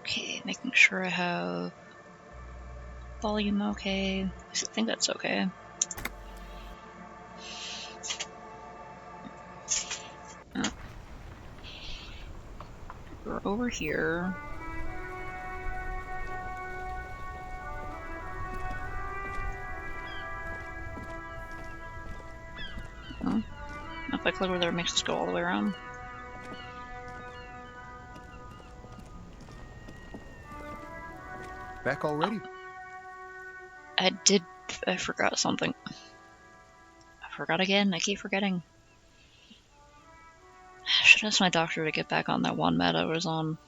Okay, making sure I have volume okay. I think that's okay. We're over here. Oh, if I click over there, it makes us go all the way around. Back already? I forgot something. I forgot again. I keep forgetting. I should ask my doctor to get back on that one med I was on.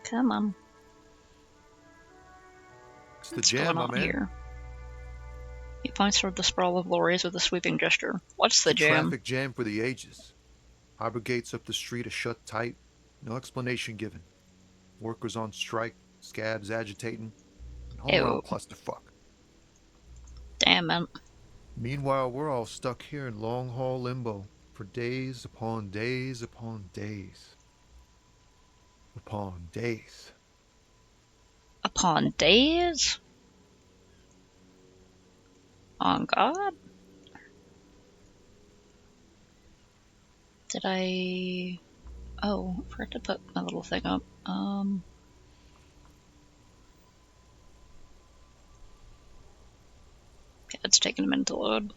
Come on. It's the What's jam, going my on man. here? He points toward the sprawl of lorries with a sweeping gesture. What's It's the a jam? traffic jam for the ages. Harbor gates up the street are shut tight. No explanation given. Workers on strike, scabs agitating, an Ew. all-around clusterfuck. Damn, man. Meanwhile, we're all stuck here in long-haul limbo for days upon days upon days upon days. Upon days? On God? Did I... Oh, I forgot to put my little thing up. Okay, it's taking a minute to load.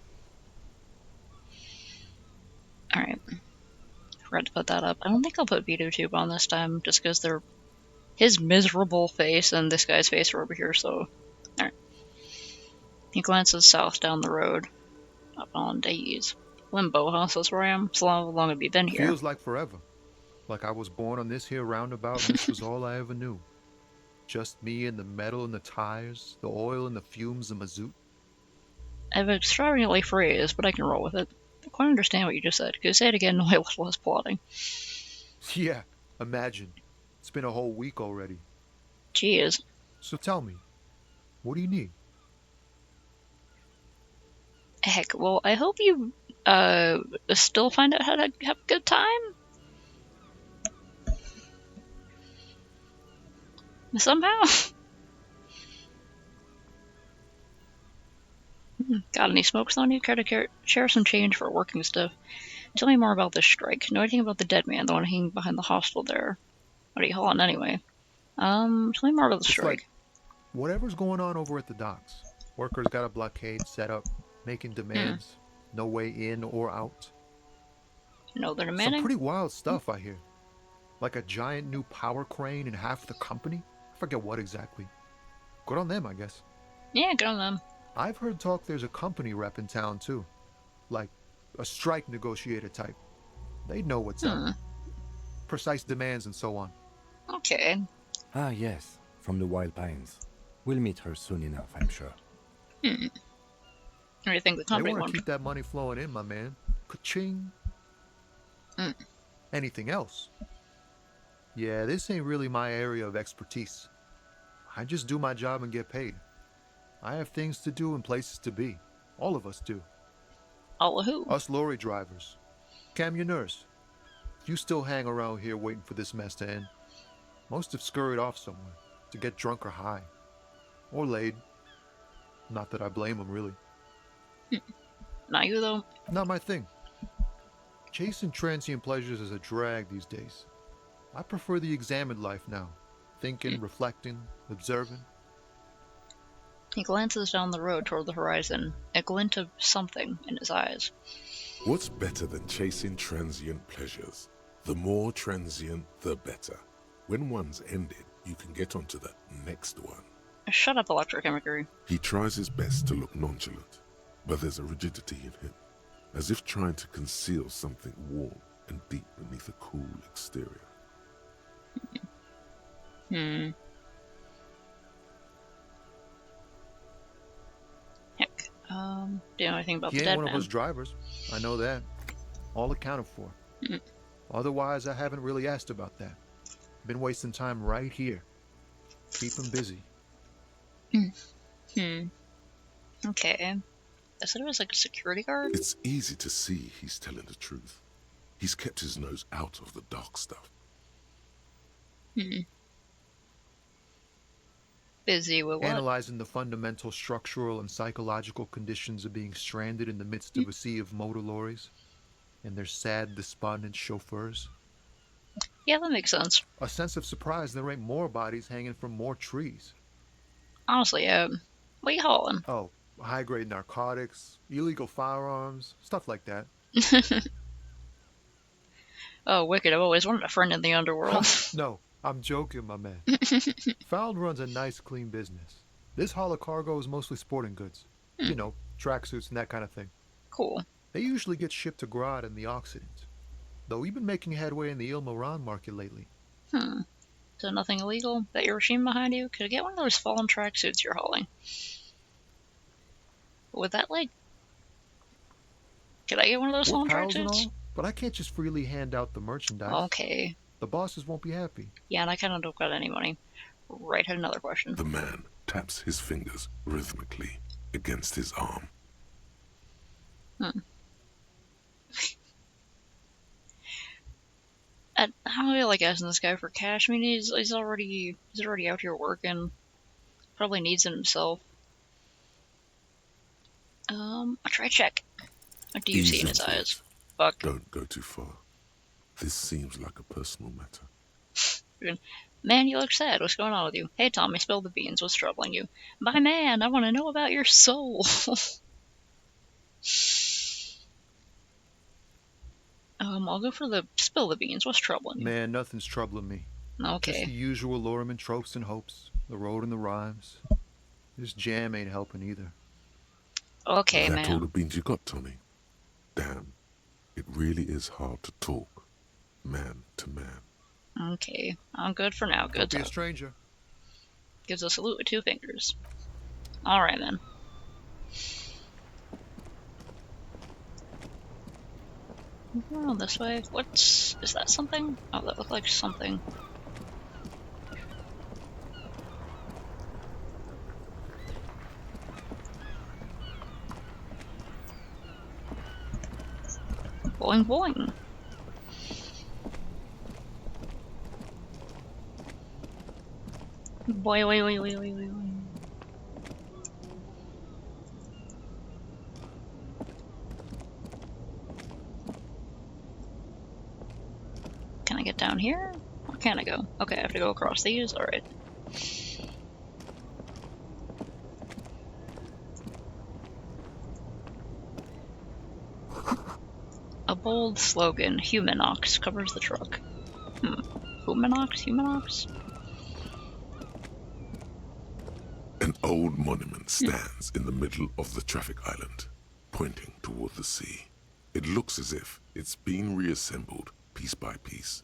Alright. Forgot to put that up. I don't think I'll put VideoTube on this time, just because they're... His miserable face and this guy's face are over here, so... Alright. He glances south down the road. Up on days. Limbo, huh? So that's where I am? So long have you been here? Feels like forever. Like I was born on this here roundabout and this was all I ever knew. Just me and the metal and the tires, the oil and the fumes of mazout. I have an extravagantly phrase, but I can roll with it. I quite understand what you just said. Could you say it again? No, I was less plotting. Yeah, imagine. It's been a whole week already. Jeez. So tell me, what do you need? Heck, well, I hope you, still find out how to have a good time? Somehow? Got any smokes on you? Care to share some change for working stuff? Tell me more about this strike. Know anything about the dead man, the one hanging behind the hostel there? What are you hauling anyway? Tell me more about the It's like strike. whatever's going on over at the docks. Workers got a blockade set up, making demands, no way in or out. You know they're Some demanding? pretty wild stuff I hear. Like a giant new power crane in half the company. I forget what exactly. Good on them, I guess. Yeah, good on them. I've heard talk there's a company rep in town too. Like a strike negotiator type. They'd know what's up. Precise demands and so on. Okay. Ah, yes, from the Wild Pines. We'll meet her soon enough, I'm sure. What do you think the They company want to wants? keep that money flowing in, my man. Ka-ching. Mm. Anything else? Yeah, this ain't really my area of expertise. I just do my job and get paid. I have things to do and places to be. All of us do. All who? Us lorry drivers. Camionneurs. You still hang around here waiting for this mess to end. Most have scurried off somewhere to get drunk or high. Or laid. Not that I blame them, really. Not you, though. Not my thing. Chasing transient pleasures is a drag these days. I prefer the examined life now. Thinking, reflecting, observing. He glances down the road toward the horizon, a glint of something in his eyes. What's better than chasing transient pleasures? The more transient, the better. When one's ended, you can get onto the next one. Shut up, electrochemistry. He tries his best to look nonchalant, but there's a rigidity in him, as if trying to conceal something warm and deep beneath a cool exterior. Heck. Do you know anything about He the ain't dead one man? of us drivers. I know that. All accounted for. Otherwise, I haven't really asked about that. Been wasting time right here. Keep him busy. Okay. I said it was like a security guard? It's easy to see he's telling the truth. He's kept his nose out of the dark stuff. Busy with what? Analyzing the fundamental structural and psychological conditions of being stranded in the midst of a sea of motor lorries and their sad, despondent chauffeurs. Yeah, that makes sense. A sense of surprise there ain't more bodies hanging from more trees. Honestly, what you hauling? Oh, high-grade narcotics, illegal firearms, stuff like that. Oh, wicked, I've always wanted a friend in the underworld. No, I'm joking, my man. Found runs a nice, clean business. This haul of cargo is mostly sporting goods. You know, tracksuits and that kind of thing. Cool. They usually get shipped to Grodd and the Occident. Though we've been making headway in the Il Moran market lately. So nothing illegal? That your machine behind you? Could I get one of those fallen tracksuits you're hauling? Would that, like... Could I get one of those We're fallen pals and tracksuits? all, but I can't just freely hand out the merchandise. Okay. The bosses won't be happy. Yeah, and I kind of don't got any money. Right, had another question. The man taps his fingers rhythmically against his arm. How do I like asking this guy for cash? I mean, he's already out here working. Probably needs it himself. I'll try check. What do you see in his Ease into eyes? it. Fuck. Don't go too far. This seems like a personal matter. Man, you look sad. What's going on with you? Hey, Tommy, spill the beans. What's troubling you? My man, I want to know about your soul. I'll go for the spill the beans. What's troubling you? Man, nothing's troubling me. Just the Okay. usual Lorman tropes and hopes. The road and the rhymes. This jam ain't helping either. Okay, That all the man. beans you got, Tommy? Damn, it really is hard to talk, man to man. Okay. I'm good for now. Don't Good be a talk. stranger. Gives a salute with 2 fingers. Alright, then. Oh, this way. Is that something? Oh, that looked like something. Boing boing. Boy, boy, boy, boy, boy, boy, boy. Can I get down here? Where can I go? Okay, I have to go across these? Alright. A bold slogan, Humanox, covers the truck. Humanox? Humanox? An old monument stands in the middle of the traffic island, pointing toward the sea. It looks as if it's been reassembled piece by piece,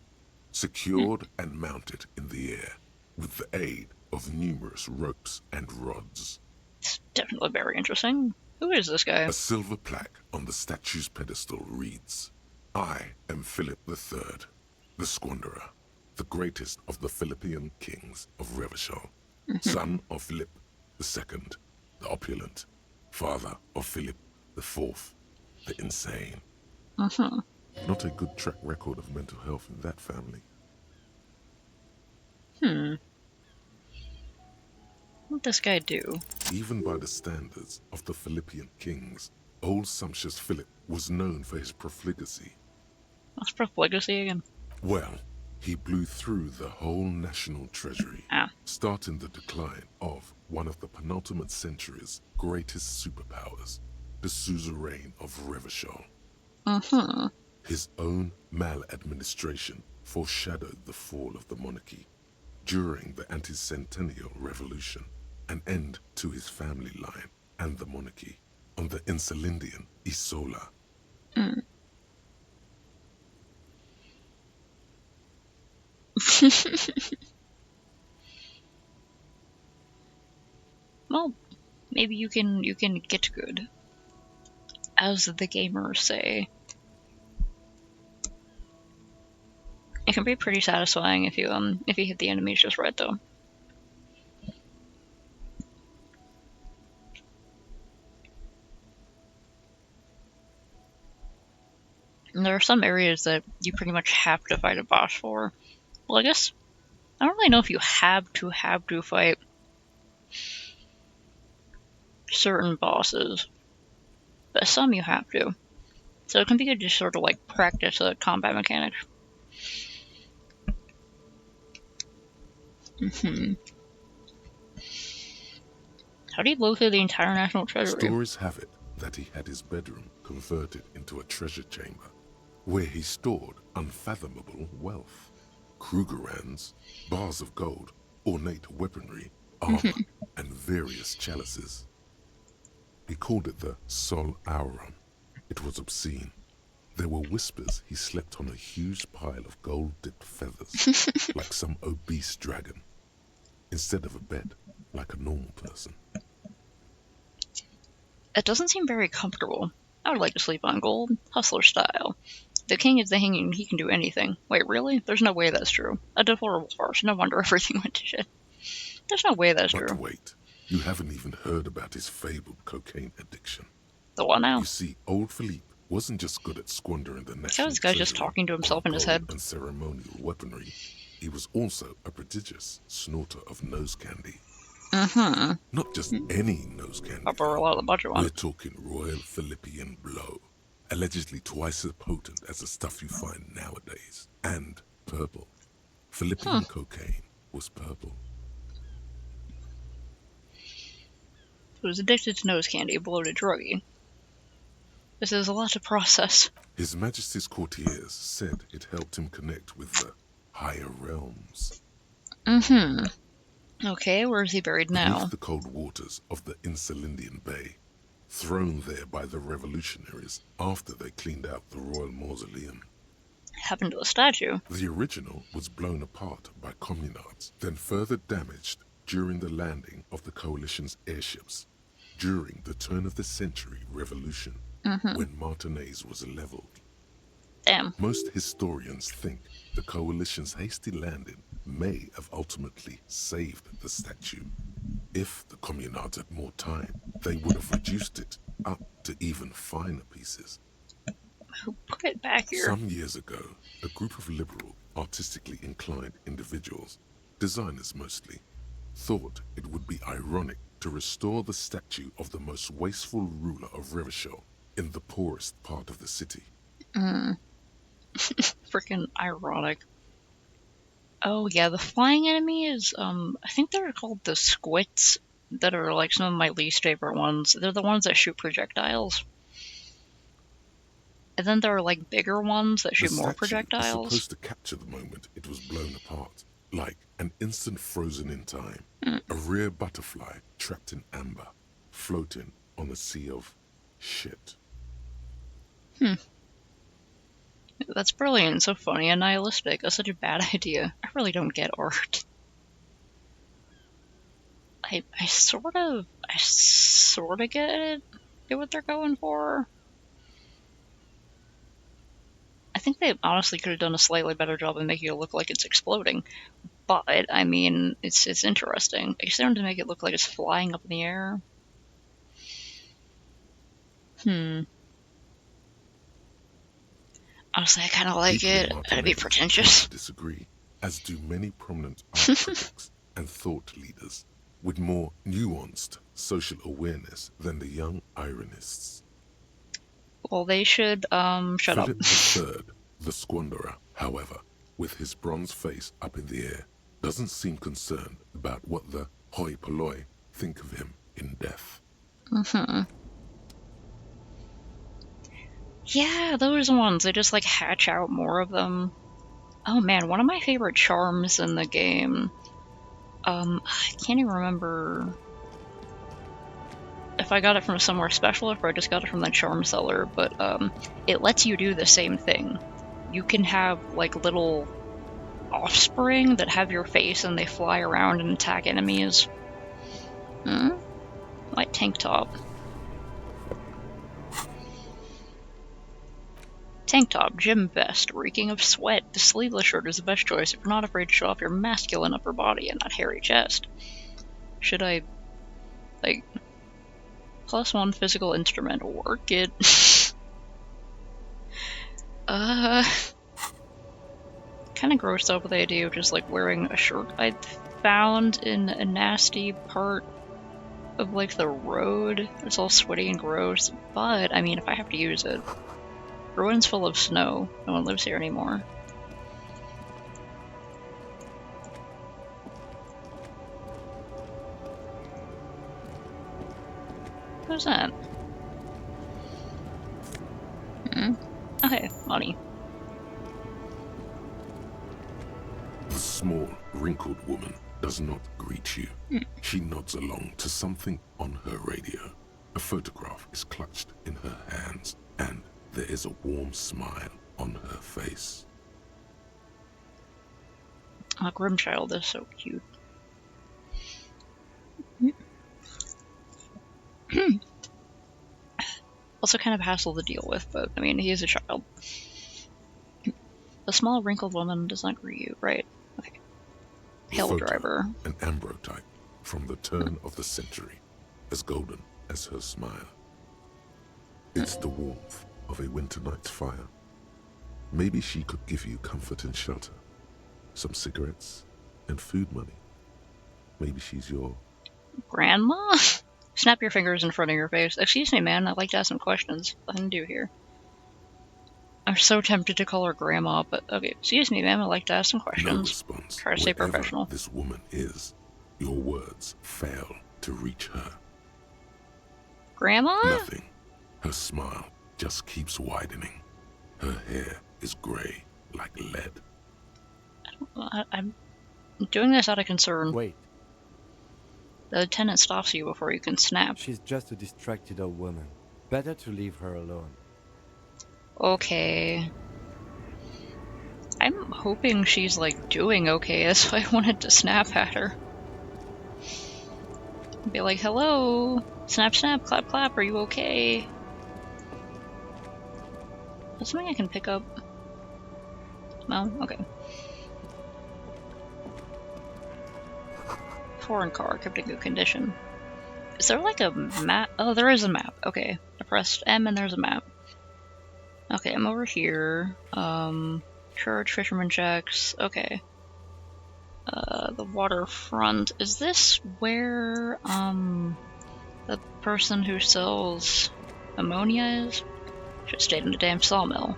secured and mounted in the air with the aid of numerous ropes and rods. It's definitely very interesting. Who is this guy? A silver plaque on the statue's pedestal reads, "I am Philip III, the Squanderer, the greatest of the Philippian kings of Revachol, son of Philip II, the opulent, father of Philip IV, the insane." Not a good track record of mental health in that family. What'd this guy do? Even by the standards of the Philippian kings, old sumptuous Philip was known for his profligacy. What's profligacy again? Well, he blew through the whole national treasury, starting the decline of one of the penultimate century's greatest superpowers, the suzerain of Revachol. His own maladministration foreshadowed the fall of the monarchy. During the anti-centennial revolution, an end to his family line and the monarchy on the Insulindian Isola. Well, maybe you can get good, as the gamers say. It can be pretty satisfying if you hit the enemies just right, though. And there are some areas that you pretty much have to fight a boss for. Well, I guess I don't really know if you have to fight certain bosses, but some you have to. So it can be good to sort of like practice the combat mechanics. How do you blow through the entire National Treasury? Stories have it that he had his bedroom converted into a treasure chamber, where he stored unfathomable wealth. Krugerrands, bars of gold, ornate weaponry, armor, and various chalices. He called it the Sol Auron. It was obscene. There were whispers he slept on a huge pile of gold-dipped feathers, like some obese dragon, instead of a bed, like a normal person. It doesn't seem very comfortable. I would like to sleep on gold, hustler style. The king is the hanging, he can do anything. Wait, really? There's no way that's true. A deplorable farce. No wonder everything went to shit. There's no way that's true. But wait, you haven't even heard about his fabled cocaine addiction. The what now? You see, old Philippe wasn't just good at squandering the national this guy's just talking to himself in his head. And ceremonial weaponry. He was also a prodigious snorter of nose candy. Not just any nose candy. But for a lot of the budget ones. We're talking Royal Philippian Blow, allegedly twice as potent as the stuff you find nowadays. And purple. Philippian cocaine was purple. He was addicted to nose candy, a bloated druggie. This is a lot to process. His Majesty's courtiers said it helped him connect with the higher realms. Okay, where is he buried now? Beneath the cold waters of the Insulindian Bay, thrown there by the revolutionaries after they cleaned out the royal mausoleum. Happened to the statue? The original was blown apart by communards, then further damaged during the landing of the coalition's airships during the turn-of-the-century revolution, when Martinez was leveled. Damn. Most historians think the coalition's hasty landing may have ultimately saved the statue. If the communards had more time, they would have reduced it up to even finer pieces. Who put it back here? Some years ago, a group of liberal, artistically inclined individuals, designers mostly, thought it would be ironic to restore the statue of the most wasteful ruler of Revachol in the poorest part of the city. Freaking ironic. Oh yeah, the flying enemies, I think they're called the squits, that are like some of my least favorite ones. They're the ones that shoot projectiles. And then there are like bigger ones that shoot more projectiles. Was supposed to capture the moment it was blown apart, like an instant frozen in time. A rare butterfly trapped in amber, floating on a sea of shit. That's brilliant, so funny and nihilistic. That's such a bad idea. I really don't get art. I sort of get what they're going for. I think they honestly could have done a slightly better job of making it look like it's exploding. But, I mean, it's interesting. I guess they wanted to make it look like it's flying up in the air. Honestly, I kind of like it. It'd be pretentious. Disagree, as do many prominent art critics and thought leaders with more nuanced social awareness than the young ironists. Well, they should, shut up. Philip III, the squanderer, however, with his bronze face up in the air, doesn't seem concerned about what the hoi polloi think of him in death. Yeah, those ones. They just, like, hatch out more of them. Oh, man, one of my favorite charms in the game. I can't even remember if I got it from somewhere special or if I just got it from the charm seller, but, it lets you do the same thing. You can have, like, little offspring that have your face and they fly around and attack enemies. Like tank top. Tank top, gym vest, reeking of sweat. The sleeveless shirt is the best choice if you're not afraid to show off your masculine upper body and not hairy chest. Should I, like, +1 physical instrument, work it? Kind of grossed out with the idea of just like wearing a shirt I found in a nasty part of like the road. It's all sweaty and gross, but I mean, if I have to use it, ruin's full of snow. No one lives here anymore. Who's that? Okay, money. The small, wrinkled woman does not greet you. She nods along to something on her radio. A photograph is clutched in her hands, and there is a warm smile on her face. Grimchild is so cute. Also kind of a hassle to deal with, but I mean, he is a child. The small, wrinkled woman does not greet you, right? Okay. Hill driver. An ambrotype from the turn of the century, as golden as her smile. It's the warmth of a winter night's fire. Maybe she could give you comfort and shelter, some cigarettes, and food money. Maybe she's your... Grandma? Snap your fingers in front of your face. Excuse me, man, I'd like to ask some questions. Nothing to do here. I'm so tempted to call her grandma, but okay. Excuse me, ma'am, I'd like to ask some questions. No response. Try to stay professional. This woman is, your words fail to reach her. Grandma? Nothing. Her smile just keeps widening. Her hair is gray like lead. I'm doing this out of concern. Wait. The lieutenant stops you before you can snap. She's just a distracted old woman. Better to leave her alone. Okay. I'm hoping she's, like, doing okay. That's why I wanted to snap at her. Be like, hello! Snap, snap, clap, clap, are you okay? That's something I can pick up. No? Okay. Foreign car, kept in good condition. Is there like a map? Oh, there is a map. Okay. I pressed M and there's a map. Okay, I'm over here. Church, Fisherman Jacks. Okay. The waterfront. Is this where, the person who sells ammonia is? Should have stayed in the damn sawmill.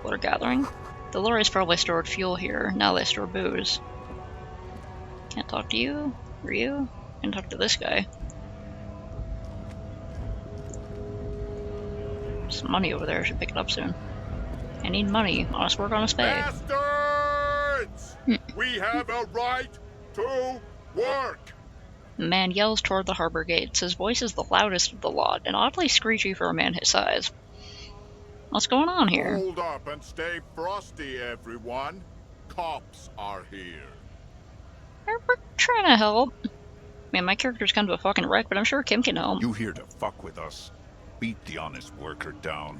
Water gathering. The lorries probably stored fuel here. Now they store booze. Can't talk to you? Or you? Can't talk to this guy. Some money over there. I should pick it up soon. I need money. Honest work, honest pay. Bastards! We have a right to work! The man yells toward the harbor gates. His voice is the loudest of the lot, and oddly screechy for a man his size. What's going on here? Hold up and stay frosty, everyone. Cops are here. We're trying to help. Man, my character's kind of a fucking wreck, but I'm sure Kim can help. You here to fuck with us? Beat the honest worker down.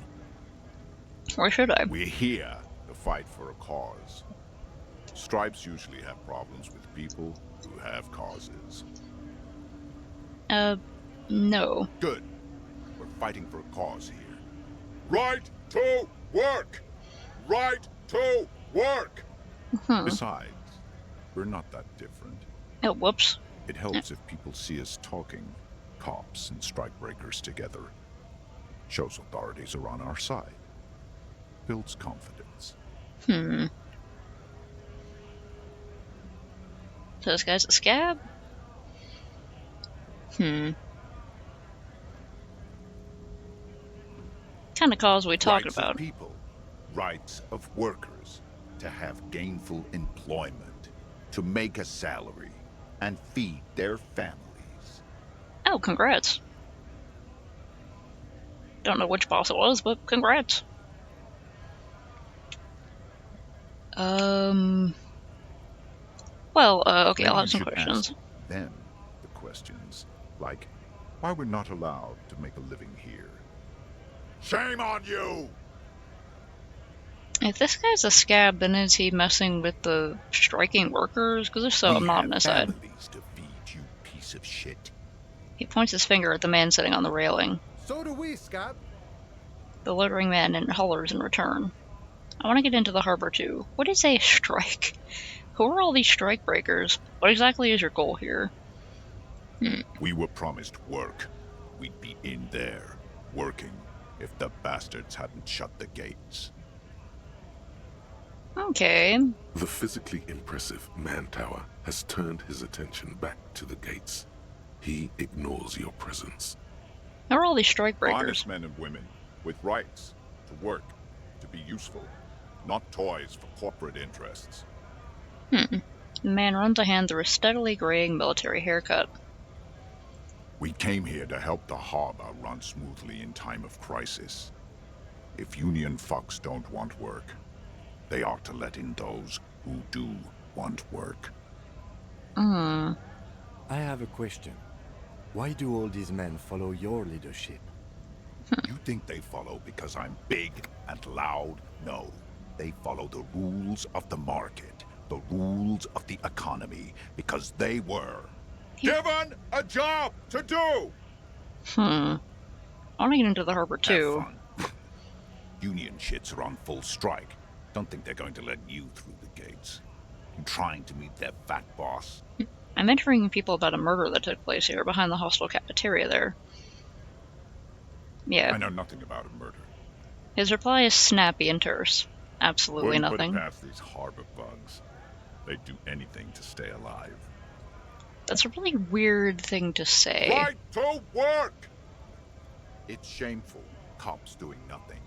Why should I? We're here to fight for a cause. Stripes usually have problems with people who have causes. No. Good. We're fighting for a cause here. Right to work! Right to work! Besides, we're not that different. Oh, whoops. It helps if people see us talking, cops and strikebreakers together. Shows authorities are on our side. Builds confidence. So this guy's a scab? Kind of cause we talked Rights about. of people, rights of workers, to have gainful employment, to make a salary, and feed their families. Oh, congrats. Don't know which boss it was, but congrats. Well, okay, Maybe I'll have you some should questions. ask them the questions, like why we're not allowed to make a living here. Shame on you! If this guy's a scab, then is he messing with the striking workers? Because if so, I'm not on his side. Families to feed, you piece of shit. He points his finger at the man sitting on the railing. So do we, Scott. The loitering man and hollers in return. I want to get into the harbor too. What is a strike? Who are all these strike breakers? What exactly is your goal here? We were promised work. We'd be in there, working, if the bastards hadn't shut the gates. Okay. The physically impressive Mantower has turned his attention back to the gates. He ignores your presence. Who are all these strike breakers? Honest men and women, with rights, to work, to be useful, not toys for corporate interests. The man runs a hand through a steadily graying military haircut. We came here to help the harbor run smoothly in time of crisis. If Union fucks don't want work, they ought to let in those who do want work. I have a question. Why do all these men follow your leadership? You think they follow because I'm big and loud? No. They follow the rules of the market, the rules of the economy, because they were given a job to do! I want to get into the harbor too. Have fun. Union shits are on full strike. Don't think they're going to let you through the gates. I'm trying to meet their fat boss. I'm interviewing people about a murder that took place here behind the hostel cafeteria there. Yeah. I know nothing about a murder. His reply is snappy and terse. Absolutely Wouldn't nothing. put it past these harbor bugs. They'd do anything to stay alive. That's a really weird thing to say. Right to work! It's shameful. Cops doing nothing.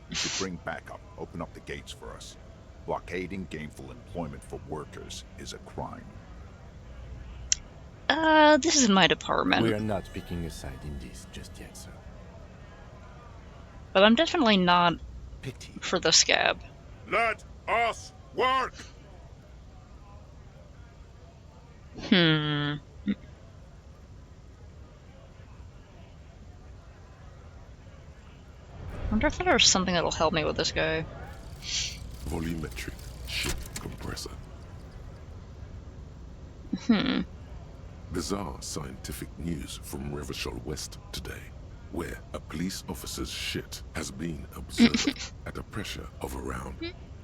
You should bring backup. Open up the gates for us. Blockading gainful employment for workers is a crime. This is my department. We are not picking a side in this just yet, sir. But I'm definitely not Pity. for the scab. Let us work! I wonder if there's something that'll help me with this guy. Volumetric ship compressor. Bizarre scientific news from Revachol West today, where a police officer's shit has been observed at a pressure of around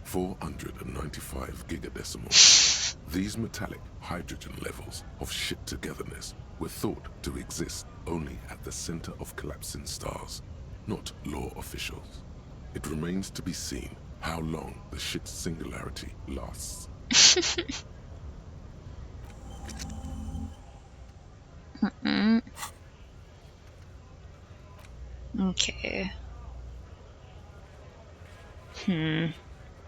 495 gigadecimals. These metallic hydrogen levels of shit togetherness were thought to exist only at the center of collapsing stars, not law officials. It remains to be seen how long the shit's singularity lasts. Okay. I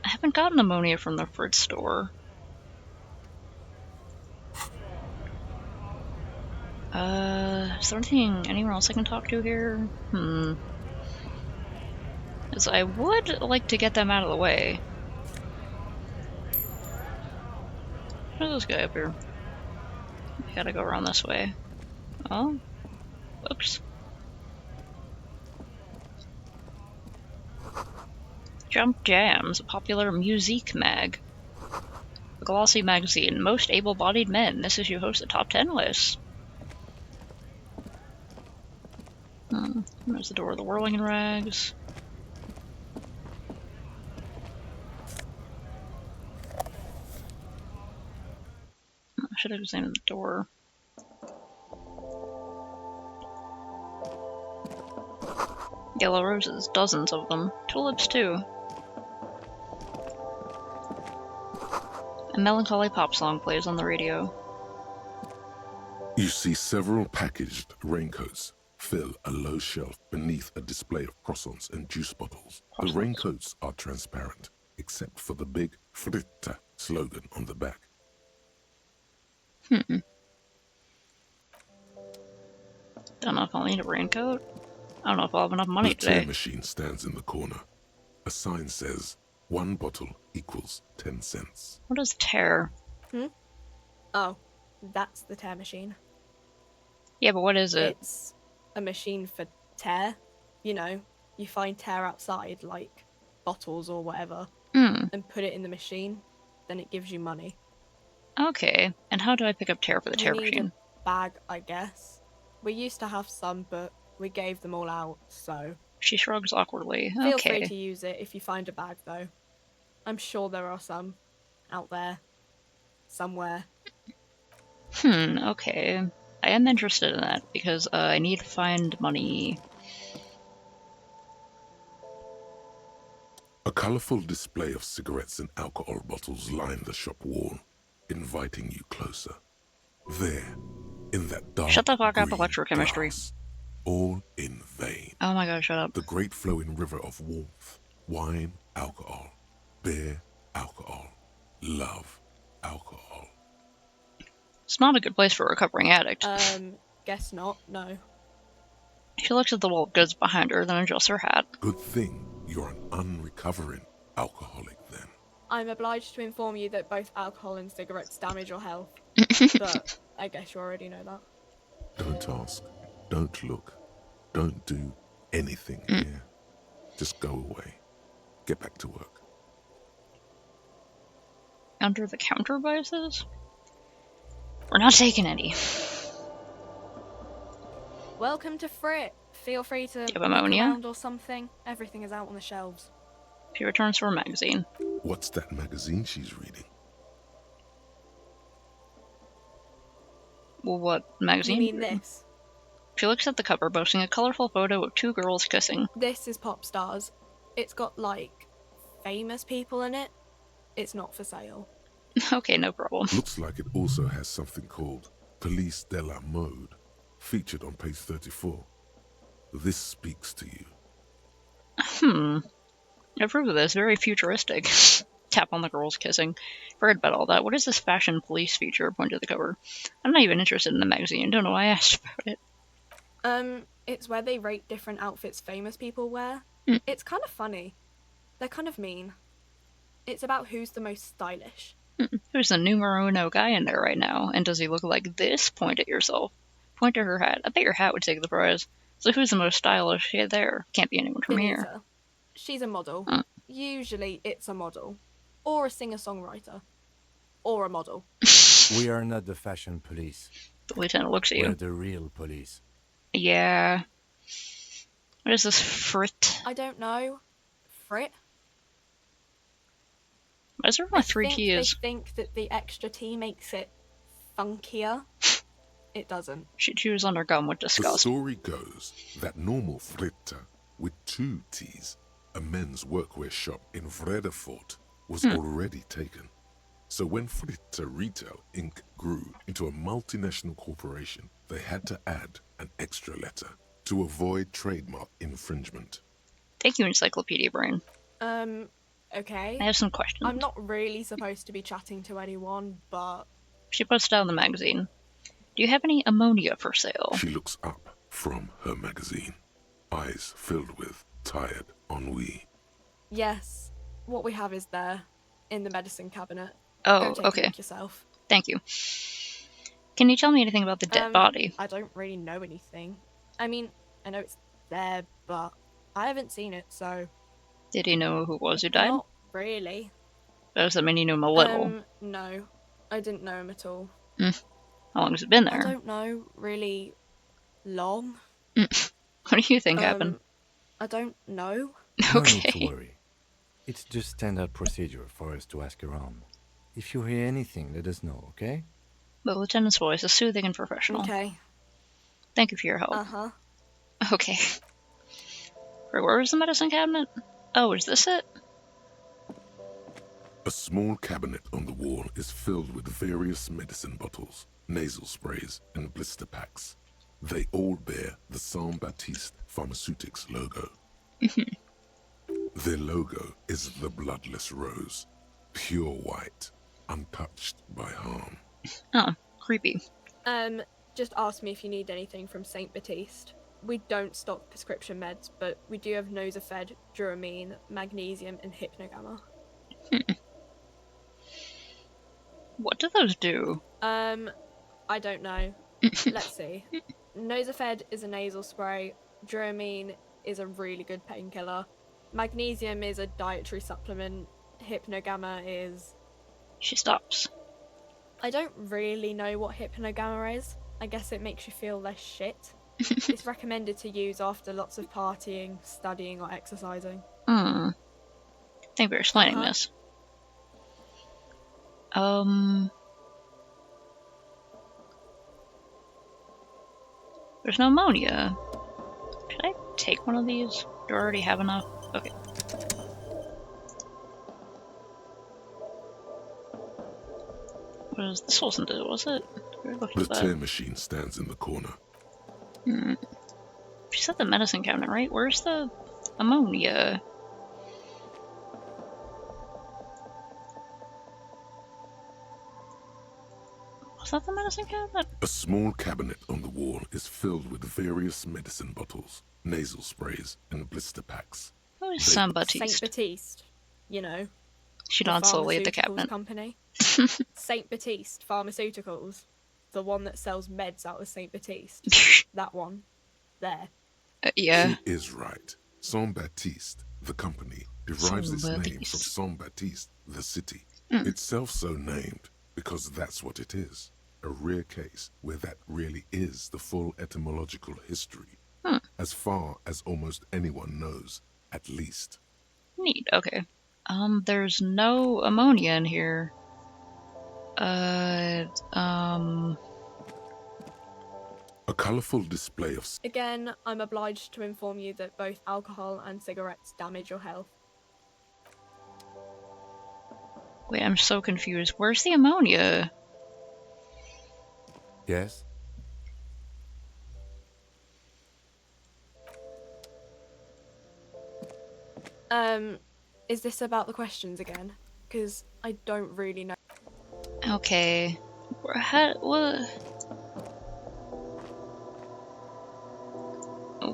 haven't gotten ammonia from the fridge store. Is there anyone else I can talk to here? Because I would like to get them out of the way. Where's this guy up here? I gotta go around this way. Oh? Oops. Jump Jams, a popular musique mag. A glossy magazine, most able-bodied men. This issue hosts a top 10 list. There's the door of the Whirling in Rags. I should have examined the door. Yellow roses, dozens of them. Tulips too. A melancholy pop song plays on the radio. You see several packaged raincoats fill a low shelf beneath a display of croissants and juice bottles. The raincoats are transparent, except for the big Fritta slogan on the back. Don't know if I'll need a raincoat. I don't know if I'll have enough money The today. tear machine stands in the corner. A sign says, 1 bottle equals 10 cents. What is tear? Oh, that's the tear machine. Yeah, but what is it? It's a machine for tear. You know, you find tear outside, like bottles or whatever, and put it in the machine. Then it gives you money. Okay, and how do I pick up tear for the tear You need machine? a bag, I guess. We used to have some, but we gave them all out, so She shrugs awkwardly. Feel Okay. free to use it if you find a bag, though. I'm sure there are some out there. Somewhere. Okay. I am interested in that, because I need to find money. A colourful display of cigarettes and alcohol bottles line the shop wall, inviting you closer. There, in that dark Shut the fuck up, green electrochemistry. glass, all in vain. Oh my god, shut up. The great flowing river of warmth, wine, alcohol, beer, alcohol, love, alcohol. It's not a good place for a recovering addict. Guess not, no. She looks at the wall of goods behind her, then adjusts her hat. Good thing you're an unrecovering alcoholic then. I'm obliged to inform you that both alcohol and cigarettes damage your health. But I guess you already know that. Don't ask, don't look, don't do anything here. Just go away. Get back to work. Under the counter vices? We're not taking any. Welcome to Frit. Feel free to Do you have ammonia? look around or something. Everything is out on the shelves. She returns to her magazine. What's that magazine she's reading? Well, what magazine? You mean this? She looks at the cover, boasting a colorful photo of two girls kissing. This is Pop Stars. It's got, like, famous people in it. It's not for sale. Okay, no problem. Looks like it also has something called Police de la Mode, featured on page 34. This speaks to you. I approve of this. Very futuristic. Tap on the girls kissing. Forget about all that. What is this fashion police feature? Point to the cover. I'm not even interested in the magazine. Don't know why I asked about it. It's where they rate different outfits famous people wear. It's kind of funny. They're kind of mean. It's about who's the most stylish. There's the numero uno guy in there right now. And does he look like this? Point at yourself. Point to her hat. I bet your hat would take the prize. So who's the most stylish here there? Can't be anyone from here. Benita. She's a model. Usually it's a model. Or a singer-songwriter. Or a model. We are not the fashion police. The lieutenant looks at you. We're the real police. Yeah. What is this, Frit? I don't know. Frit? Why is there only three They keys? think that the extra T makes it funkier. It doesn't. She chews on her gum with The disgust. story goes that normal Fritta, with 2 T's, a men's workwear shop in Vredefort, was already taken. So when Fritta Retail Inc. grew into a multinational corporation, they had to add an extra letter to avoid trademark infringement. Thank you, Encyclopedia Brain. Okay. I have some questions. I'm not really supposed to be chatting to anyone, but... She puts down the magazine. Do you have any ammonia for sale? She looks up from her magazine, eyes filled with tired ennui. Yes. What we have is there, in the medicine cabinet. Oh, Go take a okay. look yourself. Thank you. Can you tell me anything about the dead body? I don't really know anything. I mean, I know it's there, but I haven't seen it, so... Did he know who it was who died? Not really. Does that mean you knew him a little? No. I didn't know him at all. How long has it been I there? don't know, really long. What do you think happened? I don't know. No need to Okay. worry. It's just standard procedure for us to ask around. If you hear anything, let us know, okay? The lieutenant's voice is soothing and professional. Okay. Thank you for your help. Uh-huh. Okay. Where is the medicine cabinet? Oh, is this it? A small cabinet on the wall is filled with various medicine bottles, nasal sprays, and blister packs. They all bear the Saint Baptiste Pharmaceutics logo. Their logo is the bloodless rose, pure white, untouched by harm. Oh, creepy. Just ask me if you need anything from Saint Baptiste. We don't stock prescription meds, but we do have Nosafed, Duramine, Magnesium, and Hypnogamma. What do those do? I don't know. Let's see. Nosafed is a nasal spray. Duramine is a really good painkiller. Magnesium is a dietary supplement. Hypnogamma is... She stops. I don't really know what Hypnogamma is. I guess it makes you feel less shit. It's recommended to use after lots of partying, studying, or exercising. Thank you for explaining this. There's no ammonia. Should I take one of these? Do I already have enough? Okay. This wasn't it, was it? The tear machine stands in the corner. She said the medicine cabinet, right? Where's the ammonia? Was that the medicine cabinet? A small cabinet on the wall is filled with various medicine bottles, nasal sprays, and blister packs. Who is Saint Baptiste? Saint Baptiste, you know. She nods slowly at the cabinet. Company. Saint Baptiste Pharmaceuticals, the one that sells meds out of Saint Baptiste. That one, there. Yeah. She is right. Saint Baptiste, the company, derives its name from Saint Baptiste, the city. Itself so named because that's what it is. A rare case where that really is the full etymological history. As far as almost anyone knows, at least. Neat, okay. There's no ammonia in here. A colourful display of... Again, I'm obliged to inform you that both alcohol and cigarettes damage your health. Wait, I'm so confused. Where's the ammonia? Yes? Is this about the questions again? Because I don't really know. Okay.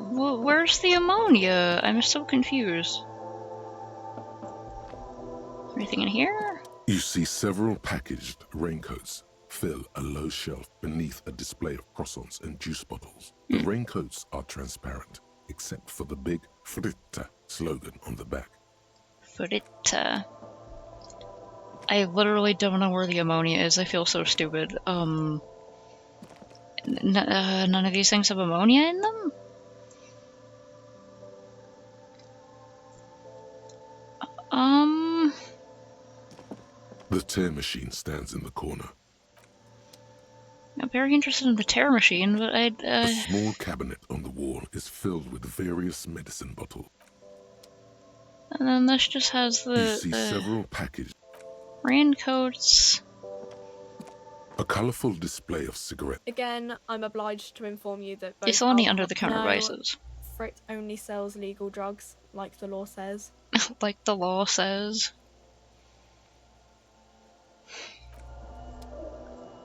Where's the ammonia? I'm so confused. Anything in here? You see several packaged raincoats fill a low shelf beneath a display of croissants and juice bottles. The raincoats are transparent, except for the big Fritta slogan on the back. Fritta. I literally don't know where the ammonia is. I feel so stupid. None of these things have ammonia in them? The tear machine stands in the corner. I'm very interested in the tear machine, but A small cabinet on the wall is filled with various medicine bottles. And then this just has You see several packaged raincoats. A colourful display of cigarettes. Again, I'm obliged to inform you that both It's only under-the-counter devices. Fritt only sells legal drugs, like the law says. Like the law says.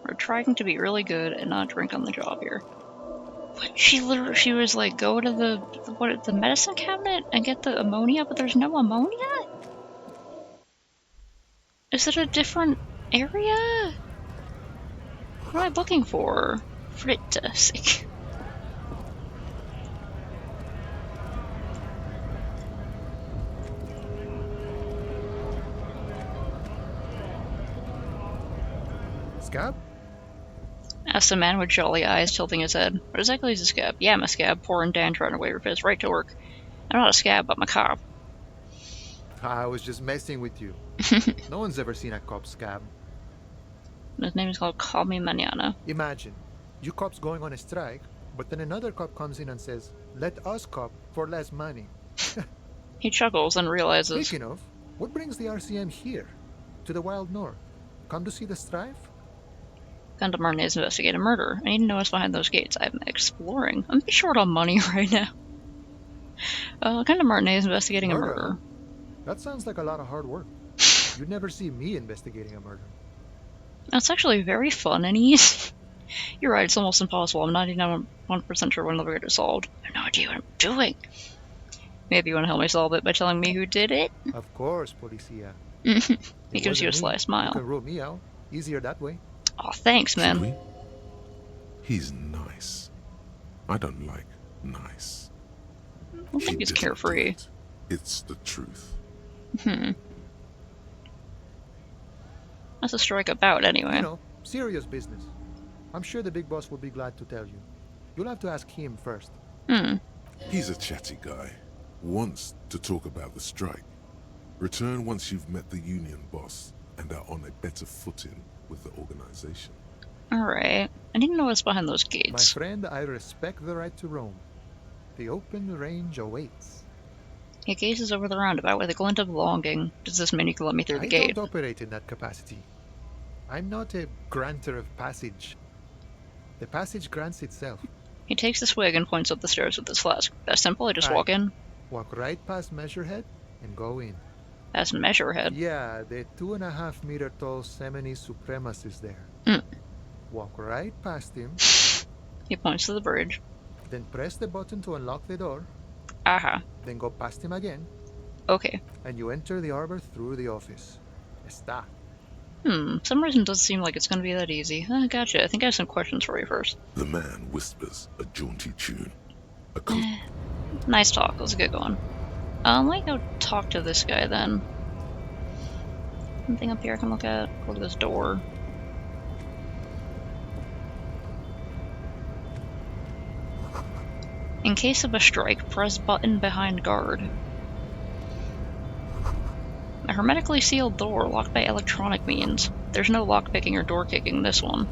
We're trying to be really good and not drink on the job here. But she was like, go to the medicine cabinet and get the ammonia, but there's no ammonia? Is it a different area? What am I looking for? Fritta, sick. Scab? Asked a man with jolly eyes, tilting his head. What exactly is a scab? Yeah, I'm a scab, poor and downtrodden away with his right to work. I'm not a scab, but I'm a cop. I was just messing with you. No one's ever seen a cop scab. His name is called Call Me Manana. Imagine, you cops going on a strike, but then another cop comes in and says, let us cop for less money. He chuckles and realizes... Speaking of, what brings the RCM here? To the Wild North? Come to see the strife? Gundam Martinez investigate a murder. I need to know what's behind those gates. I'm exploring. I'm short on money right now. Gundam Martinez investigating a murder. That sounds like a lot of hard work. You'd never see me investigating a murder. That's actually very fun and easy. You're right, it's almost impossible. I'm 99% sure we'll never get it solved. I have no idea what I'm doing. Maybe you want to help me solve it by telling me who did it? Of course, Policia. He gives you a sly smile. You can rule me out. Easier that way. Oh, thanks, man. Should we? He's nice. I don't like nice. I think he's carefree. It's the truth. That's a strike about, anyway. You know, serious business. I'm sure the big boss will be glad to tell you. You'll have to ask him first. He's a chatty guy. Wants to talk about the strike. Return once you've met the union boss and are on a better footing with the organization. Alright. I need to know what's behind those My gates. friend, I respect the right to roam. The open range awaits. He gazes over the roundabout with a glint of longing. Does this mean you can let me through the I gate? don't operate in that capacity. I'm not a granter of passage. The passage grants itself. He takes the swig and points up the stairs with his flask. That's simple, I just walk in. Walk right past Measurehead and go in. That's Measurehead. Yeah, the 2.5 meter tall Semini Supremus is there. Walk right past him, He points to the bridge. then press the button to unlock the door, Aha. then go past him again, Okay. and you enter the arbor through the office. Está. Some reason it doesn't seem like it's gonna be that easy. Gotcha. I think I have some questions for you first. The man whispers a jaunty tune. Nice talk. Let's get going. Let me go talk to this guy then. Anything up here I can look at? Look at this door. In case of a strike, press button behind guard. A hermetically sealed door locked by electronic means. There's no lockpicking or door kicking in this one.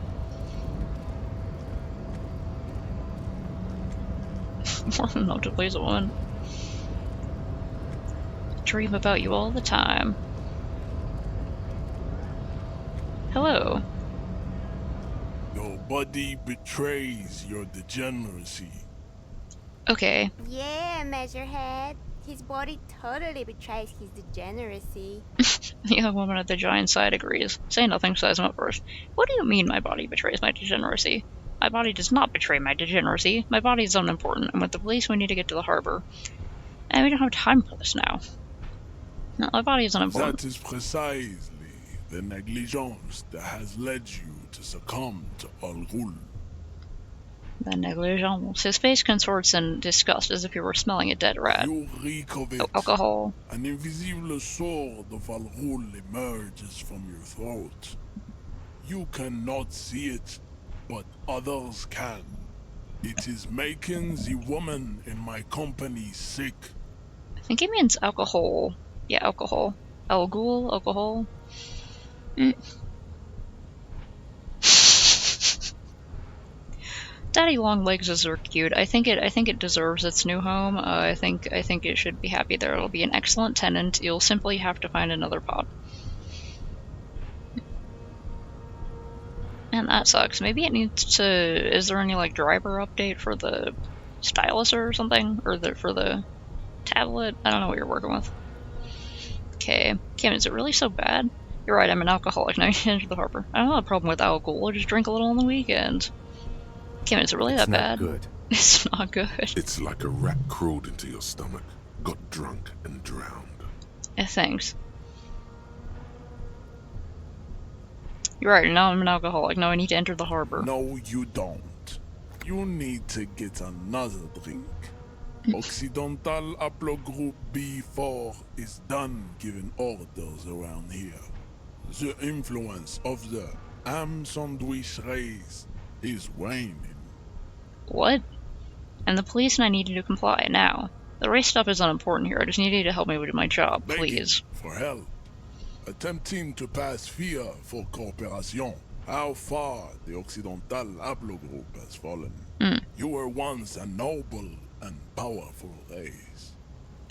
More than enough to please a woman. Dream about you all the time. Hello. Your body betrays your degeneracy. Okay. Yeah, Measurehead. His body totally betrays his degeneracy. The young woman at the giant side agrees. Say nothing, size him up first. What do you mean my body betrays my degeneracy? My body does not betray my degeneracy. My body is unimportant, and with the police we need to get to the harbor. And we don't have time for this now. No, my body is unimportant. That is precisely the negligence that has led you to succumb to Al Ghul. The negligence. His face contorts in disgust as if he were smelling a dead rat. You reek of it. Alcohol. An invisible sword of Al Ghul emerges from your throat. You cannot see it, but others can. It is making the woman in my company sick. I think he means alcohol. Yeah, alcohol. Al Ghul, alcohol. Daddy Longlegs are cute. I think it deserves its new home. I think it should be happy there. It'll be an excellent tenant. You'll simply have to find another pod. And that sucks. Maybe it needs to. Is there any like driver update for the stylus or something, or for the tablet? I don't know what you're working with. Okay, Kim, is it really so bad? You're right. I'm an alcoholic. Now you can enter the harbor. I don't have a problem with alcohol. I just drink a little on the weekends. Kim, is it really that bad? Good. It's not good. It's like a rat crawled into your stomach, got drunk and drowned. Thanks. You're right, now I'm an alcoholic. Now I need to enter the harbor. No, you don't. You need to get another drink. Occidental Haplogroup B4 is done giving orders around here. The influence of the ham sandwich race is waning. What? And the police and I need you to comply now. The race stuff is unimportant here. I just need you to help me do my job, please. Begging for help. Attempting to pass fear for cooperation. How far the Occidental Haplogroup has fallen. You were once a noble and powerful race.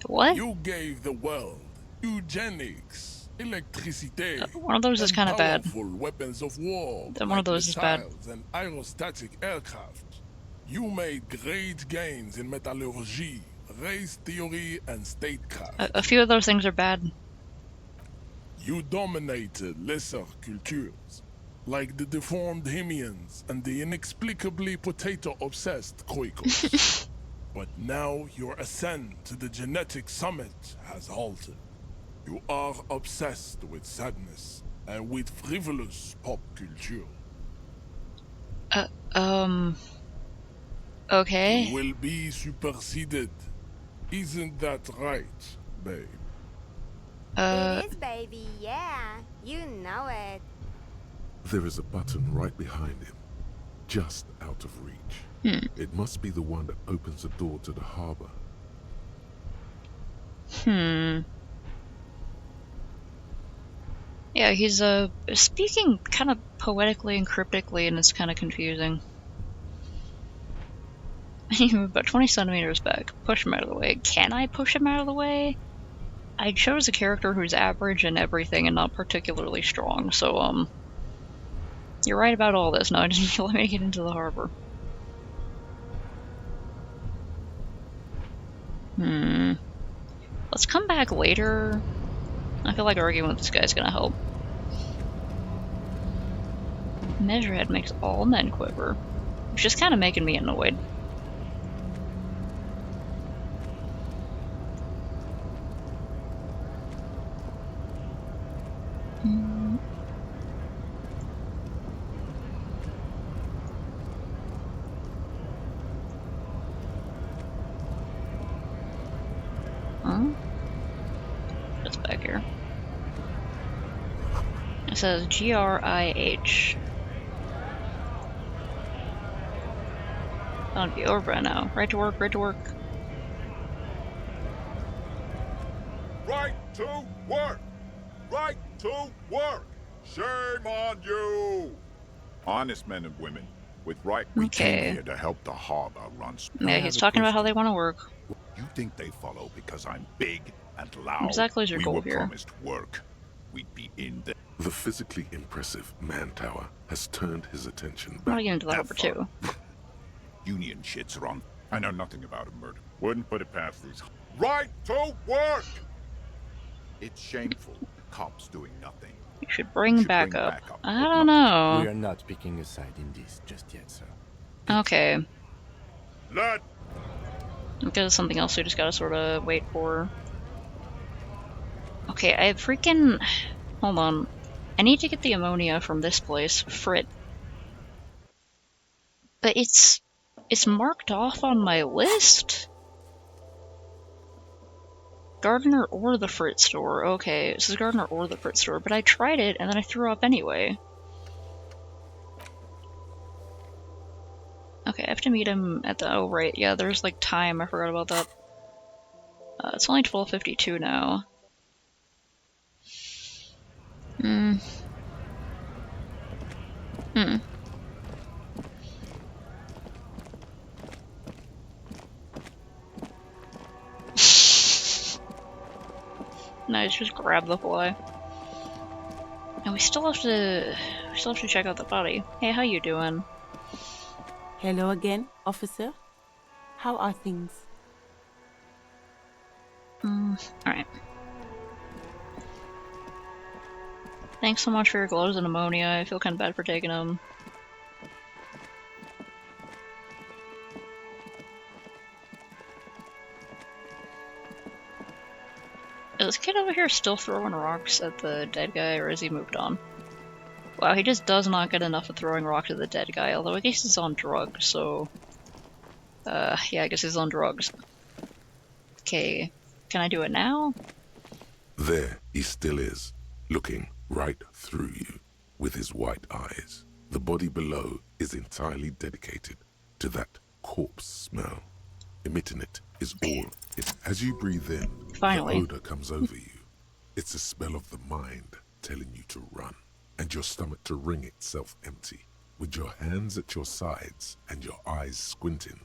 What? You gave the world eugenics, electricity, one of those is kind of bad. Powerful weapons of war. One of those is bad. And aerostatic aircraft. You made great gains in metallurgy, race theory, and statecraft. A few of those things are bad. You dominated lesser cultures, like the deformed Hemians and the inexplicably potato-obsessed Khoikos. But now your ascent to the genetic summit has halted. You are obsessed with sadness and with frivolous pop culture. Okay. You will be superseded. Isn't that right, babe? It is, baby, yeah. You know it. There is a button right behind him, just out of reach. It must be the one that opens the door to the harbor. Yeah, he's speaking kind of poetically and cryptically, and it's kind of confusing. You move about 20 centimeters back. Push him out of the way. Can I push him out of the way? I chose a character who's average in everything and not particularly strong, so, you're right about all this. No, I just let me get into the harbor. Let's come back later. I feel like arguing with this guy's gonna help. Measurehead makes all men quiver. Which is kind of making me annoyed. What's back here? It says GRIH. That'll be over by now. Right to work, right to work. Right to work! Right to work! Shame on you! Honest men and women, with right, we came here to help the harbor run smooth. Yeah, he's talking about how they want to work. You think they follow because I'm big and loud? Exactly is your goal here. We were promised work. We'd be in the... The physically impressive man tower has turned his attention I'm back. gonna get into the harbor too. Union shits are on. I know nothing about a murder. Wouldn't put it past these. Right to work! It's shameful. Cops doing nothing. You should bring backup. I don't know. We are not picking a side in this just yet, sir. Okay. Let. Because something else we just gotta sort of wait for. Okay, I freaking... Hold on. I need to get the ammonia from this place, Frit. But it's marked off on my list? Gardner or the Frit store. Okay, it says Gardner or the Frit store, but I tried it and then I threw up anyway. Okay, I have to meet him at the... Oh, right. Yeah, there's, like, time. I forgot about that. It's only 12:52 now. Nice, just grab the fly. And we still have to check out the body. Hey, how you doing? Hello again, officer. How are things? Alright. Thanks so much for your gloves and ammonia. I feel kind of bad for taking them. Is this kid over here still throwing rocks at the dead guy, or has he moved on? Wow, he just does not get enough of throwing rocks at the dead guy, although I guess he's on drugs, so... yeah, I guess he's on drugs. Okay, can I do it now? There he still is, looking right through you with his white eyes. The body below is entirely dedicated to that corpse smell. Emitting it is all it. As you breathe in, Finally. the odor comes over you. It's the smell of the mind telling you to run, and your stomach to wring itself empty. With your hands at your sides and your eyes squinting,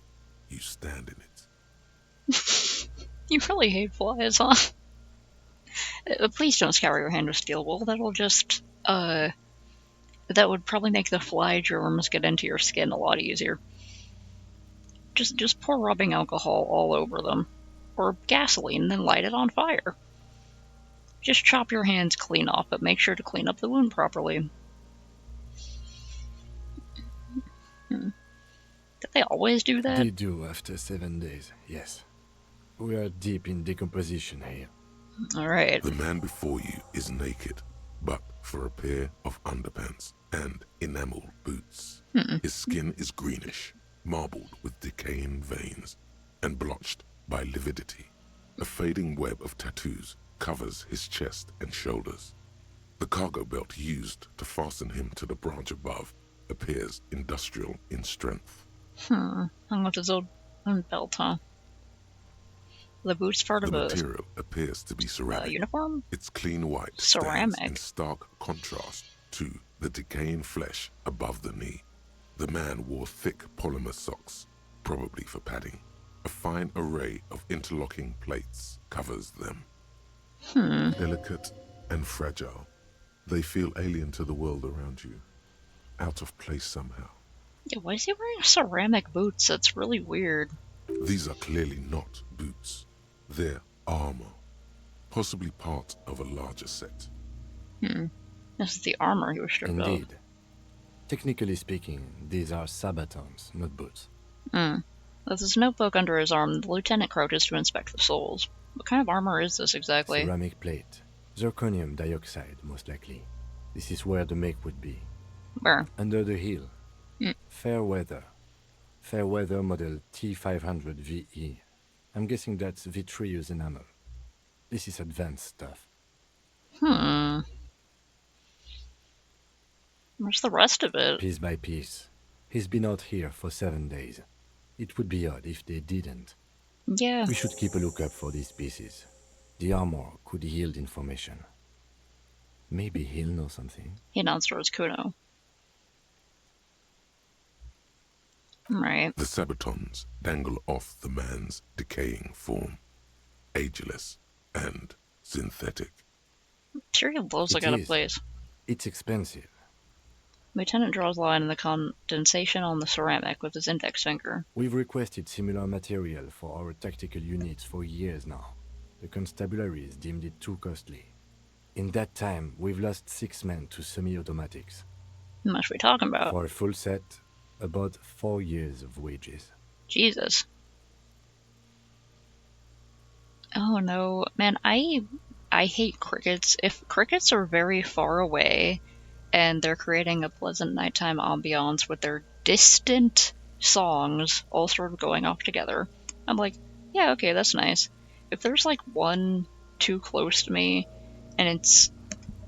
you stand in it. You really hate flies, huh? Please don't scour your hand with steel wool. That'll just, that would probably make the fly germs get into your skin a lot easier. Just pour rubbing alcohol all over them. Or gasoline, then light it on fire. Just chop your hands clean off, but make sure to clean up the wound properly. Did they always do that? They do after 7 days, yes. We are deep in decomposition here. Alright. The man before you is naked, but for a pair of underpants and enamel boots. His skin is greenish, marbled with decaying veins, and blotched by lividity. A fading web of tattoos covers his chest and shoulders. The cargo belt used to fasten him to the branch above appears industrial in strength. Hung with his own belt, huh? The boots part of The a material appears to be ceramic. Uniform? Its clean white Ceramic. stands in stark contrast to the decaying flesh above the knee. The man wore thick polymer socks, probably for padding. A fine array of interlocking plates covers them. Delicate and fragile, they feel alien to the world around you, out of place somehow. Yeah, why is he wearing ceramic boots? That's really weird. These are clearly not boots. They're armor, possibly part of a larger set. This is the armor he was stripped of. Indeed. Technically speaking, these are sabatons, not boots. With his notebook under his arm, the lieutenant crouches to inspect the soles. What kind of armor is this exactly? Ceramic plate. Zirconium dioxide, most likely. This is where the make would be. Where? Under the heel. Fair weather. Fair weather model T500 VE. I'm guessing that's vitreous enamel. This is advanced stuff. Where's the rest of it? Piece by piece. He's been out here for 7 days. It would be odd if they didn't. Yeah. We should keep a lookout for these pieces. The armor could yield information. Maybe he'll know something. He nods towards Kuno. Right. The sabatons dangle off the man's decaying form, ageless and synthetic. Sure, he loves that kind of place. It's expensive. Lieutenant draws a line in the condensation on the ceramic with his index finger. We've requested similar material for our tactical units for years now. The constabularies deemed it too costly. In that time, we've lost 6 men to semi-automatics. How much are we talking about? For a full set, about 4 years of wages. Jesus. Oh no. Man, I hate crickets. If crickets are very far away and they're creating a pleasant nighttime ambiance with their distant songs all sort of going off together, I'm like, yeah, okay, that's nice. If there's like one too close to me and it's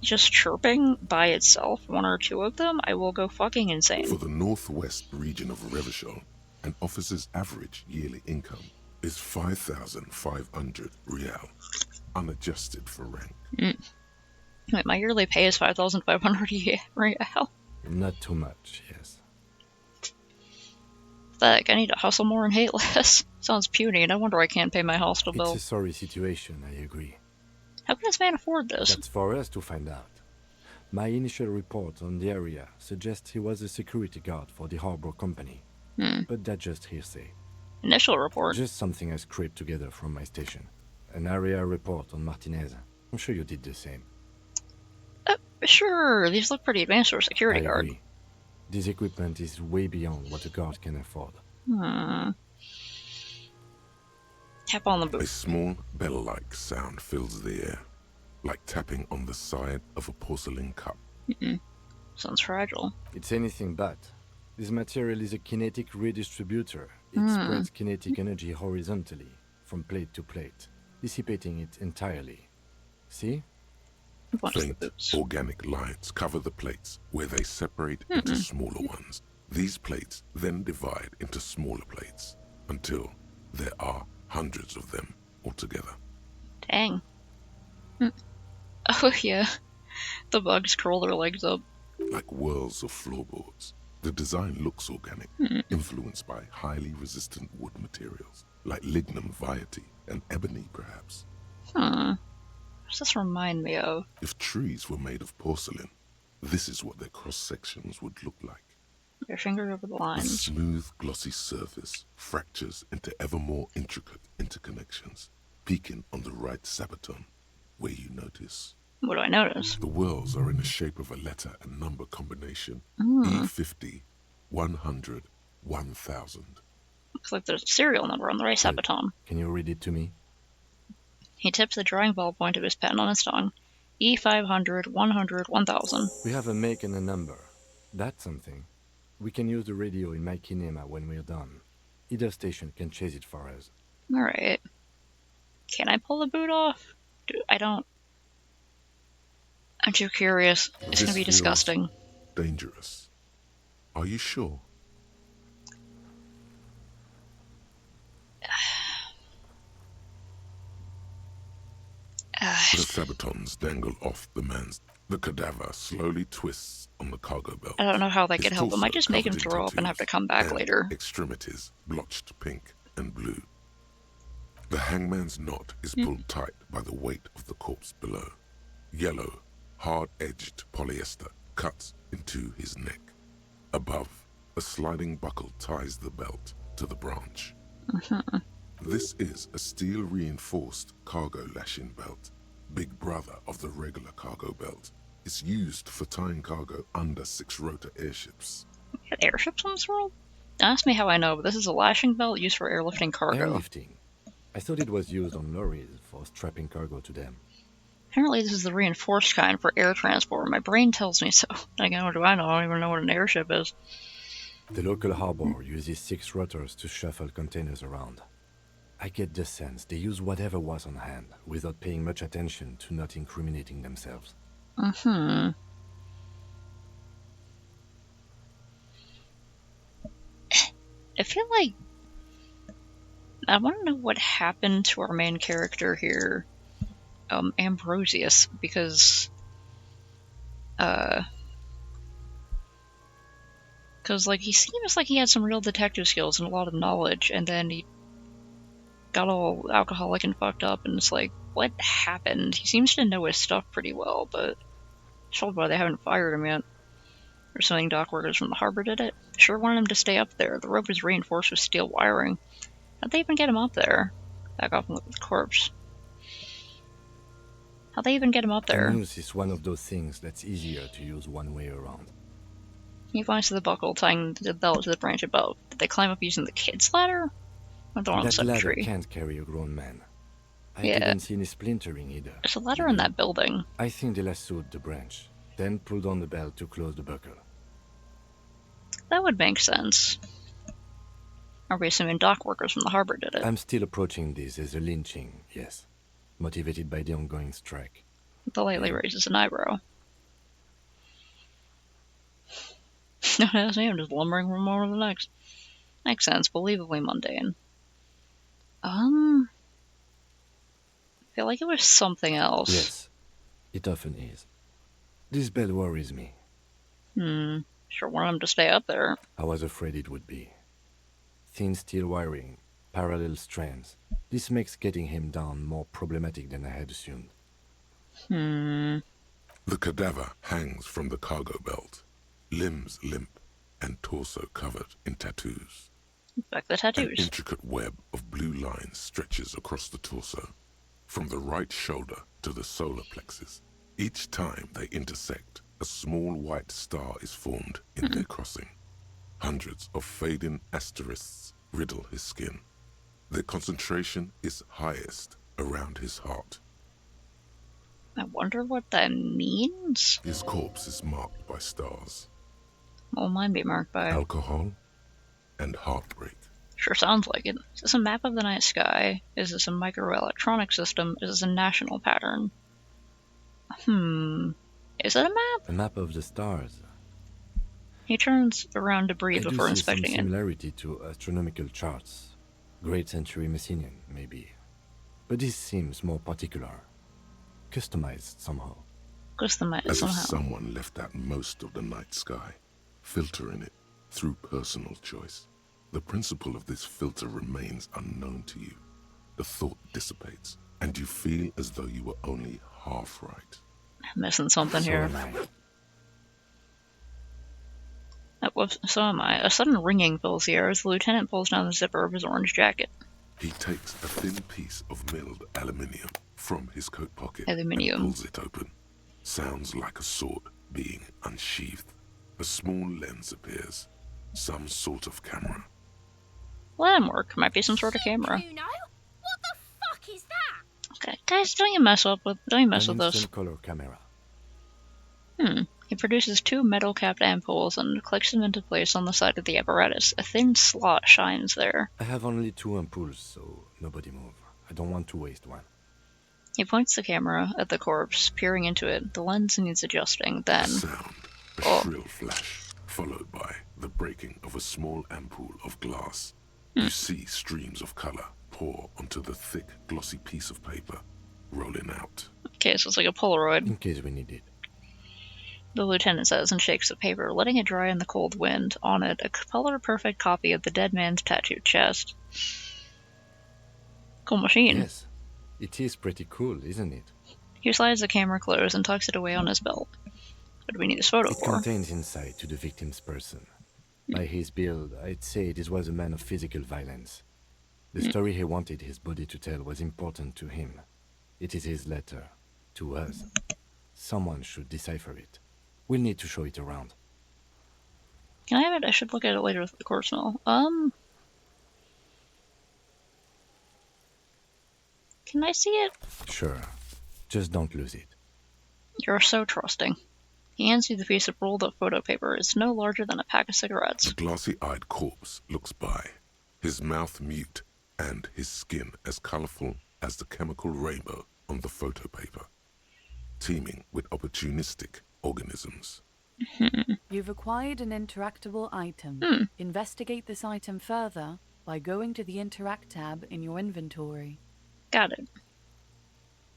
just chirping by itself, 1 or 2 of them, I will go fucking insane. For the northwest region of Revachol, an officer's average yearly income is 5,500 real, unadjusted for rank. Wait, my yearly pay is 5,500 real? Not too much, yes. Fuck, I need to hustle more and hate less. Sounds puny, no wonder I can't pay my hostel bill. It's a sorry situation, I agree. How can this man afford this? That's for us to find out. My initial report on the area suggests he was a security guard for the harbor company. But that's just hearsay. Initial report? Just something I scraped together from my station. An area report on Martinez. I'm sure you did the same. Sure, these look pretty advanced for a security guard. Agree. This equipment is way beyond what a guard can afford. Tap on the boot. A small bell-like sound fills the air, like tapping on the side of a porcelain cup. Sounds fragile. It's anything but. This material is a kinetic redistributor. It spreads kinetic energy horizontally, from plate to plate, dissipating it entirely. See? Faint organic lines cover the plates where they separate into smaller ones. These plates then divide into smaller plates until there are hundreds of them altogether. Dang. Oh yeah. The bugs curl their legs up. Like whirls of floorboards. The design looks organic, influenced by highly resistant wood materials, like lignum vitae and ebony perhaps. What does this remind me of? If trees were made of porcelain, this is what their cross-sections would look like. Your finger over the A lines. smooth, glossy surface fractures into ever more intricate interconnections, peaking on the right sabaton, where you notice. What do I notice? The whorls are in the shape of a letter and number combination. E50, 100, 1000. Looks like there's a serial number on the right sabaton. Can you read it to me? He tips the drawing ballpoint of his pen on his tongue. E500, 100, 1000. We have a make and a number. That's something. We can use the radio in my kinema when we're done. Either station can chase it for us. Alright. Can I pull the boot off? I don't... I'm too curious. It's gonna be disgusting. Dangerous. Are you sure? The sabatons dangle off the man's. The cadaver slowly twists on the cargo belt. I don't know how they His could help. It might torso just make him covered in throw up and have to tattoos come back and later. Extremities blotched pink and blue. The hangman's knot is pulled tight by the weight of the corpse below. Yellow, hard-edged polyester cuts into his neck. Above, a sliding buckle ties the belt to the branch. This is a steel-reinforced cargo lashing belt. Big brother of the regular cargo belt. It's used for tying cargo under 6-rotor airships. We got airships on this world? Ask me how I know, but this is a lashing belt used for airlifting cargo. Airlifting? I thought it was used on lorries for strapping cargo to them. Apparently this is the reinforced kind for air transport. My brain tells me so. Again, what do I know? I don't even know what an airship is. The local harbor uses 6 rotors to shuffle containers around. I get the sense they use whatever was on hand, without paying much attention to not incriminating themselves. I feel like I want to know what happened to our main character here, Ambrosius, because like he seems like he had some real detective skills and a lot of knowledge, and then he got all alcoholic and fucked up, and it's like, what happened? He seems to know his stuff pretty well, but told why they haven't fired him yet. Or something. Dock workers from the harbor did it. Sure wanted him to stay up there. The rope is reinforced with steel wiring. How'd they even get him up there? Back off and look at the corpse. How'd they even get him up there? The noose is one of those things that's easier to use one way around. He points to the buckle tying the belt to the branch above. Did they climb up using the kid's ladder? Or the one on the That ladder tree? can't carry a grown man. I Yeah. didn't see any splintering either. There's a ladder in that building. I think they lassoed the branch, then pulled on the belt to close the buckle. That would make sense. Are we assuming dock workers from the harbor did it? I'm still approaching this as a lynching, yes. Motivated by the ongoing strike. The lately raises an eyebrow. No, that's me. I'm just lumbering from one to the next. Makes sense. Believably mundane. I feel like it was something else. Yes, it often is. This bell worries me. Sure want him to stay up there. I was afraid it would be. Thin steel wiring, parallel strands. This makes getting him down more problematic than I had assumed. The cadaver hangs from the cargo belt, limbs limp and torso covered in tattoos. Back the An tattoos. intricate web of blue lines stretches across the torso, from the right shoulder to the solar plexus. Each time they intersect, a small white star is formed in their crossing. Hundreds of fading asterisks riddle his skin. Their concentration is highest around his heart. I wonder what that means. His corpse is marked by stars, Well, mine be marked by. alcohol, and heartbreak. Sure sounds like it. Is this a map of the night sky? Is this a microelectronic system? Is this a national pattern? Is it a map? A map of the stars. He turns around to breathe I before do see some inspecting it. similarity to astronomical charts. Great Century Messinian, maybe. But this seems more particular. Customized somehow. Customized As if somehow. someone left out most of the night sky, filtering it through personal choice. The principle of this filter remains unknown to you. The thought dissipates, and you feel as though you were only half right. I'm missing something So here. am I. Whoops, so am I. A sudden ringing fills the air as the lieutenant pulls down the zipper of his orange jacket. He takes a thin piece of milled aluminium from his coat pocket Aluminium. and pulls it open. Sounds like a sword being unsheathed. A small lens appears. Some sort of camera. Let him work. Might be some sort of camera. Bruno? What the fuck is that? Okay, guys, don't you mess with An this. instant color camera. He produces 2 metal-capped ampoules and clicks them into place on the side of the apparatus. A thin slot shines there. I have only 2 ampoules, so nobody move. I don't want to waste one. He points the camera at the corpse, peering into it. The lens needs adjusting. A Then, sound, a shrill flash, followed by the breaking of a small ampoule of glass. You see streams of color pour onto the thick, glossy piece of paper, rolling out. Okay, so it's like a Polaroid. In case we need it. The lieutenant says and shakes the paper, letting it dry in the cold wind. On it, a color-perfect copy of the dead man's tattooed chest. Cool machine. Yes. It is pretty cool, isn't it? He slides the camera close and tucks it away on his belt. What do we need this photo It for? contains insight to the victim's person. By his build, I'd say this was a man of physical violence. The story he wanted his body to tell was important to him. It is his letter. To us. Someone should decipher it. We'll need to show it around. Can I have it? I should look at it later with the course mill. Can I see it? Sure. Just don't lose it. You're so trusting. He hands you the piece of rolled up photo paper. It's no larger than a pack of cigarettes. The glossy-eyed corpse looks by, his mouth mute and his skin as colorful as the chemical rainbow on the photo paper, teeming with opportunistic organisms. You've acquired an interactable item. Investigate this item further by going to the Interact tab in your inventory. Got it.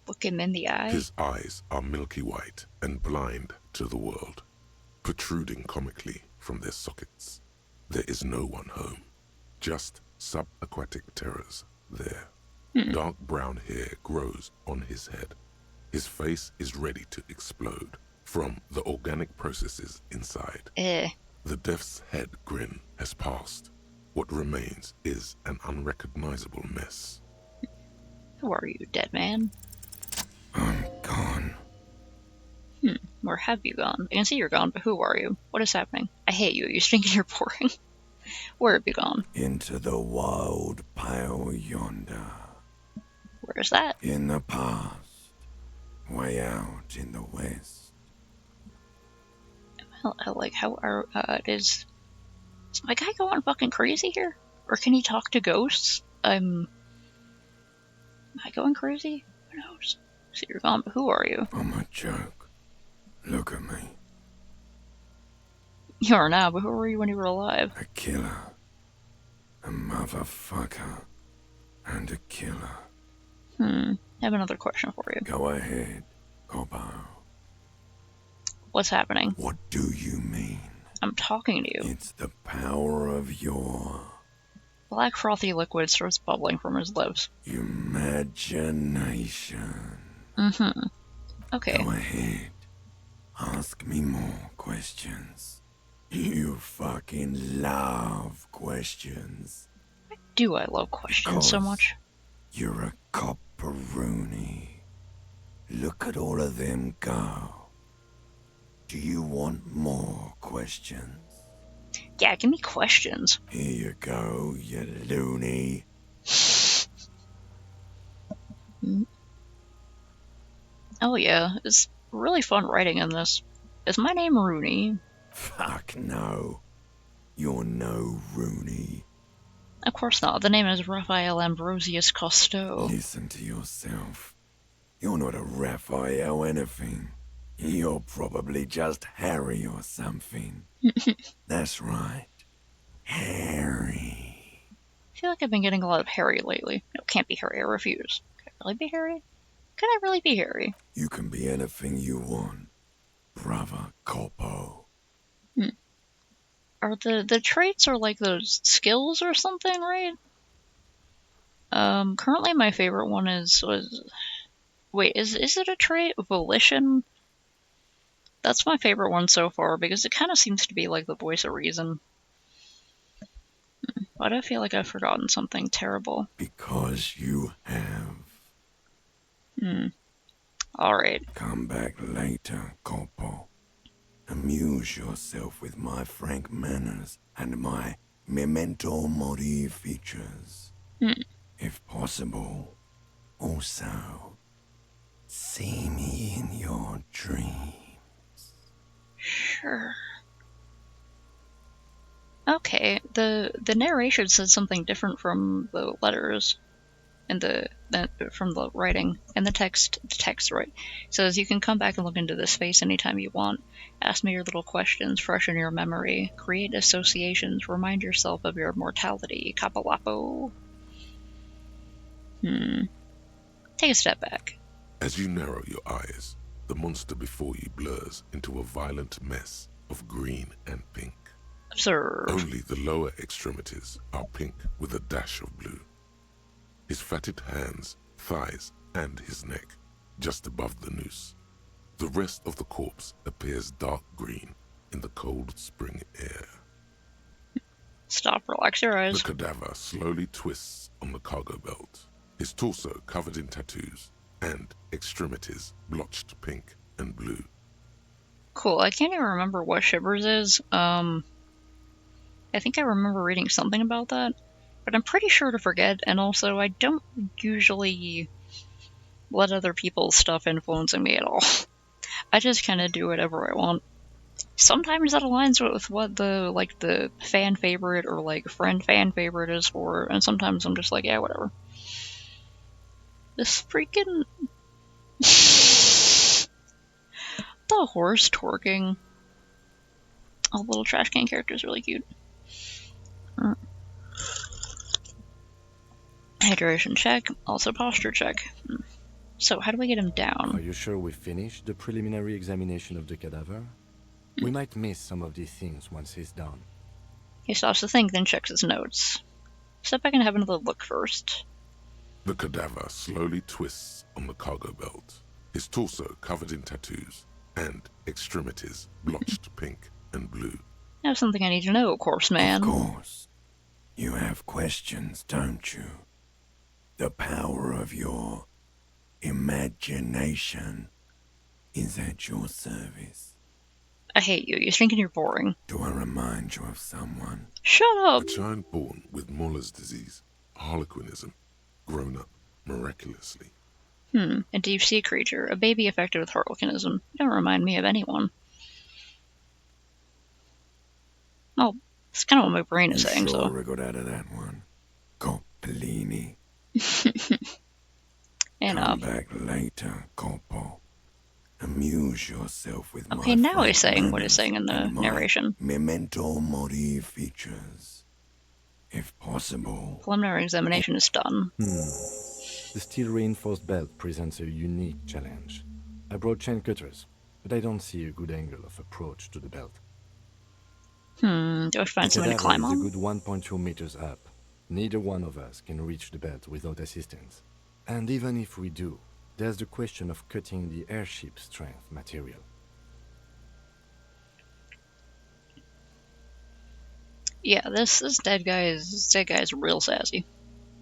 Look him in the eye. His eyes are milky white and blind to the world, protruding comically from their sockets. There is no one home, just subaquatic terrors there. Dark brown hair grows on his head. His face is ready to explode from the organic processes inside. The death's head grin has passed. What remains is an unrecognizable mess. Who are you, dead man? I'm gone. Where have you gone? I can see you're gone, but who are you? What is happening? I hate you. You stink and you're boring. Where have you gone? Into the wild pale yonder. Where is that? In the past. Way out in the west. Well, like, how are, is my guy going fucking crazy here? Or can he talk to ghosts? Am I going crazy? Who knows? So you're gone, but who are you? I'm a joke. Look at me. You are now, but who were you when you were alive? A killer. A motherfucker. And a killer. I have another question for you. Go ahead, Corpo. What's happening? What do you mean? I'm talking to you. It's the power of your... Black frothy liquid starts bubbling from his lips. Imagination. Okay. Go ahead. Ask me more questions. You fucking love questions. Do I love questions so much? You're a copperoonie. Look at all of them go. Do you want more questions? Yeah, give me questions. Here you go, you loony. Oh yeah, it's really fun writing in this. Is my name Rooney? Fuck no. You're no Rooney. Of course not. The name is Raphael Ambrosius Cousteau. Listen to yourself. You're not a Raphael anything. You're probably just Harry or something. That's right. Harry. I feel like I've been getting a lot of Harry lately. No, can't be Harry. I refuse. Can I really be Harry? Can I really be Harry? You can be anything you want, brother Corpo. Are the traits are like those skills or something, right? Currently my favorite one is it a trait? Volition? That's my favorite one so far because it kind of seems to be like the voice of reason. Why do I feel like I've forgotten something terrible? Because you have. Alright. Come back later, Corpo. Amuse yourself with my frank manners and my memento mori features. If possible, also, see me in your dreams. Sure. Okay, the narration said something different from the letters and from the writing and the text right. It says you can come back and look into this face anytime you want. Ask me your little questions, freshen your memory, create associations, remind yourself of your mortality. Kapalapo. Take a step back. As you narrow your eyes, the monster before you blurs into a violent mess of green and pink. Observe. Only the lower extremities are pink with a dash of blue. His fatted hands, thighs, and his neck, just above the noose. The rest of the corpse appears dark green in the cold spring air. Stop, relax your eyes. The cadaver slowly twists on the cargo belt, his torso covered in tattoos, and extremities blotched pink and blue. Cool, I can't even remember what Shivers is. I think I remember reading something about that, but I'm pretty sure to forget, and also I don't usually let other people's stuff influencing me at all. I just kind of do whatever I want. Sometimes that aligns with what the fan favorite or like friend fan favorite is for, and sometimes I'm just like, yeah, whatever. This freaking the horse twerking. Oh, the little trash can character is really cute. Hydration check, also posture check. So, how do we get him down? Are you sure we finished the preliminary examination of the cadaver? We might miss some of these things once he's done. He stops to think, then checks his notes. Step back and have another look first. The cadaver slowly twists on the cargo belt, his torso covered in tattoos, and extremities blotched pink and blue. I have something I need to know, corpse man. Of course. You have questions, don't you? The power of your imagination is at your service. I hate you. You're thinking you're boring. Do I remind you of someone? Shut up! A child born with Muller's disease, harlequinism, grown up miraculously. A deep sea creature, a baby affected with harlequinism. You don't remind me of anyone. Well, it's kind of what my brain is saying, so. so. Wriggled out of that one. Coppolini. Enough. Come back later, Corpo. Amuse yourself with okay, my now he's saying what he's saying in the narration. Memento mori features. If possible. Preliminary examination is done. The steel reinforced belt presents a unique challenge. I brought chain cutters, but I don't see a good angle of approach to the belt. Do I find something to climb on? The cadaver is a good 1.2 meters up. Neither one of us can reach the belt without assistance. And even if we do, there's the question of cutting the airship strength material. Yeah, this dead guy is real sassy.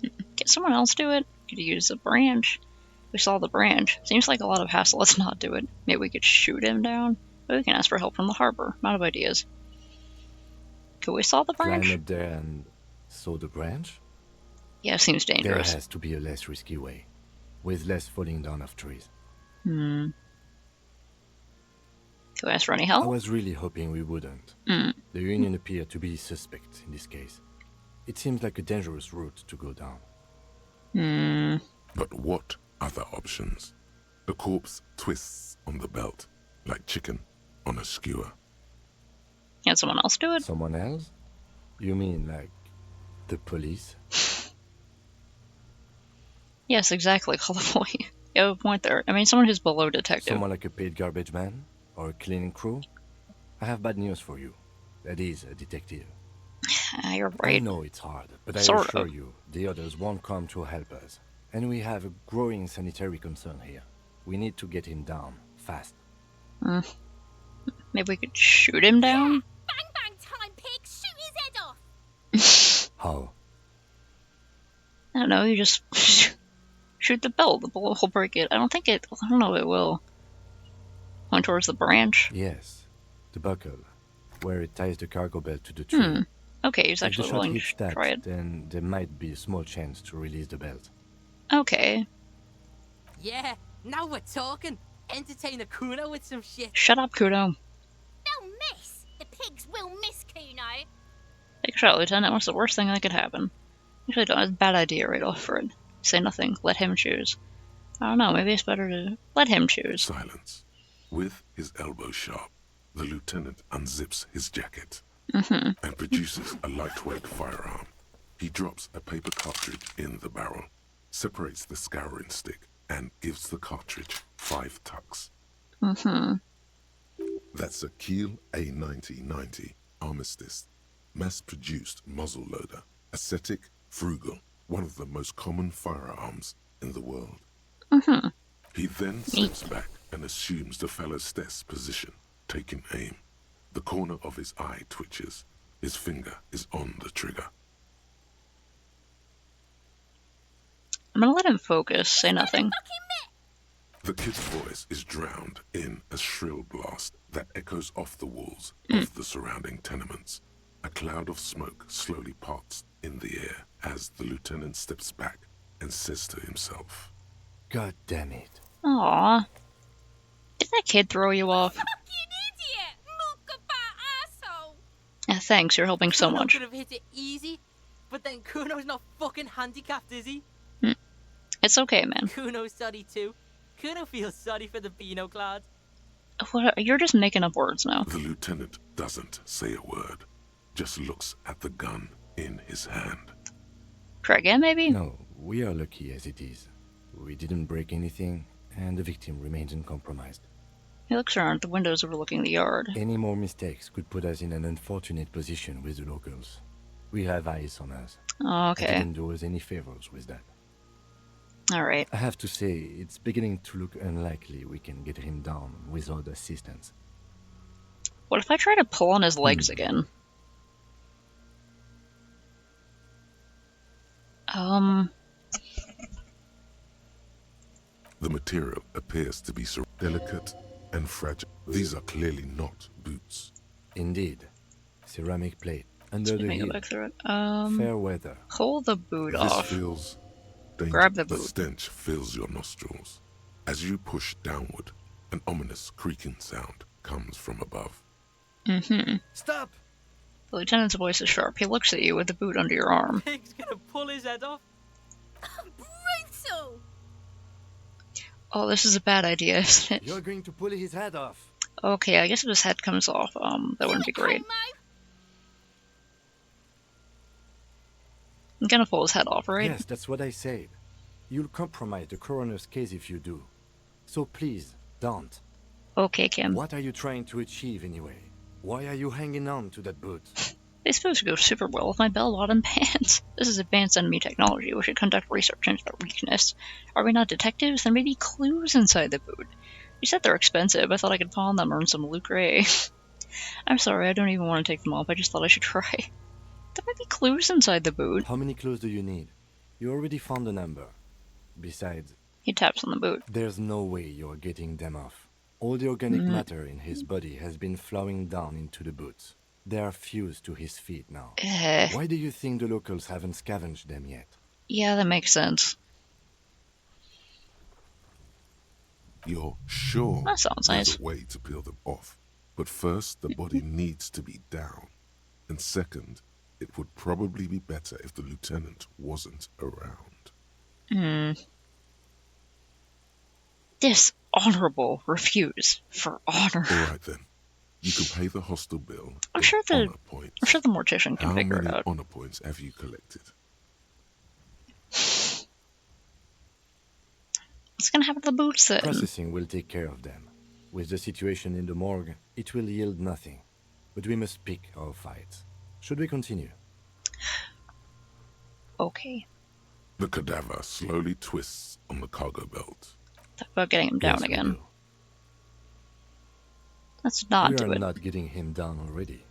Can someone else do it? Could use a branch. We saw the branch. Seems like a lot of hassle. Let's not do it. Maybe we could shoot him down. But we can ask for help from the harbor. I'm out of ideas. Could we saw the branch? Climb up there and saw the branch? Yeah, seems dangerous. There has to be a less risky way, with less falling down of trees. Could we ask for any help? I was really hoping we wouldn't. The Union appeared to be suspect in this case. It seems like a dangerous route to go down. But what other options? The corpse twists on the belt, like chicken on a skewer. Can someone else do it? Someone else? You mean like the police? Yes, exactly, Colorboy. You have a point there. I mean, someone who's below detective. Someone like a paid garbage man? Or a cleaning crew? I have bad news for you. That is a detective. You're right. I know it's hard, but I Sort assure of. you, the others won't come to help us. And we have a growing sanitary concern here. We need to get him down, fast. Maybe we could shoot him down? Yeah. Bang bang time, pig! Shoot his head off! How? I don't know, you just shoot the belt. The bullet will break it. I don't know if it will. Point towards the branch? Yes, the buckle, where it ties the cargo belt to the tree. Okay, he's If actually the shot willing hits to that, try it. then there might be a small chance to release the belt. Okay. Yeah, now we're talking. Entertain a Kuno with some shit. Shut up, Kuno. They'll miss. The pigs will miss Kuno. Take a shot, Lieutenant. What's the worst thing that could happen? Actually, don't. It's a bad idea, right off for it. Say nothing. Let him choose. I don't know. Maybe it's better to let him choose. Silence. With his elbow sharp, the lieutenant unzips his jacket and produces a lightweight firearm. He drops a paper cartridge in the barrel, separates the scouring stick, and gives the cartridge 5 tucks. That's a Kiel A9090 Armistice, mass-produced muzzle loader, ascetic, frugal, one of the most common firearms in the world. He then steps back and assumes the fellow's position, taking aim. The corner of his eye twitches. His finger is on the trigger. I'm gonna let him focus, say nothing. The kid's voice is drowned in a shrill blast that echoes off the walls of the surrounding tenements. A cloud of smoke slowly parts in the air as the lieutenant steps back and says to himself, God damn it. Aww. Did that kid throw you off? Fucking idiot! Asshole! Thanks, you're helping so much. Could have hit it easy, but then Kuno's not fucking handicapped, is he? It's okay, man. Kuno's sorry too. Kuno feels sorry for the Beano Clad. What, you're just making up words now. The lieutenant doesn't say a word, just looks at the gun in his hand. Try again, maybe? No, we are lucky as it is. We didn't break anything, and the victim remains uncompromised. He looks around at the windows overlooking the yard. Any more mistakes could put us in an unfortunate position with the locals. We have eyes on us. Okay. I didn't do us any favors with that. Alright. I have to say, it's beginning to look unlikely we can get him down without assistance. What if I try to pull on his legs again? The material appears to be so delicate and fragile. These are clearly not boots. Indeed. Ceramic plate under the heel. Go back through it. Fair weather. Pull the boot This off. feels dangerous. Grab the boot. The stench fills your nostrils. As you push downward, an ominous creaking sound comes from above. Stop! The lieutenant's voice is sharp. He looks at you with the boot under your arm. Pig's gonna pull his head off. Brutal! Oh, this is a bad idea, isn't it? You're going to pull his head off. Okay, I guess if his head comes off, that wouldn't be great. I'm gonna pull his head off, right? Yes, that's what I said. You'll compromise the coroner's case if you do. So please, don't. Okay, Kim. What are you trying to achieve anyway? Why are you hanging on to that boot? It's supposed to go super well with my bell-bottom pants. This is advanced enemy technology. We should conduct research into their weakness. Are we not detectives? There may be clues inside the boot. You said they're expensive. I thought I could pawn them or earn some lucre. I'm sorry, I don't even want to take them off. I just thought I should try. There might be clues inside the boot. How many clues do you need? You already found a number. Besides... He taps on the boot. There's no way you're getting them off. All the organic matter in his body has been flowing down into the boots. They are fused to his feet now. Why do you think the locals haven't scavenged them yet? Yeah, that makes sense. You're sure that sounds there's nice. a way to peel them off, but first the body needs to be down, and second, it would probably be better if the lieutenant wasn't around. Dishonorable. Refuse. For honor. All right then. You can pay the hostel bill. I'm sure the mortician can How figure it many out. honor points have you collected? What's gonna happen to the boots then? Processing will take care of them. With the situation in the morgue, it will yield nothing. But we must pick our fights. Should we continue? Okay. The cadaver slowly twists on the cargo belt. Talk about getting him down Yes, we again. do. Let's not We do are it. not getting him down already.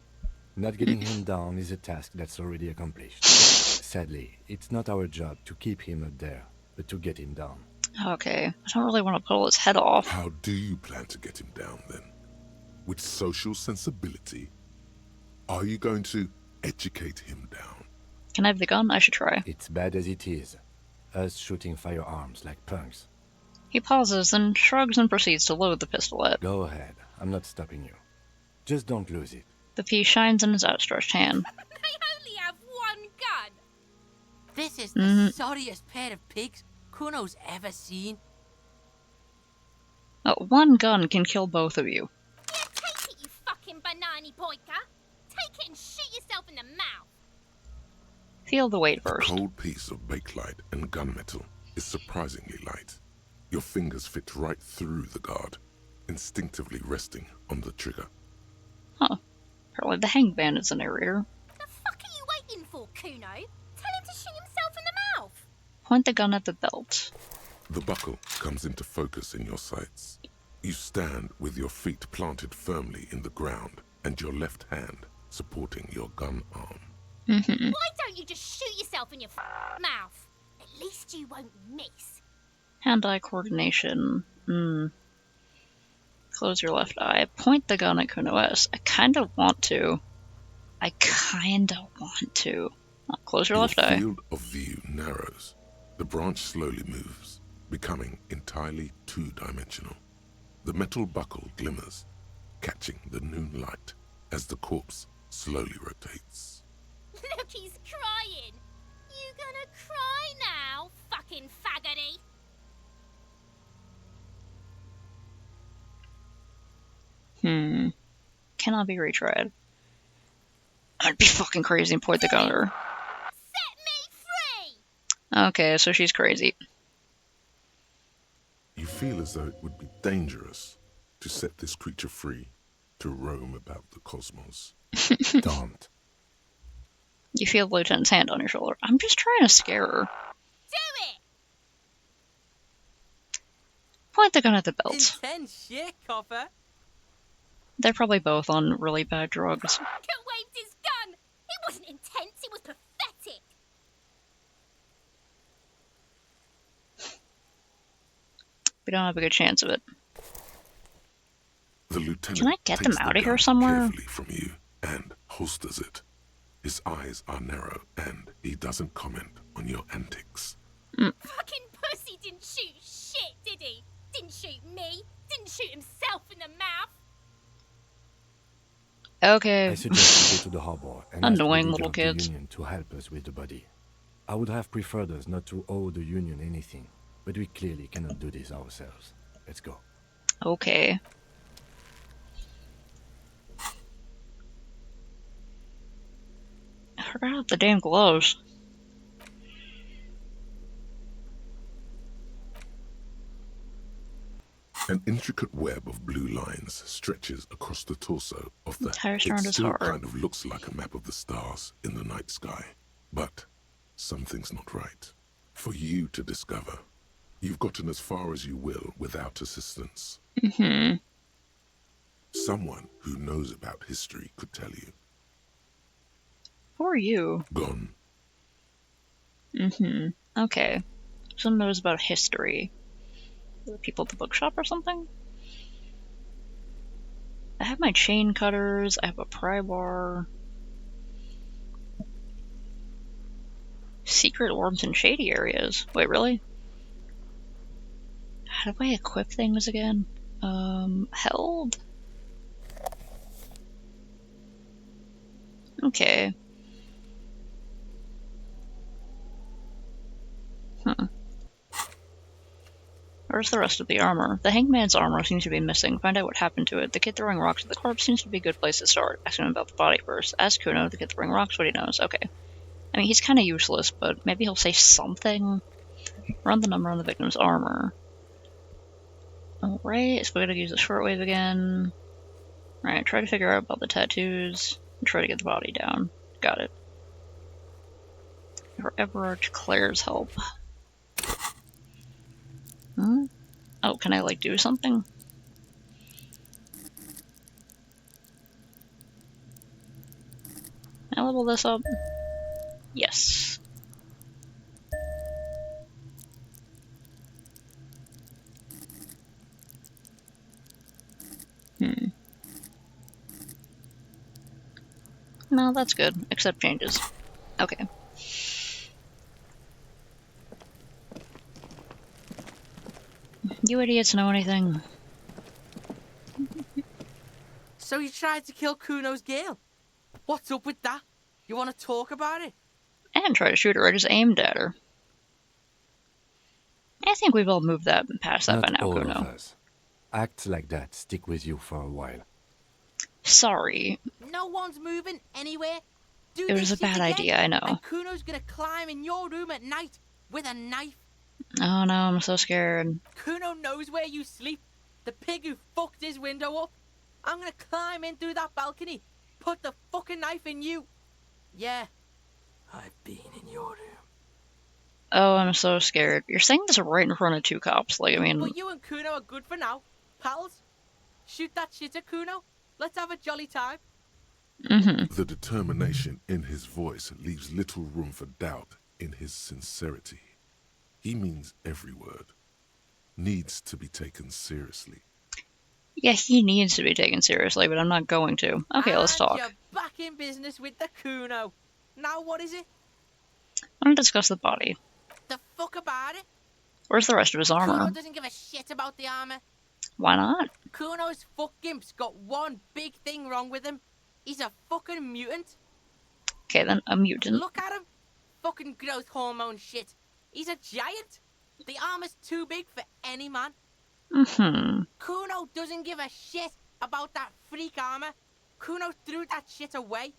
Not getting him down is a task that's already accomplished. Sadly, it's not our job to keep him up there, but to get him down. Okay. I don't really want to pull his head off. How do you plan to get him down then? With social sensibility? Are you going to educate him down? Can I have the gun? I should try. It's bad as it is. Us shooting firearms like punks. He pauses, then shrugs and proceeds to load the pistolet. Go ahead. I'm not stopping you. Just don't lose it. The piece shines in his outstretched hand. I only have one gun. This is the sorriest pair of pigs Kuno's ever seen. One gun can kill both of you. Yeah, take it, you fucking banana poika. Take it and shoot yourself in the mouth. Feel the weight The first. cold piece of bakelite and gunmetal is surprisingly light. Your fingers fit right through the guard, instinctively resting on the trigger. Huh. Apparently the hanged bandit's a narrator. The fuck are you waiting for, Kuno? Tell him to shoot himself in the mouth. Point the gun at the belt. The buckle comes into focus in your sights. You stand with your feet planted firmly in the ground and your left hand supporting your gun arm. Why don't you just shoot yourself in your mouth? At least you won't miss. Hand-eye coordination. Close your left eye. Point the gun at Kuno S. I kinda want to. Close your left eye. The field of view narrows. The branch slowly moves, becoming entirely two-dimensional. The metal buckle glimmers, catching the noon light as the corpse slowly rotates. Look, he's crying. You gonna cry now, fucking faggoty? Cannot be retried. I'd be fucking crazy and point the gun at her. Set me free! Okay, so she's crazy. You feel as though it would be dangerous to set this creature free to roam about the cosmos. Don't. You feel the lieutenant's hand on your shoulder. I'm just trying to scare her. Do it! Point the gun at the belt. Intense shit, copper. They're probably both on really bad drugs. Kurt waved his gun! It wasn't intense, it was pathetic! We don't have a good chance of it. The lieutenant Can I get them takes the out of here gun somewhere? carefully from you and holsters it. His eyes are narrow and he doesn't comment on your antics. Fucking pussy didn't shoot shit, did he? Didn't shoot me, didn't shoot himself in the mouth. Okay. I suggest we go to the harbor and Annoying ask the little leader of kids. the Union to help us with the body. I would have preferred us not to owe the Union anything, but we clearly cannot do this ourselves. Let's go. Okay. I forgot about the damn gloves. An intricate web of blue lines stretches across the torso of the Entire It strand is still hard. kind of looks like a map of the stars in the night sky. But something's not right. For you to discover. You've gotten as far as you will without assistance. Someone who knows about history could tell you. Who are you? Gone. Okay. Someone knows about history. The people at the bookshop or something? I have my chain cutters, I have a pry bar. Secret orbs in shady areas. Wait, really? How do I equip things again? Held? Okay. Where's the rest of the armor? The hangman's armor seems to be missing. Find out what happened to it. The kid throwing rocks at the corpse seems to be a good place to start. Ask him about the body first. Ask Kuno, the kid throwing rocks, what he knows. Okay. I mean, he's kind of useless, but maybe he'll say something. Run the number on the victim's armor. Alright, so we gotta use the shortwave again. Alright, try to figure out about the tattoos. And try to get the body down. Got it. For Everard Claire's help. Oh, can I, like, do something? Can I level this up? Yes. No, that's good. Accept changes. Okay. You idiots know anything? So you tried to kill Kuno's girl? What's up with that? You want to talk about it? I didn't try to shoot her, I just aimed at her. I think we've all moved that past that Not by now, all Kuno. of us. Acts like that stick with you for a while. Sorry. No one's moving anywhere. Do It was this a bad shit again, idea, I know. And Kuno's gonna climb in your room at night with a knife. Oh no, I'm so scared. Kuno knows where you sleep. The pig who fucked his window up. I'm gonna climb in through that balcony. Put the fucking knife in you. Yeah. I've been in your room. Oh, I'm so scared. You're saying this right in front of 2 cops. Like, I mean... But you and Kuno are good for now. Pals. Shoot that shit at Kuno. Let's have a jolly time. The determination in his voice leaves little room for doubt in his sincerity. He means every word. Needs to be taken seriously. Yeah, he needs to be taken seriously, but I'm not going to. Okay, let's talk. You're back in business with the Kuno. Now what is it? I want to discuss the body. The fuck about it? Where's the rest of his armor? Kuno doesn't give a shit about the armor. Why not? Kuno's fuck gimp's got one big thing wrong with him. He's a fucking mutant. Okay, then, a mutant. Look at him. Fucking growth hormone shit. He's a giant. The armor's too big for any man. Kuno doesn't give a shit about that freak armor. Kuno threw that shit away.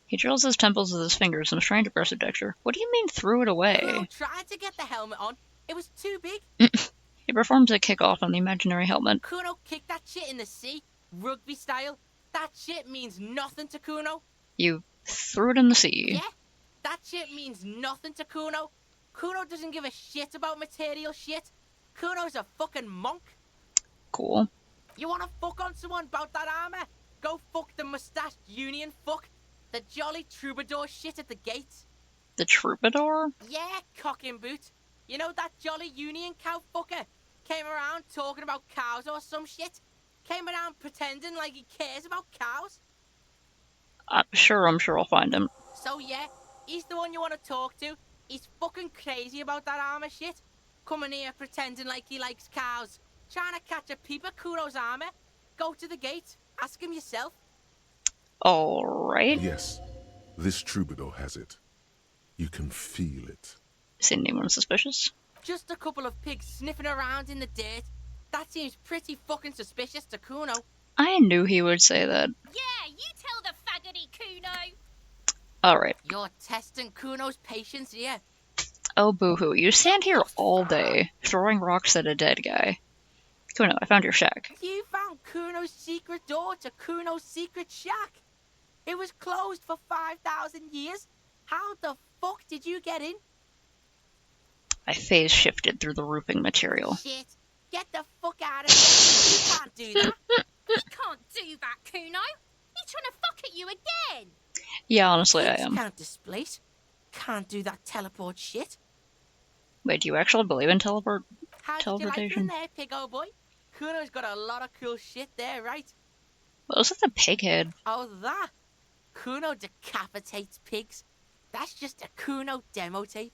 He drills his temples with his fingers in a strange aggressive texture. What do you mean threw it away? Kuno tried to get the helmet on. It was too big. He performs a kickoff on the imaginary helmet. Kuno kicked that shit in the sea, rugby style. That shit means nothing to Kuno. You threw it in the sea. Yeah, that shit means nothing to Kuno. Kuno doesn't give a shit about material shit. Kuno's a fucking monk. Cool. You wanna fuck on someone about that armor? Go fuck the mustached union fuck. The jolly troubadour shit at the gates. The troubadour? Yeah, cock and boot. You know that jolly union cow fucker? Came around talking about cows or some shit? Came around pretending like he cares about cows? I'm sure I'll find him. So yeah, he's the one you want to talk to. He's fucking crazy about that armor shit. Coming here pretending like he likes cows. Trying to catch a peep at Kuno's armor. Go to the gate. Ask him yourself. Alright. Yes, this troubadour has it. You can feel it. Is anyone suspicious? Just a couple of pigs sniffing around in the dirt. That seems pretty fucking suspicious to Kuno. I knew he would say that. Yeah, you tell the faggoty Kuno. Alright. You're testing Kuno's patience here. Oh, boo-hoo. You stand here all day, throwing rocks at a dead guy. Kuno, I found your shack. You found Kuno's secret door to Kuno's secret shack. It was closed for 5,000 years. How the fuck did you get in? I phase shifted through the roofing material. Shit. Get the fuck out of here. You can't do that. You can't do that, Kuno. He's trying to fuck at you again. Yeah, honestly, I am. Can't displace. Can't do that teleport shit. Wait, do you actually believe in How did teleportation? you like it in there, pig old boy? Kuno's got a lot of cool shit there, right? Well, looks like the pig head. Oh, that? Kuno decapitates pigs. That's just a Kuno demo tape.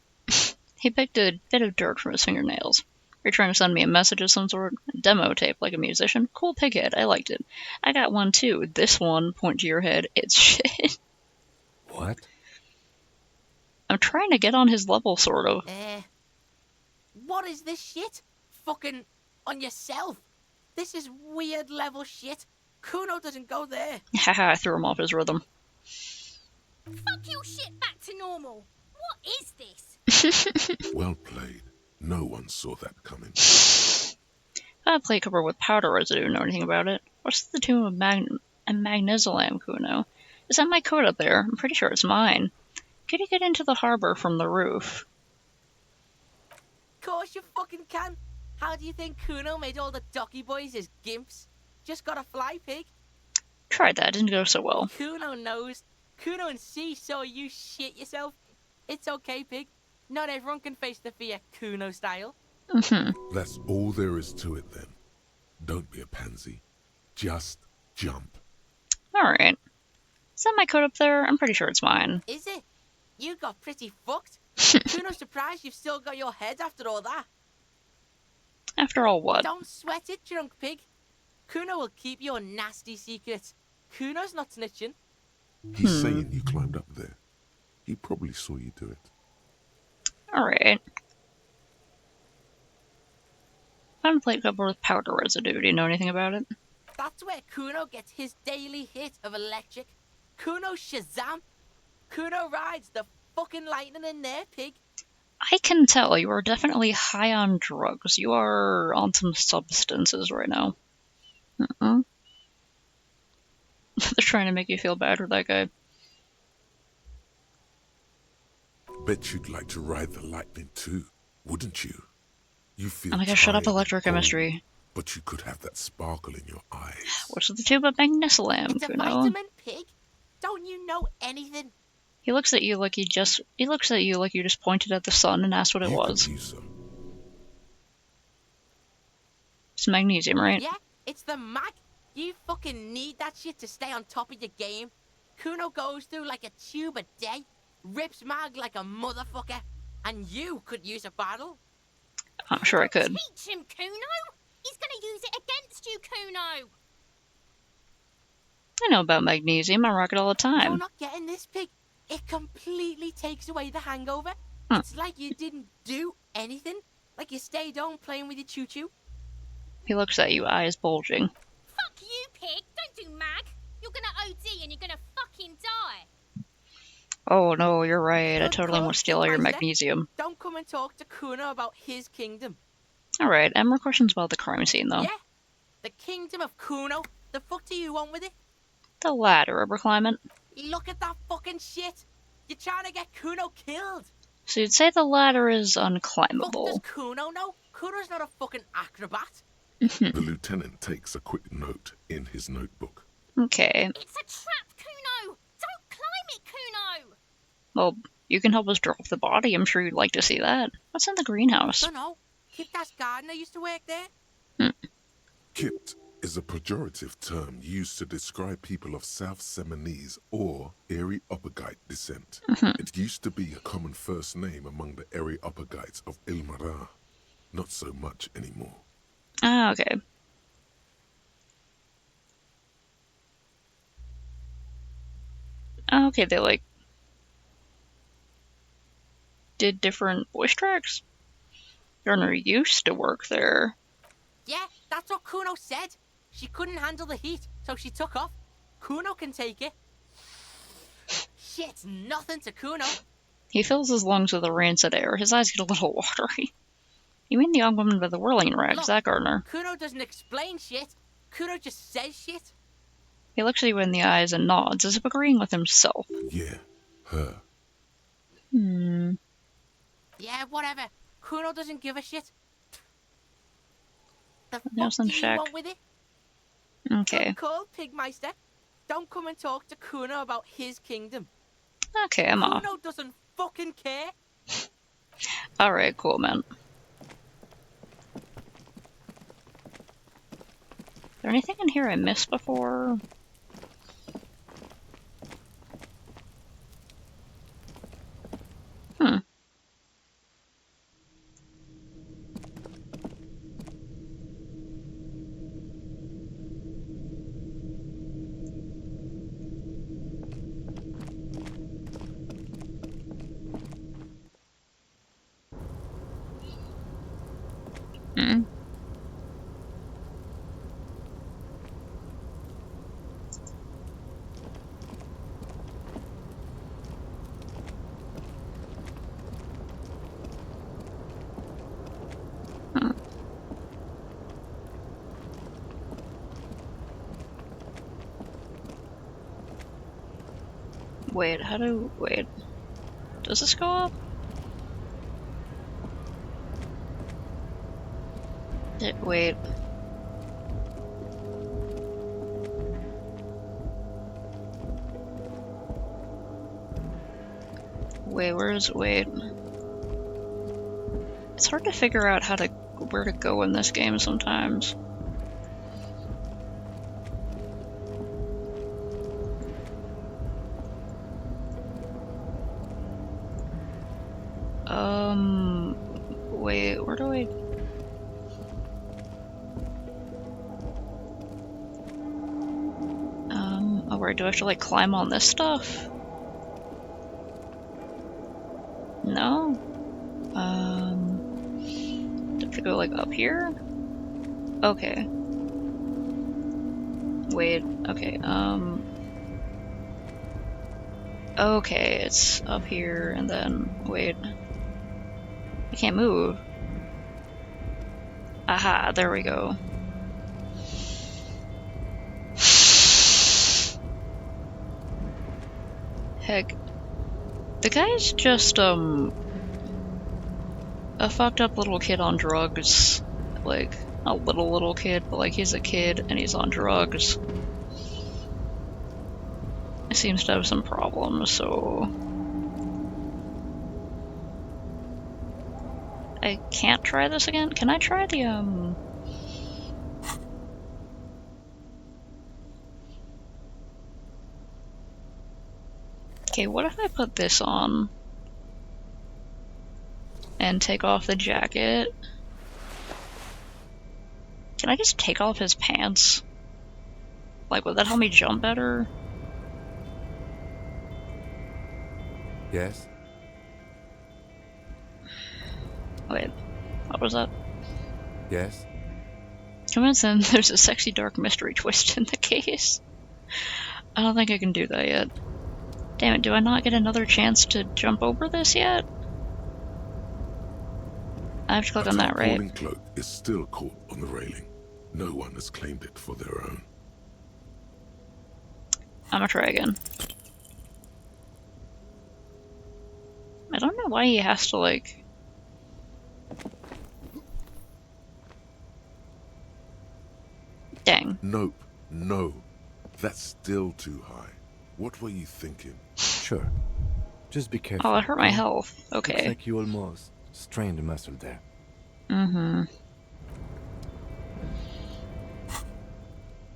He picked a bit of dirt from his fingernails. Are you trying to send me a message of some sort? Demo tape, like a musician? Cool pig head, I liked it. I got one too. This one, point to your head, it's shit. What? I'm trying to get on his level, sort of. What is this shit? Fucking on yourself. This is weird level shit. Kuno doesn't go there. Haha, I threw him off his rhythm. Fuck your shit back to normal. What is this? Well played. No one saw that coming. I have a plate covered with powder residue. Know anything about it? What's the tomb of Magnezolam, Kuno? Is that my coat up there? I'm pretty sure it's mine. Could you get into the harbor from the roof? Of course you fucking can. How do you think Kuno made all the docky boys his gimps? Just got a fly pig. Tried that, didn't go so well. Kuno knows. Kuno and C saw you shit yourself. It's okay, pig. Not everyone can face the fear Kuno style. That's all there is to it then. Don't be a pansy. Just jump. Alright. Is that my coat up there? I'm pretty sure it's mine. Is it? You got pretty fucked. Kuno's surprised you've still got your head after all that. After all what? Don't sweat it, drunk pig. Kuno will keep your nasty secret. Kuno's not snitching. He's saying you climbed up there. He probably saw you do it. Alright. Found a plate covered with powder residue. Do you know anything about it? That's where Kuno gets his daily hit of electric. Kuno Shazam. Kuno rides the fucking lightning in there, pig. I can tell you are definitely high on drugs. You are on some substances right now. They're trying to make you feel bad for that guy. Bet you'd like to ride the lightning too, wouldn't you? You feel Oh my gosh, shut up, tired and electrochemistry. cold, but you could have that sparkle in your eyes. What's with the tube of Magnesalam, It's a Kuno? vitamin pig. Don't you know anything? He looks at you like you just pointed at the sun and asked what it was. Could use some. It's magnesium, right? Yeah, it's the mag. You fucking need that shit to stay on top of your game. Kuno goes through like a tube a day, rips mag like a motherfucker, and you could use a bottle. I'm sure I could. Teach him, Kuno. He's gonna use it against you, Kuno. I know about magnesium. I rock it all the time. You're not getting this, pig. It completely takes away the hangover. It's like you didn't do anything. Like you stayed home playing with your choo-choo. He looks at you, eyes bulging. Fuck you, pig. Don't do mag. You're gonna OD and you're gonna fucking die. Oh no, you're right. I totally Good won't steal all your Meister. magnesium. Don't come and talk to Kuno about his kingdom. Alright, more questions about the crime scene though. Yeah, the kingdom of Kuno. The fuck do you want with it? The ladder, rubber climate. Look at that fucking shit. You're trying to get Kuno killed. So you'd say the ladder is Fuck unclimbable. does Kuno know? Kuno's not a fucking acrobat. The lieutenant takes a quick note in his notebook. Okay. It's a trap, Kuno. Don't climb it, Kuno. Well, you can help us drop the body. I'm sure you'd like to see that. What's in the greenhouse? Don't know. Kiptas gardener used to work there. Kipt is a pejorative term used to describe people of South Seminese or Areopagite descent. It used to be a common first name among the Areopagites of Ilmarar. Not so much anymore. Ah, okay. Okay, they like did different voice tracks. Garner used to work there. Yeah, that's what Kuno said. She couldn't handle the heat, so she took off. Kuno can take it. Shit's nothing to Kuno. He fills his lungs with the rancid air. His eyes get a little watery. You mean the young woman with the whirling rags, Look, that Gardner? Kuno doesn't explain shit. Kuno just says shit. He looks at you in the eyes and nods, as if agreeing with himself. Yeah, her. Yeah, whatever. Kuno doesn't give a shit. The fuck Nelson do you Shack. want with it? Okay. Cool, Pigmeister. Don't come and talk to Kuno about his kingdom. Okay, I'm off. Kuno doesn't fucking care. Alright, cool, man. Is there anything in here I missed before? Wait, wait. Does this go up? Wait. Wait. It's hard to figure out where to go in this game sometimes. Wait, where do I... Alright, do I have to, like, climb on this stuff? No? Do I have to go, like, up here? Okay. Wait, okay, okay, it's up here, and then, wait. I can't move. Aha, there we go. Heck. The guy's just, a fucked up little kid on drugs. Like, a little kid, but like he's a kid and he's on drugs. He seems to have some problems, so... I can't try this again? Can I try the, Okay, what if I put this on? And take off the jacket? Can I just take off his pants? Like, would that help me jump better? Yes? Wait, what was that? Yes? Convince him there's a sexy dark mystery twist in the case. I don't think I can do that yet. Damn it, do I not get another chance to jump over this yet? I have to click on that, right? The cloak is still caught on the railing. No one has claimed it for their own. I'm gonna try again. I don't know why he has to, like... Dang. Nope. No. That's still too high. What were you thinking? Sure. Just be careful. Oh, it hurt my health. Okay. Looks like you almost strained a muscle there. Mm-hmm.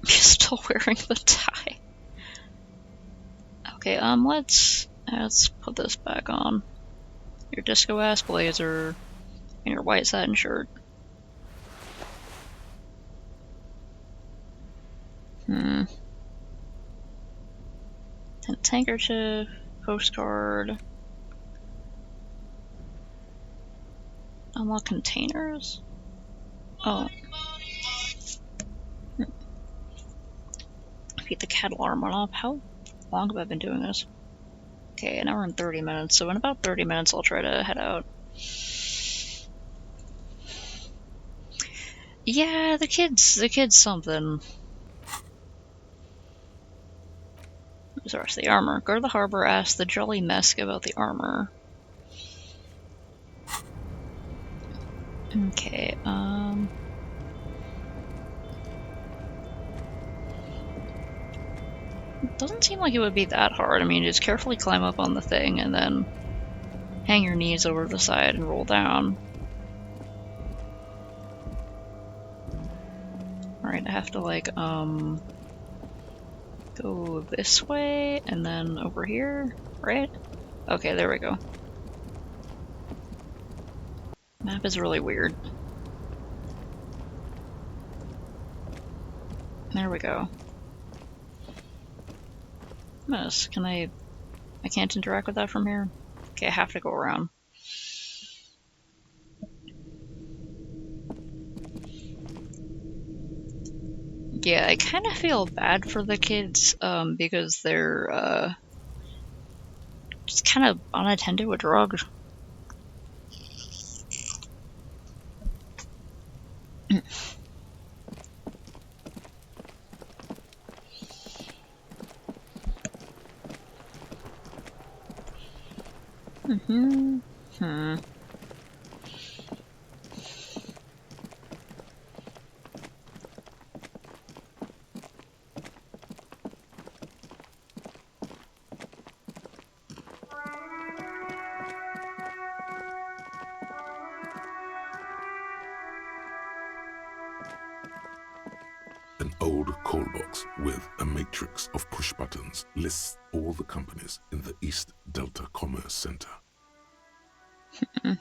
You're still wearing the tie. Okay, let's put this back on. Your disco-ass blazer and your white satin shirt. And handkerchief, postcard. Unlock containers? Oh. Beat the cattle armor off. How long have I been doing this? Okay, an hour and 30 minutes, so in about 30 minutes I'll try to head out. Yeah, the kid's something. Where's the rest of the armor? Go to the harbor, ask the Jolly Mesk about the armor. Okay, it doesn't seem like it would be that hard. I mean, just carefully climb up on the thing and then hang your knees over the side and roll down. Alright, I have to, like, go this way and then over here, right? Okay, there we go. Map is really weird. There we go. Miss, can I can't interact with that from here? Okay, I have to go around. Yeah, I kind of feel bad for the kids, because they're, just kind of unattended with drugs. An old call box with a matrix of push buttons lists all the companies in the East Delta Commerce Center. I'm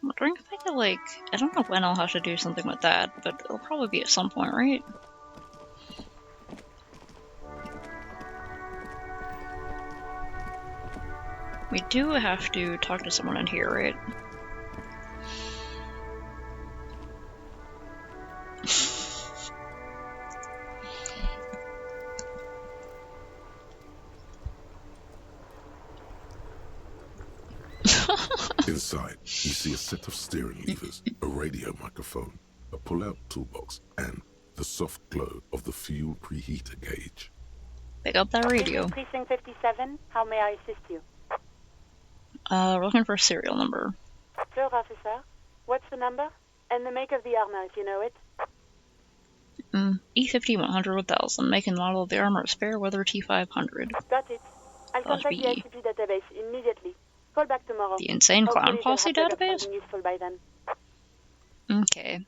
wondering if I could, like, I don't know when I'll have to do something with that, but it'll probably be at some point, right? We do have to talk to someone in here, right? Inside, you see a set of steering levers, a radio microphone, a pull-out toolbox, and the soft glow of the fuel preheater gauge. Pick up that radio. Precinct 57, how may I assist you? We're looking for a serial number. Sure, officer. What's the number? And the make of the armor, if you know it. E50 100 1000, make and model of the armor is Fairweather T500. Got it. I'll contact the ICP database immediately. Call back tomorrow. The Insane Clown Posse database? Useful by then. Okay.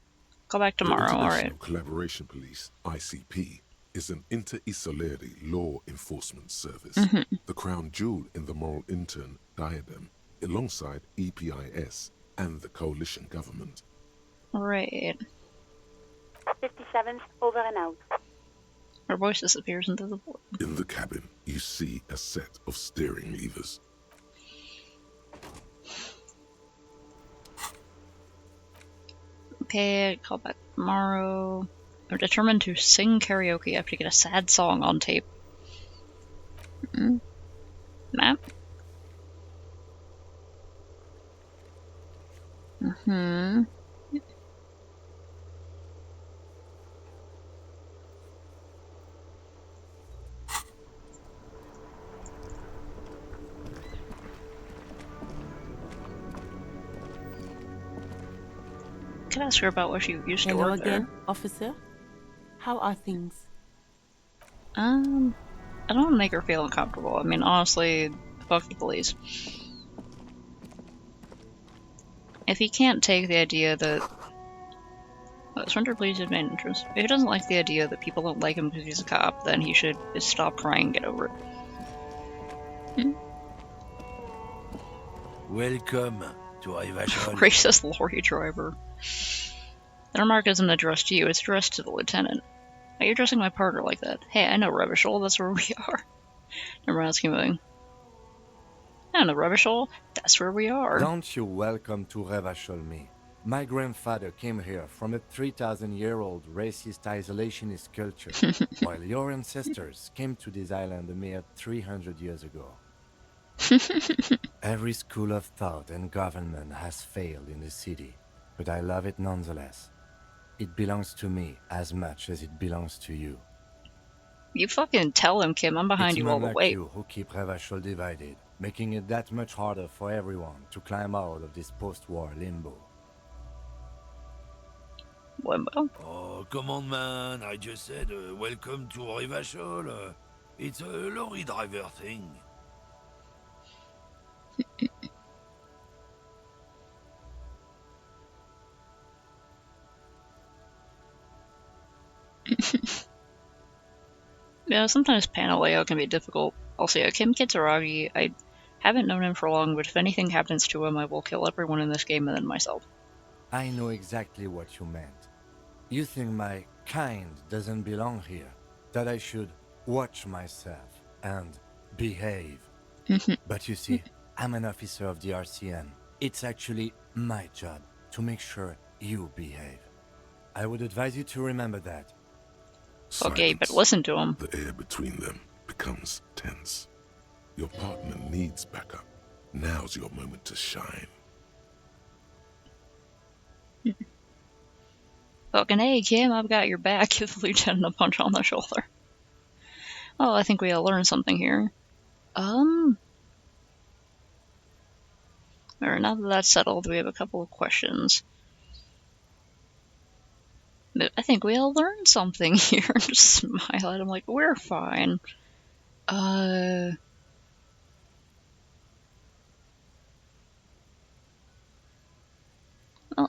Call back tomorrow, the alright. International Collaboration Police, ICP, is an inter-Isolari law enforcement service. The crown jewel in the moral intern diadem, alongside EPIS and the coalition government. Right. 57th, over and out. Her voice disappears into the void. In the cabin, you see a set of steering levers. Okay, call back tomorrow. I'm determined to sing karaoke. I have to get a sad song on tape. Map? Can I ask her about where she used to work again, there? officer. How are things? I don't want to make her feel uncomfortable. I mean, honestly, fuck the police. If he can't take the idea that... surrender please his main interest. If he doesn't like the idea that people don't like him because he's a cop, then he should just stop crying and get over it. Welcome to Rivachol. Racist lorry driver. The remark isn't addressed to you, it's addressed to the lieutenant. Are you addressing my partner like that? Hey, I know Revachol, that's where we are. Never mind, let's keep moving. I know Revachol, that's where we are. Don't you welcome to Revachol me. My grandfather came here from a 3,000-year-old racist isolationist culture, while your ancestors came to this island a mere 300 years ago. Every school of thought and government has failed in the city, but I love it nonetheless. It belongs to me as much as it belongs to you. You fucking tell him, Kim. I'm behind you all the way. It's men like you who keep Revachol divided, making it that much harder for everyone to climb out of this post-war limbo. Limbo? Oh, come on, man. I just said welcome to Rivachol. It's a lorry driver thing. Yeah, sometimes panel layout can be difficult. Also, yeah, Kim Kitsuragi, I haven't known him for long, but if anything happens to him, I will kill everyone in this game and then myself. I know exactly what you meant. You think my kind doesn't belong here, that I should watch myself and behave. But you see, I'm an officer of the RCM. It's actually my job to make sure you behave. I would advise you to remember that. Okay, but listen to him. The air between them becomes tense. Your partner needs backup. Now's your moment to shine. Fucking hey, Kim, I've got your back. Give the lieutenant a punch on the shoulder. Oh, I think we all learned something here. Alright, now that that's settled, we have a couple of questions. But I think we all learned something here. Just smile at him like, we're fine. Well,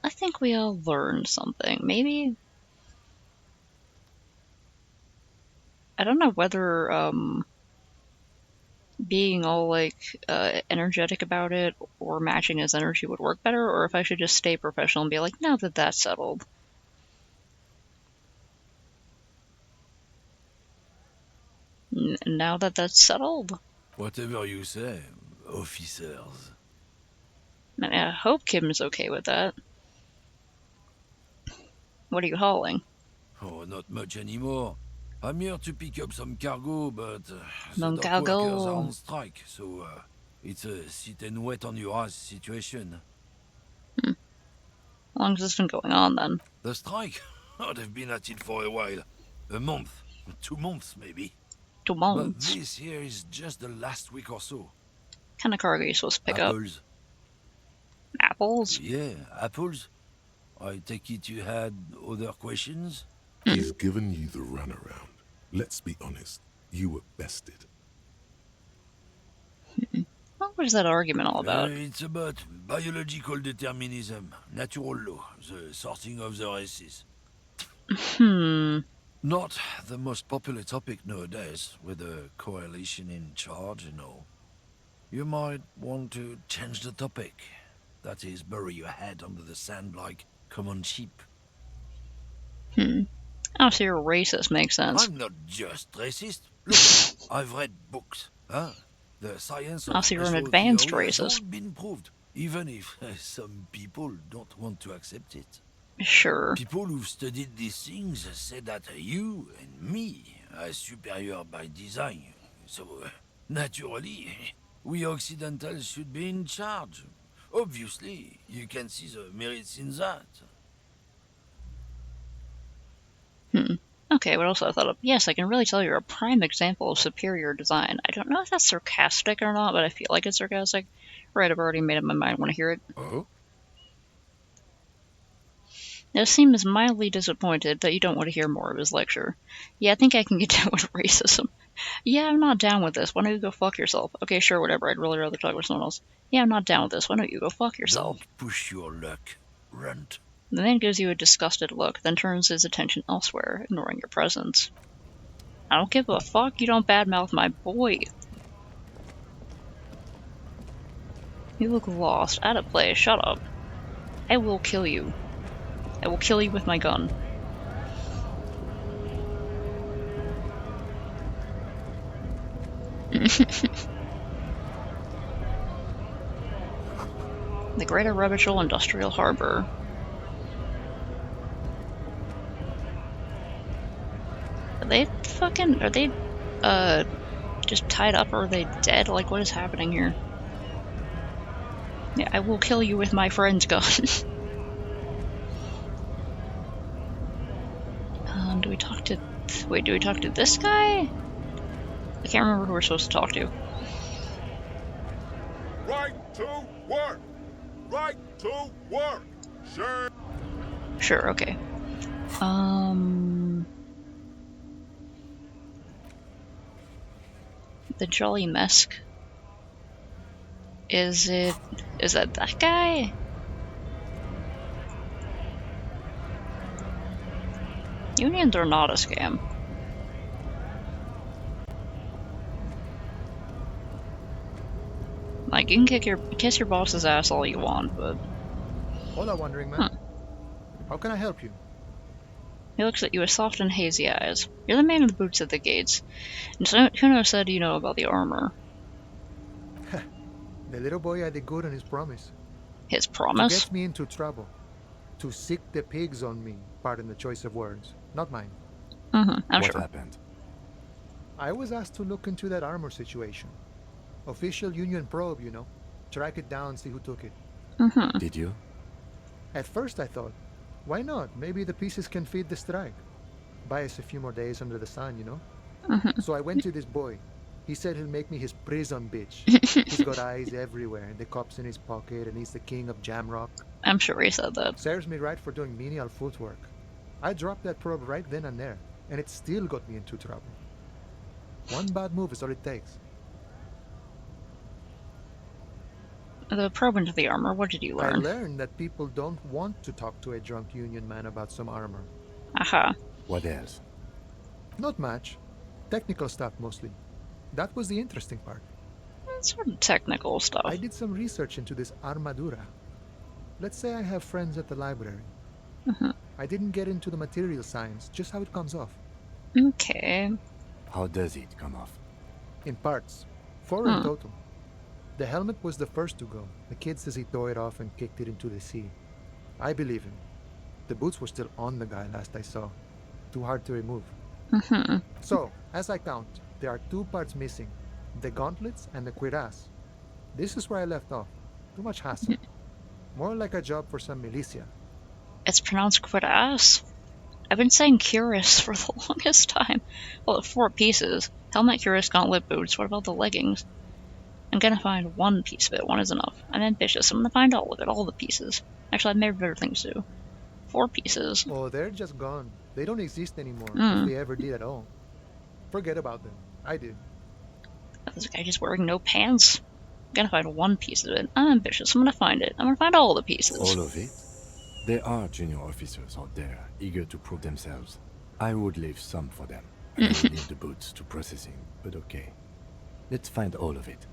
I think we all learned something. Maybe... I don't know whether, being all, like, energetic about it or matching his energy would work better, or if I should just stay professional and be like, now that that's settled. Now that that's settled. Whatever you say, officers. I mean, I hope Kim is okay with that. What are you hauling? Oh, not much anymore. I'm here to pick up some cargo, but the Some dock workers are cargo. on strike, so It's a sit and wait on your ass situation. How long has this been going on, then? The strike? Oh, they've been at it for a while. A month. 2 months, maybe. 2 months? But this here is just the last week or so. What kind of cargo are you supposed to pick Apples. up? Apples? Yeah, apples. I take it you had other questions? He's given you the runaround. Let's be honest. You were bested. What was that argument all about? It's about biological determinism, natural law, the sorting of the races. Not the most popular topic nowadays, with a coalition in charge and all. You might want to change the topic. That is, bury your head under the sand like common sheep. Oh, so you're racist, makes sense. I'm not just racist. Look, I've read books. The science of so you're an advanced racist has racist. all been proved, even if some people don't want to accept it. Sure. People who've studied these things say that you and me are superior by design. So, naturally, we Occidentals should be in charge. Obviously, you can see the merits in that. Okay, what else I thought of? Yes, I can really tell you're a prime example of superior design. I don't know if that's sarcastic or not, but I feel like it's sarcastic. Right, I've already made up my mind. Want to hear it? Oh? Now, seems mildly disappointed that you don't want to hear more of his lecture. Yeah, I think I can get down with racism. Yeah, I'm not down with this. Why don't you go fuck yourself? Okay, sure, whatever. I'd really rather talk with someone else. Yeah, I'm not down with this. Why don't you go fuck yourself? Don't push your luck, runt. The man gives you a disgusted look, then turns his attention elsewhere, ignoring your presence. I don't give a fuck. You don't badmouth my boy. You look lost. Out of place. Shut up. I will kill you. I will kill you with my gun. The Greater Revachol Industrial Harbor. Are they just tied up, or are they dead? Like, what is happening here? Yeah, I will kill you with my friend's gun. Do we talk to... Wait, do we talk to this guy? I can't remember who we're supposed to talk to. Right to work! Right to work! Sure. Sure, okay. The Jolly Mesk. Is that guy? Unions are not a scam. Like, you can kiss your boss's ass all you want, but... Hola, Wandering Man. How can I help you? He looks at you with soft and hazy eyes. You're the man in the boots at the gates. And so, who said you know about the armor? The little boy had a good on his promise. His promise? To get me into trouble. To sick the pigs on me. Pardon the choice of words. Not mine. I'm what sure. happened? I was asked to look into that armor situation. Official Union probe, you know. Track it down, see who took it. Did you? At first I thought, why not? Maybe the pieces can feed the strike. Buy us a few more days under the sun, you know? So I went to this boy. He said he'll make me his prison bitch. He's got eyes everywhere, the cops in his pocket, and he's the king of Jamrock. I'm sure he said that. Serves me right for doing menial footwork. I dropped that probe right then and there, and it still got me into trouble. One bad move is all it takes. The probe into the armor, what did you learn? I learned that people don't want to talk to a drunk Union man about some armor. Aha. What else? Not much. Technical stuff mostly. That was the interesting part. Sort of technical stuff. I did some research into this armadura. Let's say I have friends at the library. I didn't get into the material science, just how it comes off. Okay. How does it come off? In parts. 4 in total. The helmet was the first to go. The kid says he tore it off and kicked it into the sea. I believe him. The boots were still on the guy last I saw. Too hard to remove. So, as I count, there are 2 parts missing. The gauntlets and the cuirass. This is where I left off. Too much hassle. More like a job for some militia. It's pronounced Cuirass. I've been saying cuirass for the longest time. Well, 4 pieces. Helmet, cuirass, gauntlet, boots. What about the leggings? I'm gonna find 1 piece of it. 1 is enough. I'm ambitious. I'm gonna find all of it. All the pieces. Actually, I've made better things too. 4 pieces. Oh, they're just gone. They don't exist anymore. If they ever did at all. Forget about them. I did. This guy just wearing no pants. I'm gonna find 1 piece of it. I'm ambitious. I'm gonna find it. I'm gonna find all the pieces. All of it? There are junior officers out there, eager to prove themselves. I would leave some for them. I will leave the boots to processing, but okay. Let's find all of it.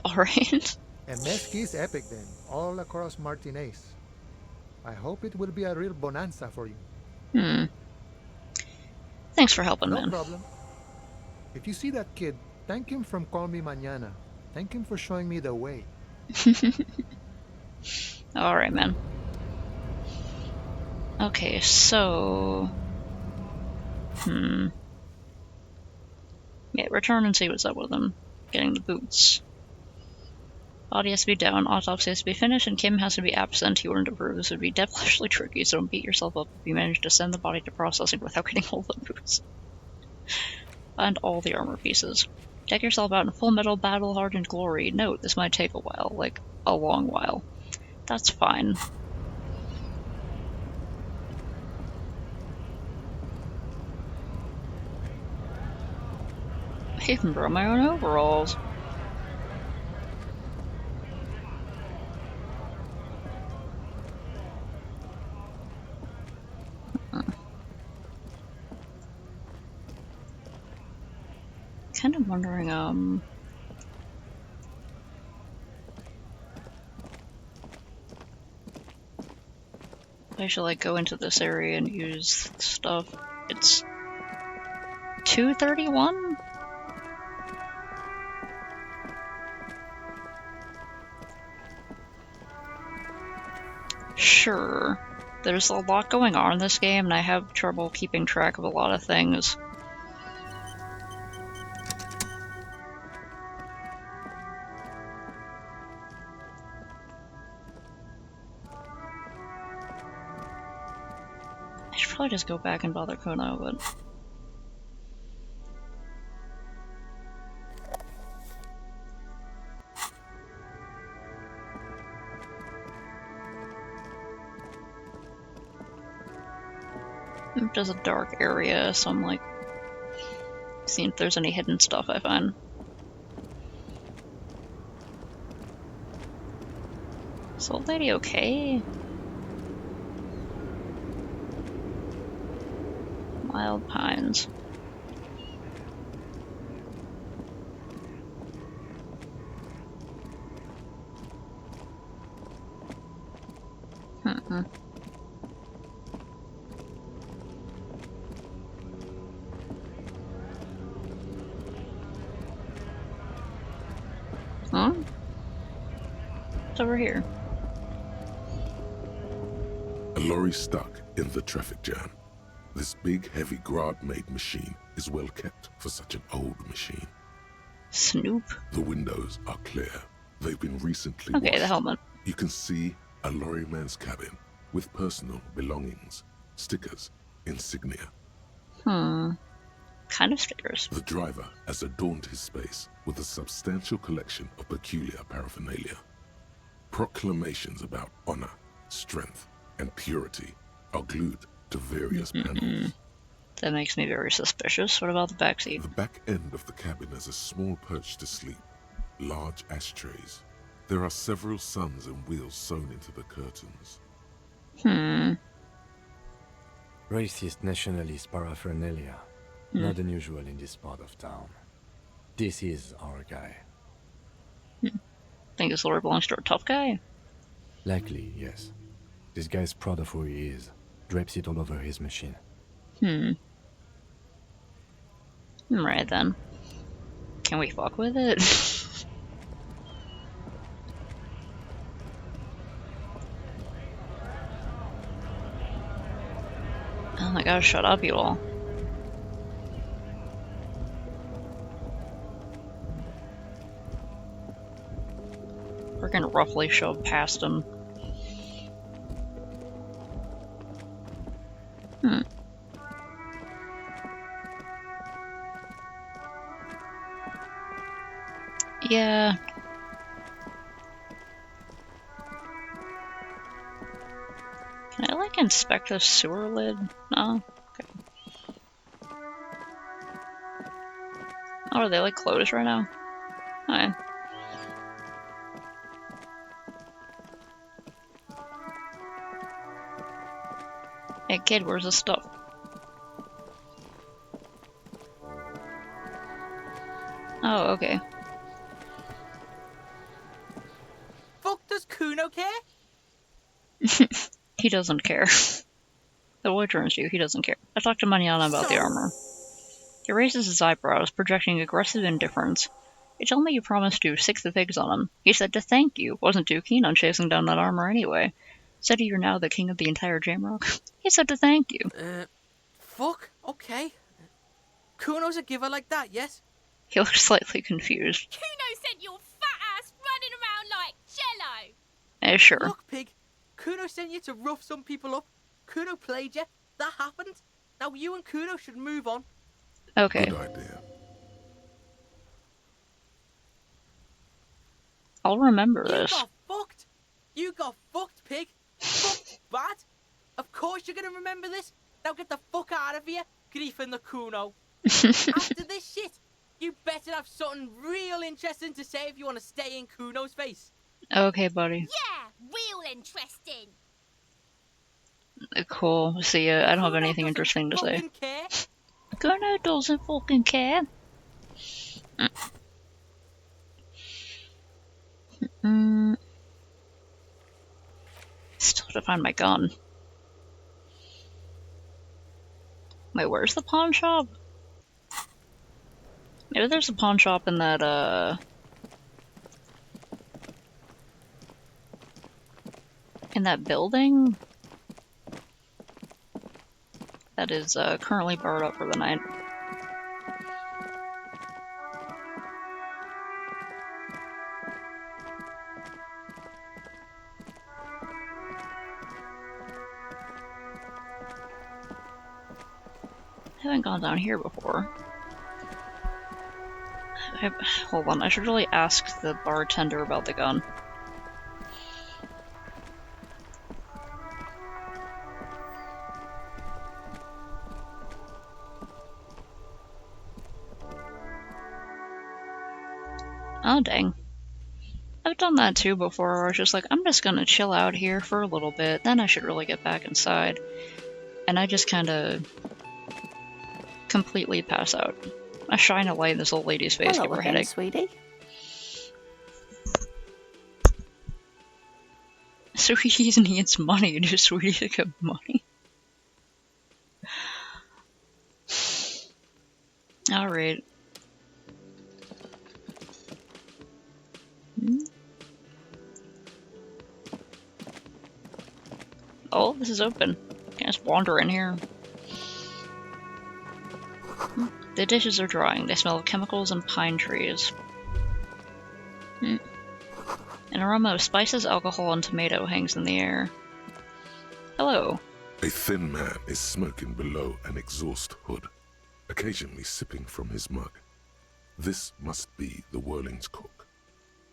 Alright. And Mesqui's epic then, all across Martinez. I hope it will be a real bonanza for you. Thanks for helping, man. No problem. If you see that kid, thank him from Call Me Mañana. Thank him for showing me the way. Alright, man. Okay, so... Yeah, return and see what's up with him. Getting the boots. Body has to be down, autopsy has to be finished, and Kim has to be absent. He wouldn't approve. This would be devilishly tricky, so don't beat yourself up if you manage to send the body to processing without getting all the boots. Find all the armor pieces. Deck yourself out in full metal battle-hardened glory. Note, this might take a while, like, a long while. That's fine. I even brought my own overalls. Kind of wondering, I should, like, go into this area and use stuff. It's 231? Sure. There's a lot going on in this game, and I have trouble keeping track of a lot of things. I should probably just go back and bother Kono, but... There's a dark area, so I'm like seeing if there's any hidden stuff I find. Is the old lady okay? Wild Pines. Huh? It's over here. A lorry stuck in the traffic jam. This big, heavy Grad-made machine is well kept for such an old machine. Snoop. The windows are clear. They've been recently Okay, washed. the helmet. You can see a lorryman's cabin with personal belongings, stickers, insignia. Kind of stickers. The driver has adorned his space with a substantial collection of peculiar paraphernalia. Proclamations about honor, strength, and purity are glued to various panels. That makes me very suspicious. What about the backseat? The back end of the cabin has a small perch to sleep, large ashtrays. There are several suns and wheels sewn into the curtains. Racist nationalist paraphernalia. Not unusual in this part of town. This is our guy. Think this lorry belongs to a tough guy? Likely, yes. This guy's proud of who he is. Drapes it all over his machine. Right then. Can we fuck with it? Oh my gosh, shut up, you all. We're gonna roughly shove past him. Yeah. Can I, like, inspect the sewer lid? No? Okay. Oh, are they, like, closed right now? Alright. Hey, kid, where's the stuff? Oh, okay. Fuck does Kuno care? He doesn't care. The Wyverns do, he doesn't care. I talked to Manana about the armor. He raises his eyebrows, projecting aggressive indifference. You told me you promised to sick the pigs on him. He said to thank you, wasn't too keen on chasing down that armor anyway. Said you're now the king of the entire Jamrock. He said to thank you. Fuck, okay. Kuno's a giver like that, yes? He looks slightly confused. Kuno sent your fat ass running around like jello. Sure. Look, pig. Kuno sent you to rough some people up. Kuno played you. That happened. Now you and Kuno should move on. Okay. Good idea. I'll remember this. You got fucked. You got fucked, pig. Fucked bad. Of course you're gonna remember this. Now get the fuck out of here, griefing the Kuno. After this shit, you better have something real interesting to say if you want to stay in Kuno's face. Okay, buddy. Yeah, real interesting. Cool. See ya. I don't have anything interesting to say. Care. Kuno doesn't fucking care. Still have to find my gun. Wait, where's the pawn shop? Maybe there's a pawn shop in that, in that building? That is, currently barred up for the night. I haven't gone down here before. Hold on, I should really ask the bartender about the gun. Oh dang. I've done that too before, where I was just like, I'm just gonna chill out here for a little bit, then I should really get back inside. And I just kinda completely pass out. I shine a light in this old lady's face, give her a headache. Sweetie. Sweetie needs money. Do Sweetie get money? Alright. Oh, this is open. Can I just wander in here? The dishes are drying. They smell of chemicals and pine trees. An aroma of spices, alcohol, and tomato hangs in the air. Hello. A thin man is smoking below an exhaust hood, occasionally sipping from his mug. This must be the Whirling's cook.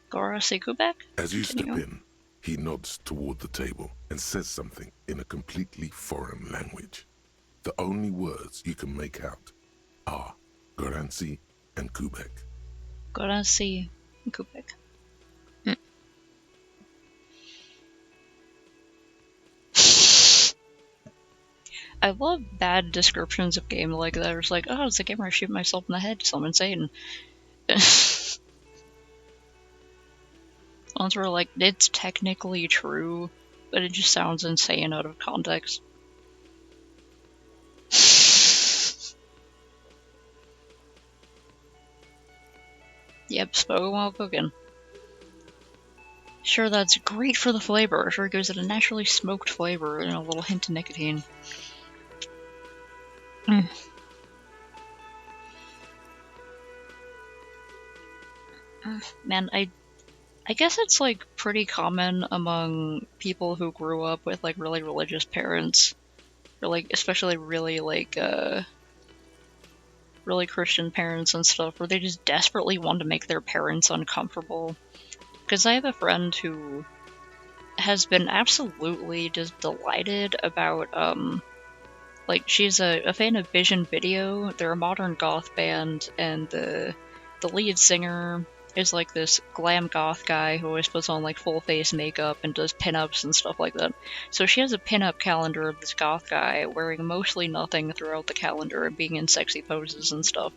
Gora Sikubek? As you step in, he nods toward the table and says something in a completely foreign language. The only words you can make out are Goransi and Kubek. Goransi and Kubek. I love bad descriptions of game like that. It's like, oh, it's a game where I shoot myself in the head. Someone saying. Ones where like it's technically true, but it just sounds insane out of context. Yep, spoken while cooking. Sure, that's great for the flavor. Sure, it gives it a naturally smoked flavor and a little hint of nicotine. Man, I I guess it's like pretty common among people who grew up with like really religious parents, or like especially really like really Christian parents and stuff, where they just desperately want to make their parents uncomfortable. Because I have a friend who has been absolutely just delighted about like she's a fan of Vision Video. They're a modern goth band, and the lead singer is like this glam goth guy who always puts on like full face makeup and does pinups and stuff like that. So she has a pinup calendar of this goth guy wearing mostly nothing throughout the calendar and being in sexy poses and stuff.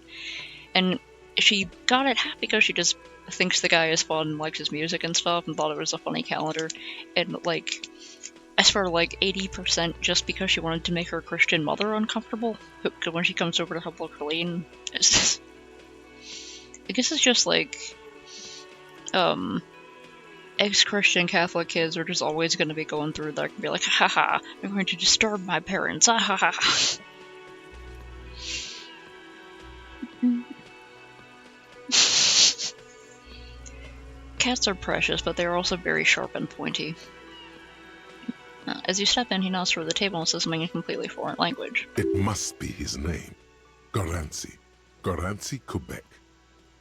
And she got it half because she just thinks the guy is fun and likes his music and stuff and thought it was a funny calendar. And like, as for like 80% just because she wanted to make her Christian mother uncomfortable when she comes over to help look clean. I guess it's just like ex-Christian Catholic kids are just always going to be going through that and be like, haha, I'm going to disturb my parents, ah ha ha. Cats are precious, but they are also very sharp and pointy. As you step in, he nods toward the table and says something in a completely foreign language. It must be his name. Garancy. Garancy Quebec.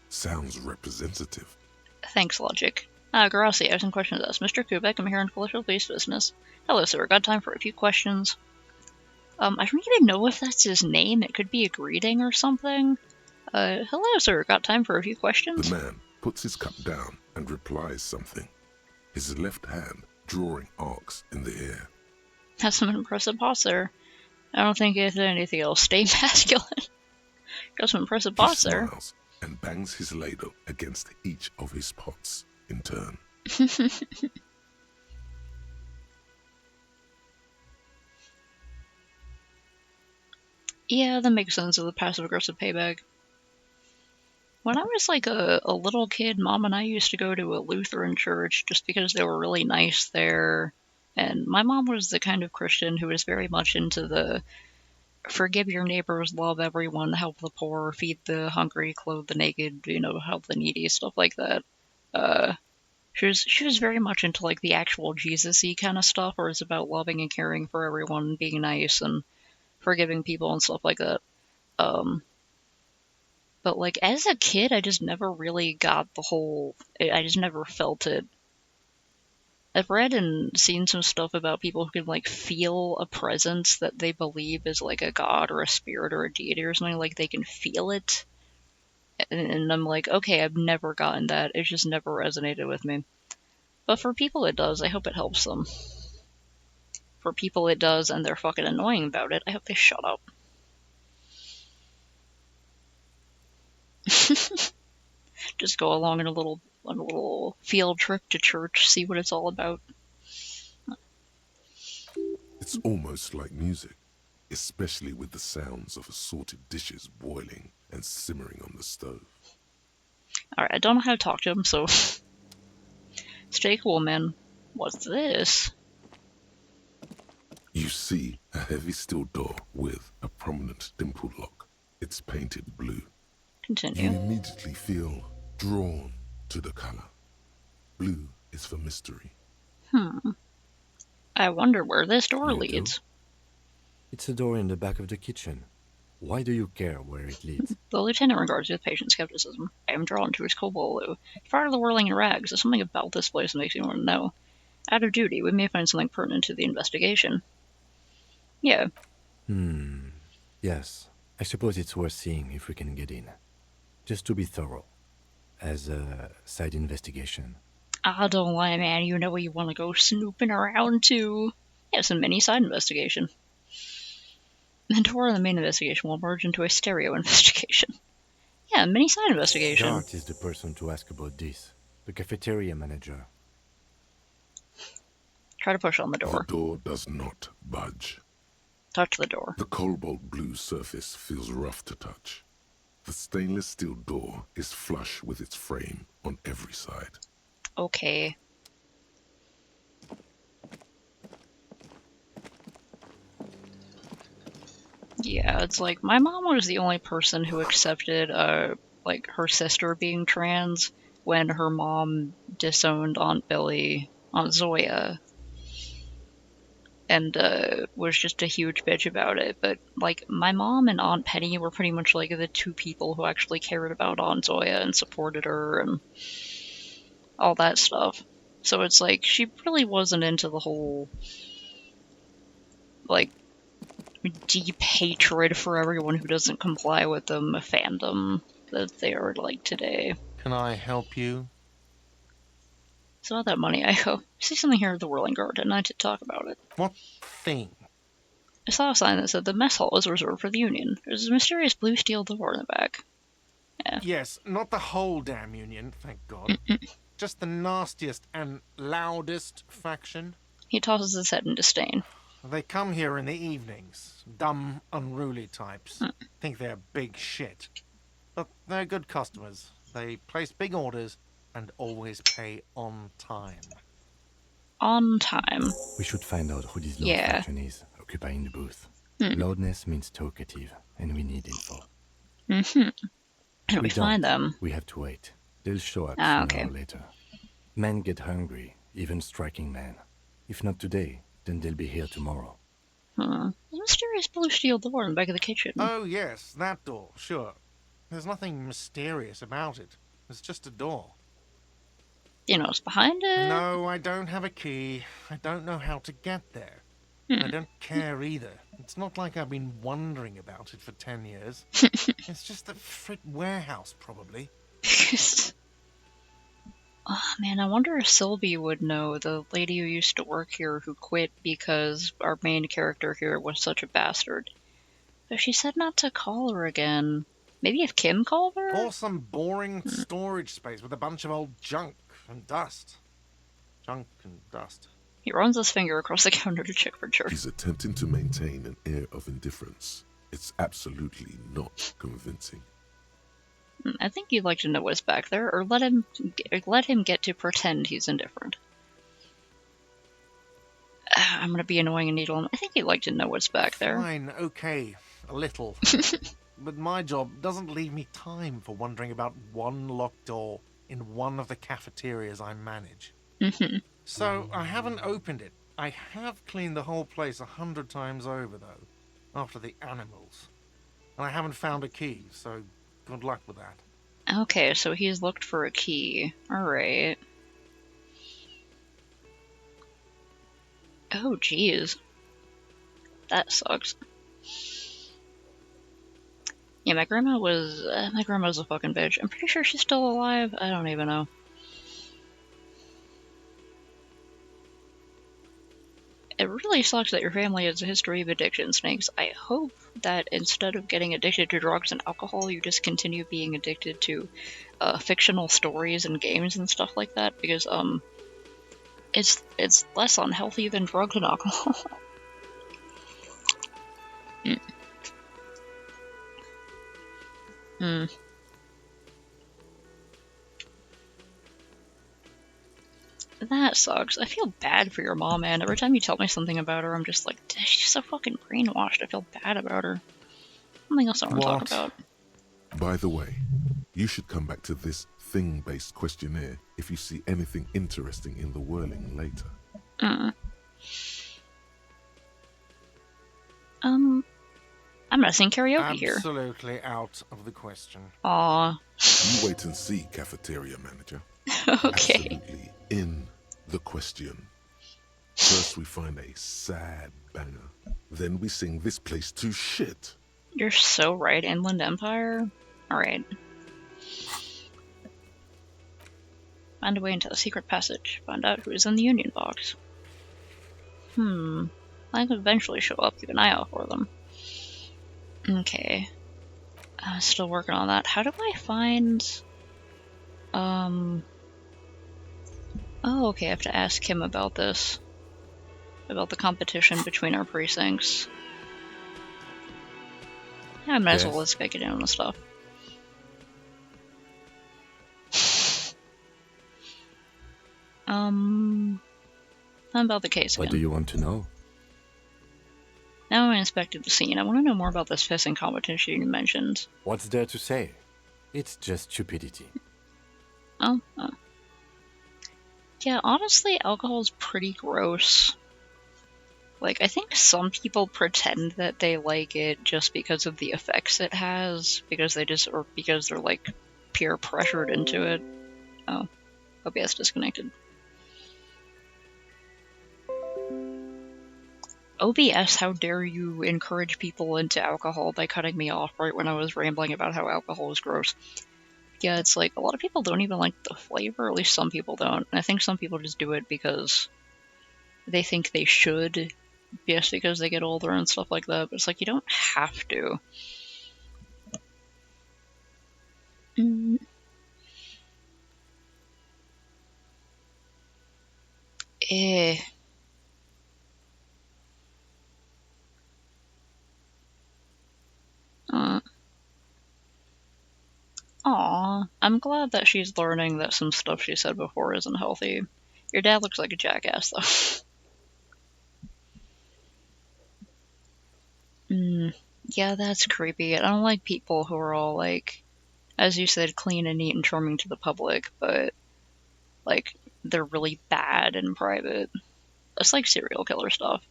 Sounds representative. Thanks, Logic. Garasi, I have some questions to ask. Mr. Kubek, I'm here on official police business. Hello, sir. Got time for a few questions? I don't even know if that's his name. It could be a greeting or something. Hello, sir. Got time for a few questions? The man puts his cup down and replies something. His left hand drawing arcs in the air. That's some impressive boss there. I don't think it's anything else. Stay masculine. Got some impressive boss there. He smiles and bangs his ladle against each of his pots in turn. Yeah, that makes sense of the passive-aggressive payback. When I was like a little kid, Mom and I used to go to a Lutheran church just because they were really nice there. And my mom was the kind of Christian who was very much into the forgive your neighbors, love everyone, help the poor, feed the hungry, clothe the naked, help the needy, stuff like that. She was very much into like the actual Jesus-y kind of stuff, where it's about loving and caring for everyone, and being nice and forgiving people and stuff like that. But like as a kid, I just never really got I just never felt it. I've read and seen some stuff about people who can like feel a presence that they believe is like a god or a spirit or a deity or something, like they can feel it. And I'm like, okay, I've never gotten that. It just never resonated with me. But for people it does, I hope it helps them. For people it does and they're fucking annoying about it, I hope they shut up. Just go along on a little field trip to church, see what it's all about. It's almost like music, especially with the sounds of assorted dishes boiling and simmering on the stove. Alright, I don't know how to talk to him, so... Stay cool, man. What's this? You see a heavy steel door with a prominent dimple lock. It's painted blue. Continue. You immediately feel drawn to the color. Blue is for mystery. I wonder where this door leads. It's a door in the back of the kitchen. Why do you care where it leads? The lieutenant regards you with patient skepticism. I am drawn to his Kobolu. Prior to the whirling in rags, there's something about this place that makes me want to know. Out of duty, we may find something pertinent to the investigation. Yeah. Yes. I suppose it's worth seeing if we can get in. Just to be thorough. As a side investigation. Ah, don't lie, man. You know where you want to go snooping around to. Yeah, it's a mini side investigation. The door of the main investigation will merge into a stereo investigation. Yeah, mini side investigation. Dart is the person to ask about this. The cafeteria manager. Try to push on the door. The door does not budge. Touch the door. The cobalt blue surface feels rough to touch. The stainless steel door is flush with its frame on every side. Okay. Yeah, it's like, my mom was the only person who accepted, like, her sister being trans when her mom disowned Aunt Billy, Aunt Zoya, and was just a huge bitch about it. But like, my mom and Aunt Penny were pretty much like the two people who actually cared about Aunt Zoya and supported her and all that stuff. So it's like, she really wasn't into the whole, like, deep hatred for everyone who doesn't comply with them fandom that they are like today. Can I help you? It's not that money, I hope. I see something here at the Whirling Garden, and I did talk about it. What thing? I saw a sign that said the mess hall is reserved for the Union. There's a mysterious blue steel door in the back. Yeah. Yes, not the whole damn Union, thank God. Just the nastiest and loudest faction. He tosses his head in disdain. They come here in the evenings. Dumb, unruly types. Think they're big shit. But they're good customers. They place big orders and always pay on time. On time? We should find out who this loud faction is, occupying the booth. Loudness means talkative, and we need info. How do we find them? We have to wait. They'll show up sooner or later. Men get hungry, even striking men. If not today, then they'll be here tomorrow. There's a mysterious blue steel door in the back of the kitchen. Oh yes, that door, sure. There's nothing mysterious about it. It's just a door. You know what's behind it? No, I don't have a key. I don't know how to get there. I don't care either. It's not like I've been wondering about it for 10 years. It's just a frit warehouse, probably. Oh, man, I wonder if Sylvie would know, the lady who used to work here who quit because our main character here was such a bastard. But she said not to call her again. Maybe if Kim called her? Or some boring storage space with a bunch of old junk and dust. Junk and dust. He runs his finger across the counter to check for jerk. He's attempting to maintain an air of indifference. It's absolutely not convincing. I think you'd like to know what's back there, or let him get to pretend he's indifferent. I'm gonna be annoying and needle him. I think you'd like to know what's back there. Fine, okay, a little. But my job doesn't leave me time for wondering about one locked door in one of the cafeterias I manage. So I haven't opened it. I have cleaned the whole place 100 times over, though, after the animals. And I haven't found a key, so good luck with that. Okay, so he's looked for a key. Alright. Oh, jeez. That sucks. Yeah, my grandma's a fucking bitch. I'm pretty sure she's still alive. I don't even know. It really sucks that your family has a history of addiction, Snakes. I hope that instead of getting addicted to drugs and alcohol, you just continue being addicted to fictional stories and games and stuff like that, because it's less unhealthy than drugs and alcohol. That sucks. I feel bad for your mom, man. Every time you tell me something about her, I'm just like, she's so fucking brainwashed. I feel bad about her. Something else I want to talk about. By the way, you should come back to this thing-based questionnaire if you see anything interesting in the whirling later. I'm gonna sing karaoke here. Absolutely out of the question. Aw. You wait and see, cafeteria manager. Okay. Absolutely in the question. First we find a sad banger. Then we sing this place to shit. You're so right, Inland Empire. Alright. Find a way into the secret passage. Find out who is in the Union box. I could eventually show up. Keep an eye out for them. Okay. I'm still working on that. How do I find... Oh, okay, I have to ask him about this. About the competition between our precincts. Yeah, I might as well let's get in on the stuff. How about the case again? What do you want to know? Now I inspected the scene. I want to know more about this pissing competition you mentioned. What's there to say? It's just stupidity. Oh. Yeah, honestly, alcohol's pretty gross. Like, I think some people pretend that they like it just because of the effects it has, because they're, like, peer pressured into it. Oh, OBS disconnected. OBS, how dare you encourage people into alcohol by cutting me off right when I was rambling about how alcohol is gross. Yeah, it's like, a lot of people don't even like the flavor, at least some people don't. And I think some people just do it because they think they should, just because they get older and stuff like that. But it's like, you don't have to. Aw, I'm glad that she's learning that some stuff she said before isn't healthy. Your dad looks like a jackass, though. Yeah, that's creepy. I don't like people who are all, like, as you said, clean and neat and charming to the public, but, like, they're really bad in private. That's like serial killer stuff.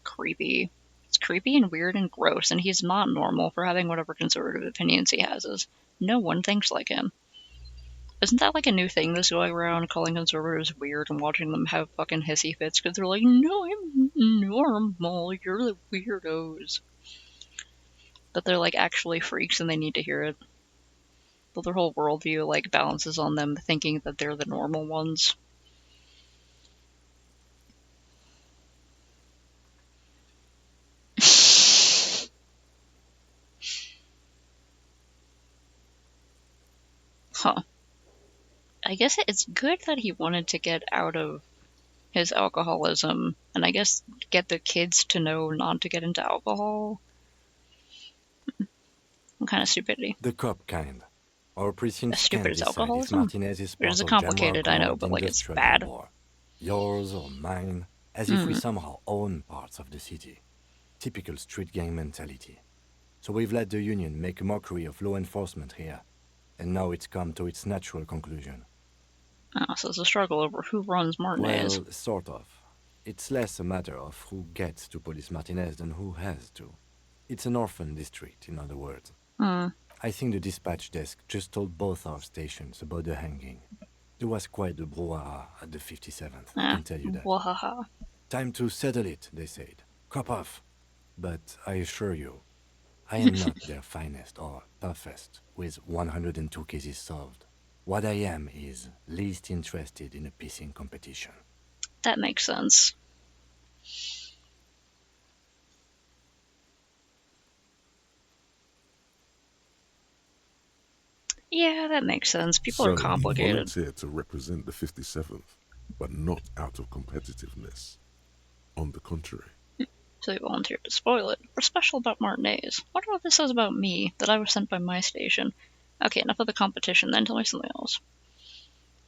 Creepy. It's creepy and weird and gross, and he's not normal for having whatever conservative opinions he has. Is no one thinks like him. Isn't that like a new thing that's going around, calling conservatives weird and watching them have fucking hissy fits because they're like, no, I'm normal, you're the weirdos. But they're like actually freaks and they need to hear it. But their whole worldview like balances on them thinking that they're the normal ones. Huh. I guess it's good that he wanted to get out of his alcoholism, and I guess get the kids to know not to get into alcohol. What kind of stupidity? The cop kind. Our precincts stupid as alcoholism? Martinez is part It's of complicated, I know, but like it's bad. War. Yours or mine, as if we somehow own parts of the city. Typical street gang mentality. So we've let the Union make a mockery of law enforcement here, and now it's come to its natural conclusion. Oh, so it's a struggle over who runs Martinez. Well, sort of. It's less a matter of who gets to police Martinez than who has to. It's an orphan district, in other words. I think the dispatch desk just told both our stations about the hanging. There was quite the brouhaha at the 57th, I can tell you that. Brouhaha. Time to settle it, they said. Cop off. But I assure you, I am not their finest or toughest, with 102 cases solved. What I am is least interested in a pissing competition. That makes sense. Yeah, that makes sense. People are complicated. He volunteered to represent the 57th, but not out of competitiveness. On the contrary. So he volunteered to spoil it. What's special about Martinez? Wonder what this says about me, that I was sent by my station. Okay, enough of the competition, then tell me something else.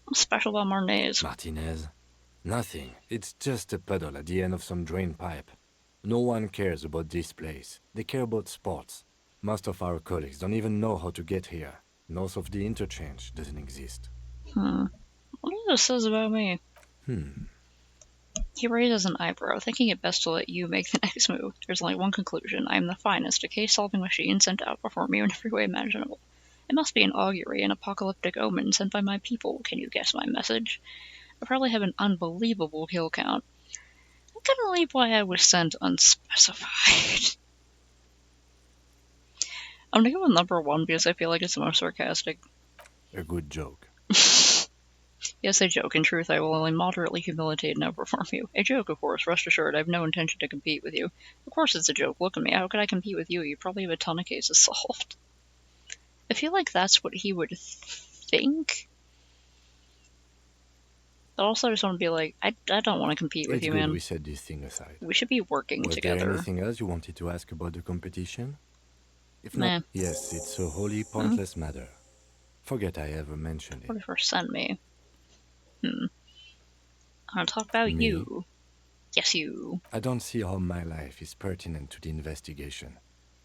What's special about Martinez? Martinez? Nothing. It's just a puddle at the end of some drain pipe. No one cares about this place. They care about sports. Most of our colleagues don't even know how to get here. North of the interchange doesn't exist. What this says about me? He raises an eyebrow, thinking it best to let you make the next move. There's only one conclusion. I am the finest, a case-solving machine sent to outperform you in every way imaginable. It must be an augury, an apocalyptic omen sent by my people. Can you guess my message? I probably have an unbelievable kill count. I couldn't believe why I was sent unspecified. I'm gonna go with number one because I feel like it's the most sarcastic. A good joke. Yes, a joke. In truth, I will only moderately humiliate and outperform you. A joke, of course. Rest assured, I have no intention to compete with you. Of course it's a joke. Look at me. How could I compete with you? You probably have a ton of cases solved. I feel like that's what he would think. But also I just want to be like, I don't want to compete with you, man. We set this thing aside. We should be working together. Was there anything else you wanted to ask about the competition? If not, yes, it's a wholly pointless matter. Forget I ever mentioned it. 41% me. I want to talk about you. Yes, you. I don't see how my life is pertinent to the investigation.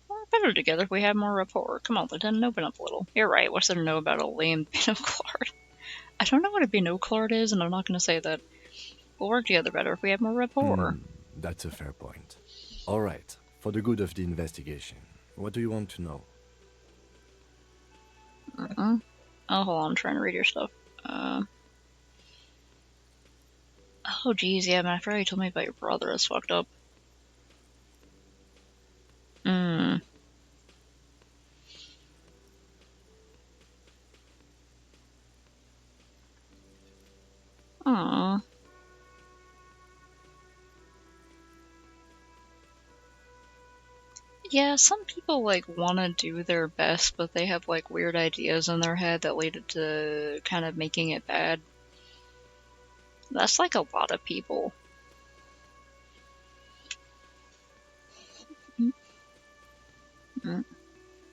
Well, better together if we have more rapport. Come on, Lieutenant, open up a little. You're right, what's there to know about a lame bit of Clark? I don't know what a binoclard is, and I'm not going to say that. We'll work together better if we have more rapport. That's a fair point. All right, for the good of the investigation, what do you want to know? Oh, hold on, I'm trying to read your stuff. Oh, geez, yeah, man, I forgot you told me about your brother. That's fucked up. Aww. Yeah, some people, like, want to do their best, but they have, like, weird ideas in their head that lead to kind of making it bad. That's, like, a lot of people.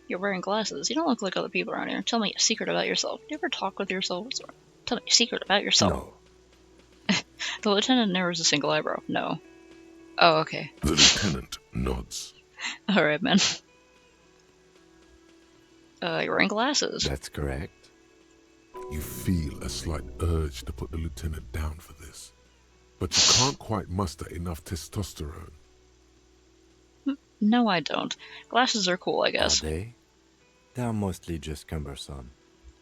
You're wearing glasses. You don't look like other people around here. Tell me a secret about yourself. Do you ever talk with yourself? Tell me a secret about yourself. No. The lieutenant narrows a single eyebrow. No. Oh, okay. The lieutenant nods. Alright, man. You're wearing glasses. That's correct. You feel a slight urge to put the lieutenant down for this, but you can't quite muster enough testosterone. No, I don't. Glasses are cool, I guess. Are they? They're mostly just cumbersome.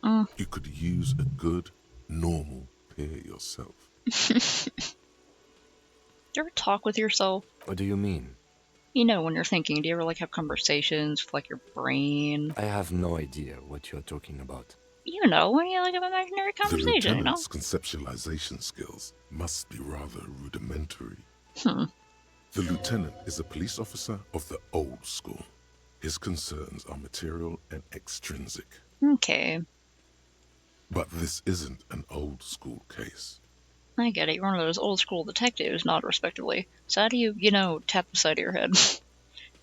You could use a good, normal pair yourself. Do you ever talk with yourself? What do you mean? You know, when you're thinking, do you ever, like, have conversations with, like, your brain? I have no idea what you're talking about. You know, when you, like, have an imaginary conversation, you know? The lieutenant's conceptualization skills must be rather rudimentary. The lieutenant is a police officer of the old school. His concerns are material and extrinsic. Okay. But this isn't an old school case. I get it. You're one of those old school detectives, not respectively. So how do you, you know, tap the side of your head? So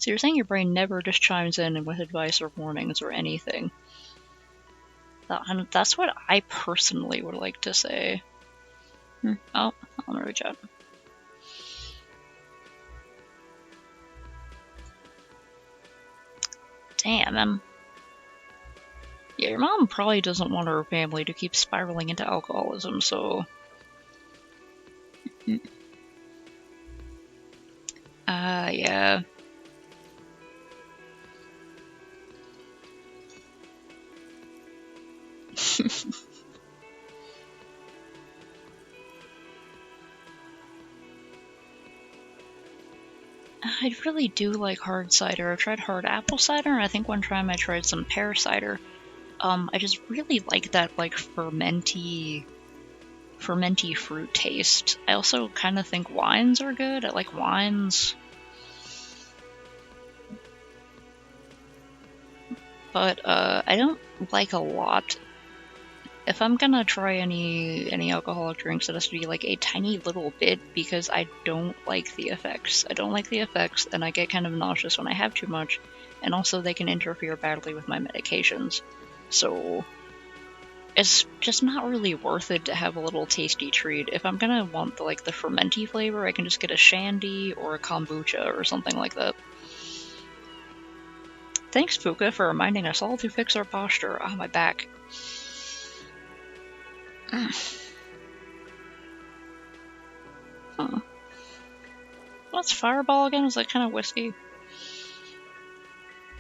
you're saying your brain never just chimes in with advice or warnings or anything. That's what I personally would like to say. Oh, I'm gonna reach out. Damn, yeah, your mom probably doesn't want her family to keep spiraling into alcoholism, so... yeah. I really do like hard cider. I've tried hard apple cider, and I think one time I tried some pear cider. I just really like that, like, fermenty fruit taste. I also kind of think wines are good. I like wines. But, I don't like a lot. If I'm gonna try any alcoholic drinks, it has to be like a tiny little bit, because I don't like the effects. I don't like the effects, and I get kind of nauseous when I have too much, and also they can interfere badly with my medications. So it's just not really worth it to have a little tasty treat. If I'm gonna want the fermenty flavor, I can just get a shandy or a kombucha or something like that. Thanks, Fuka, for reminding us all to fix our posture. Ah, my back. What's Fireball again? Is that kind of whiskey?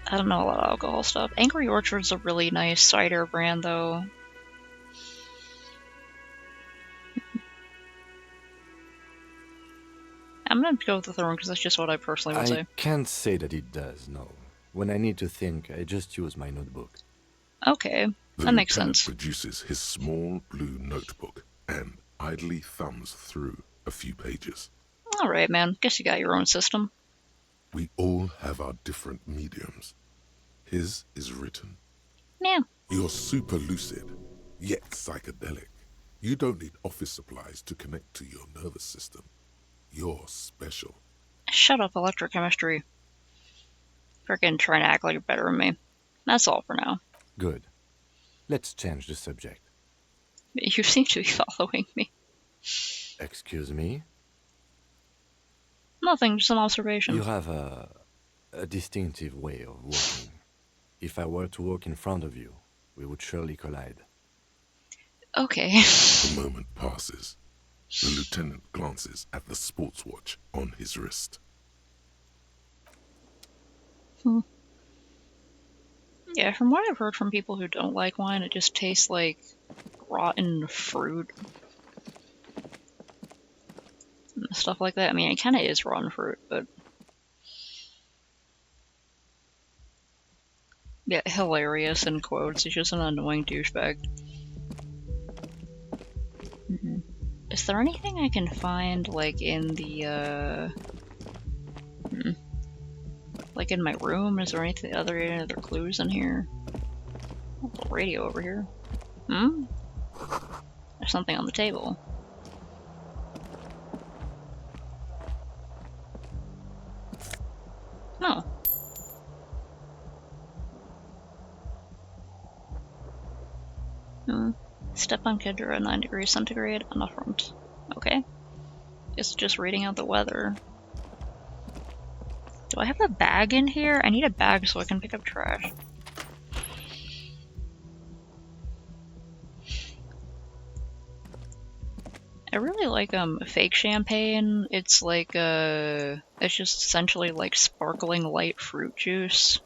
I don't know a lot of alcohol stuff. Angry Orchard's a really nice cider brand, though. I'm gonna go with the Thorn because that's just what I personally would say. I can't say that it does, no. When I need to think, I just use my notebook. Okay, that makes sense. The lieutenant produces his small blue notebook and idly thumbs through a few pages. Alright, man. Guess you got your own system. We all have our different mediums. His is written. Yeah. You're super lucid, yet psychedelic. You don't need office supplies to connect to your nervous system. You're special. Shut up, electrochemistry. Frickin' trying to act like you're better than me. That's all for now. Good. Let's change the subject. You seem to be following me. Excuse me? Nothing, just an observation. You have a distinctive way of walking. If I were to walk in front of you, we would surely collide. Okay. A moment passes. The lieutenant glances at the sports watch on his wrist. Yeah, from what I've heard from people who don't like wine, it just tastes like rotten fruit. And stuff like that. I mean, it kind of is rotten fruit, but... Yeah, hilarious in quotes. He's just an annoying douchebag. Is there anything I can find, like, in the, like, in my room? Is there any other clues in here? Oh, the radio over here. There's something on the table. Oh. Step on Kedra at 9 degrees centigrade on the front. Okay. It's just reading out the weather. Do I have a bag in here? I need a bag so I can pick up trash. I really like fake champagne. It's like it's just essentially like sparkling light fruit juice.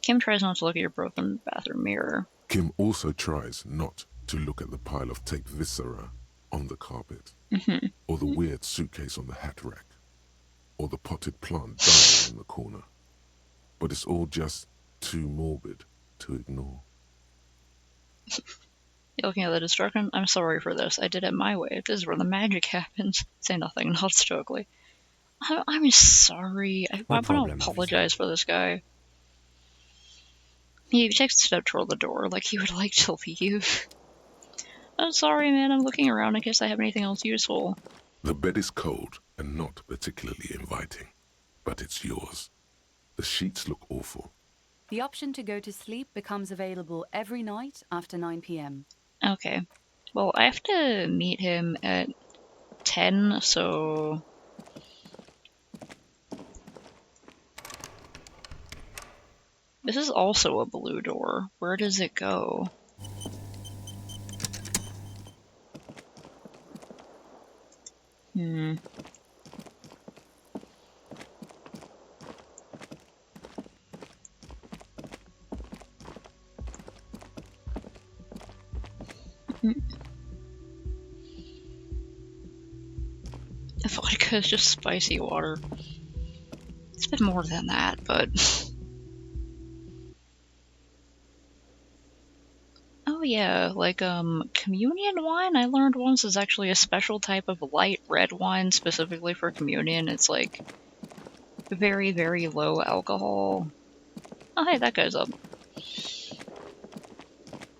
Kim tries not to look at your broken bathroom mirror. Kim also tries not to look at the pile of taped viscera on the carpet, or the weird suitcase on the hat rack, or the potted plant dying in the corner. But it's all just too morbid to ignore. You're looking at the destruction? I'm sorry for this. I did it my way. This is where the magic happens. Say nothing, not stoically. I'm sorry. I want to apologize for this guy. He takes a step toward the door, like he would like to leave. I'm sorry, man. I'm looking around in case I have anything else useful. The bed is cold and not particularly inviting, but it's yours. The sheets look awful. The option to go to sleep becomes available every night after 9 p.m. Okay. Well, I have to meet him at 10, so... This is also a blue door. Where does it go? Vodka is just spicy water. It's been more than that, but... Oh yeah, like, communion wine I learned once is actually a special type of light red wine specifically for communion. It's like very, very low alcohol. Oh hey, that guy's up.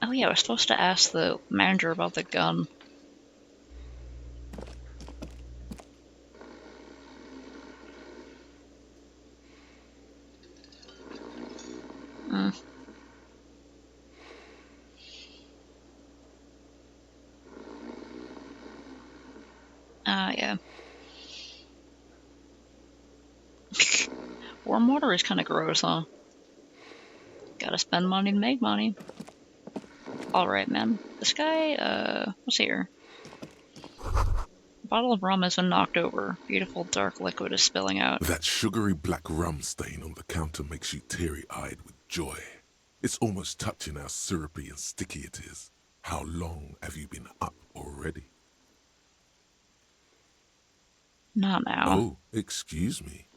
Oh yeah, I was supposed to ask the manager about the gun. Yeah. Warm water is kind of gross, huh? Gotta spend money to make money. Alright, man. This guy, what's here? A bottle of rum has been knocked over. Beautiful dark liquid is spilling out. That sugary black rum stain on the counter makes you teary-eyed with joy. It's almost touching how syrupy and sticky it is. How long have you been up already? Not now. Oh, excuse me.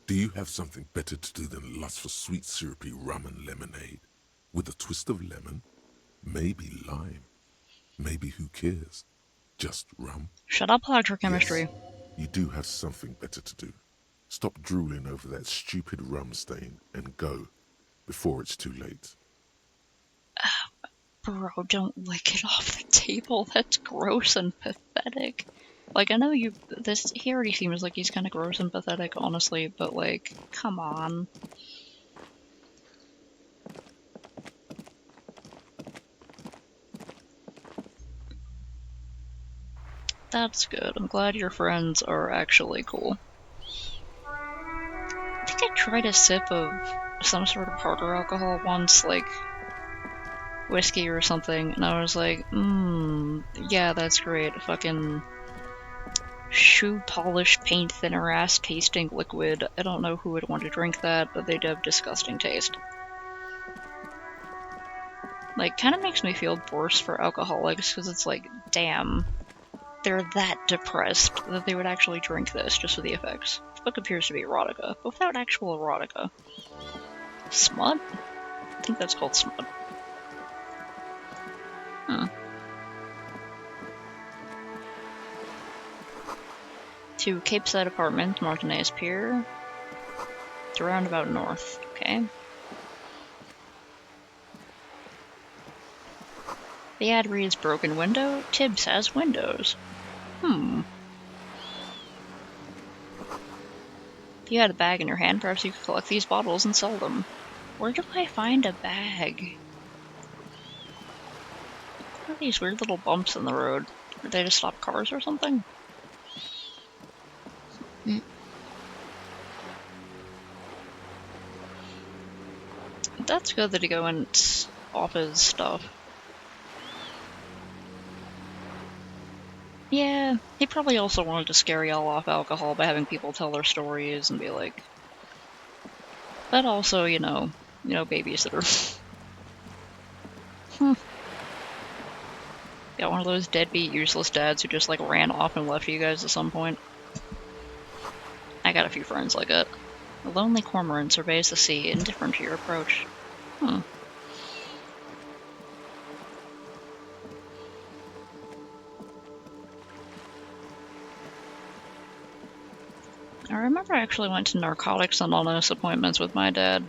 Do you have something better to do than lust for sweet syrupy rum and lemonade? With a twist of lemon? Maybe lime. Maybe who cares? Just rum? Shut up, electrochemistry. Yes, you do have something better to do. Stop drooling over that stupid rum stain and go before it's too late. Bro, don't lick it off the table. That's gross and pathetic. Like, I know he already seems like he's kind of gross and pathetic, honestly, but like, come on. That's good. I'm glad your friends are actually cool. I think I tried a sip of some sort of harder alcohol once, like, whiskey or something, and I was like, yeah, that's great. Fucking shoe polish, paint thinner ass tasting liquid. I don't know who would want to drink that, but they do have disgusting taste. Like, kind of makes me feel worse for alcoholics, because it's like, damn, they're that depressed that they would actually drink this just for the effects. This book appears to be erotica, but without actual erotica. Smut? I think that's called smut. Huh. To Cape Side Apartment, Martinez Pier. To roundabout north. Okay. The ad reads broken window. Tibbs has windows. If you had a bag in your hand, perhaps you could collect these bottles and sell them. Where do I find a bag? What are these weird little bumps in the road? Are they to stop cars or something? That's good that he went off his stuff. Yeah, he probably also wanted to scare y'all off alcohol by having people tell their stories and be like... But also, you know, babysitter. Got one of those deadbeat, useless dads who just, like, ran off and left you guys at some point. I got a few friends like it. A lonely cormorant surveys the sea, indifferent to your approach. I remember I actually went to Narcotics Anonymous appointments with my dad.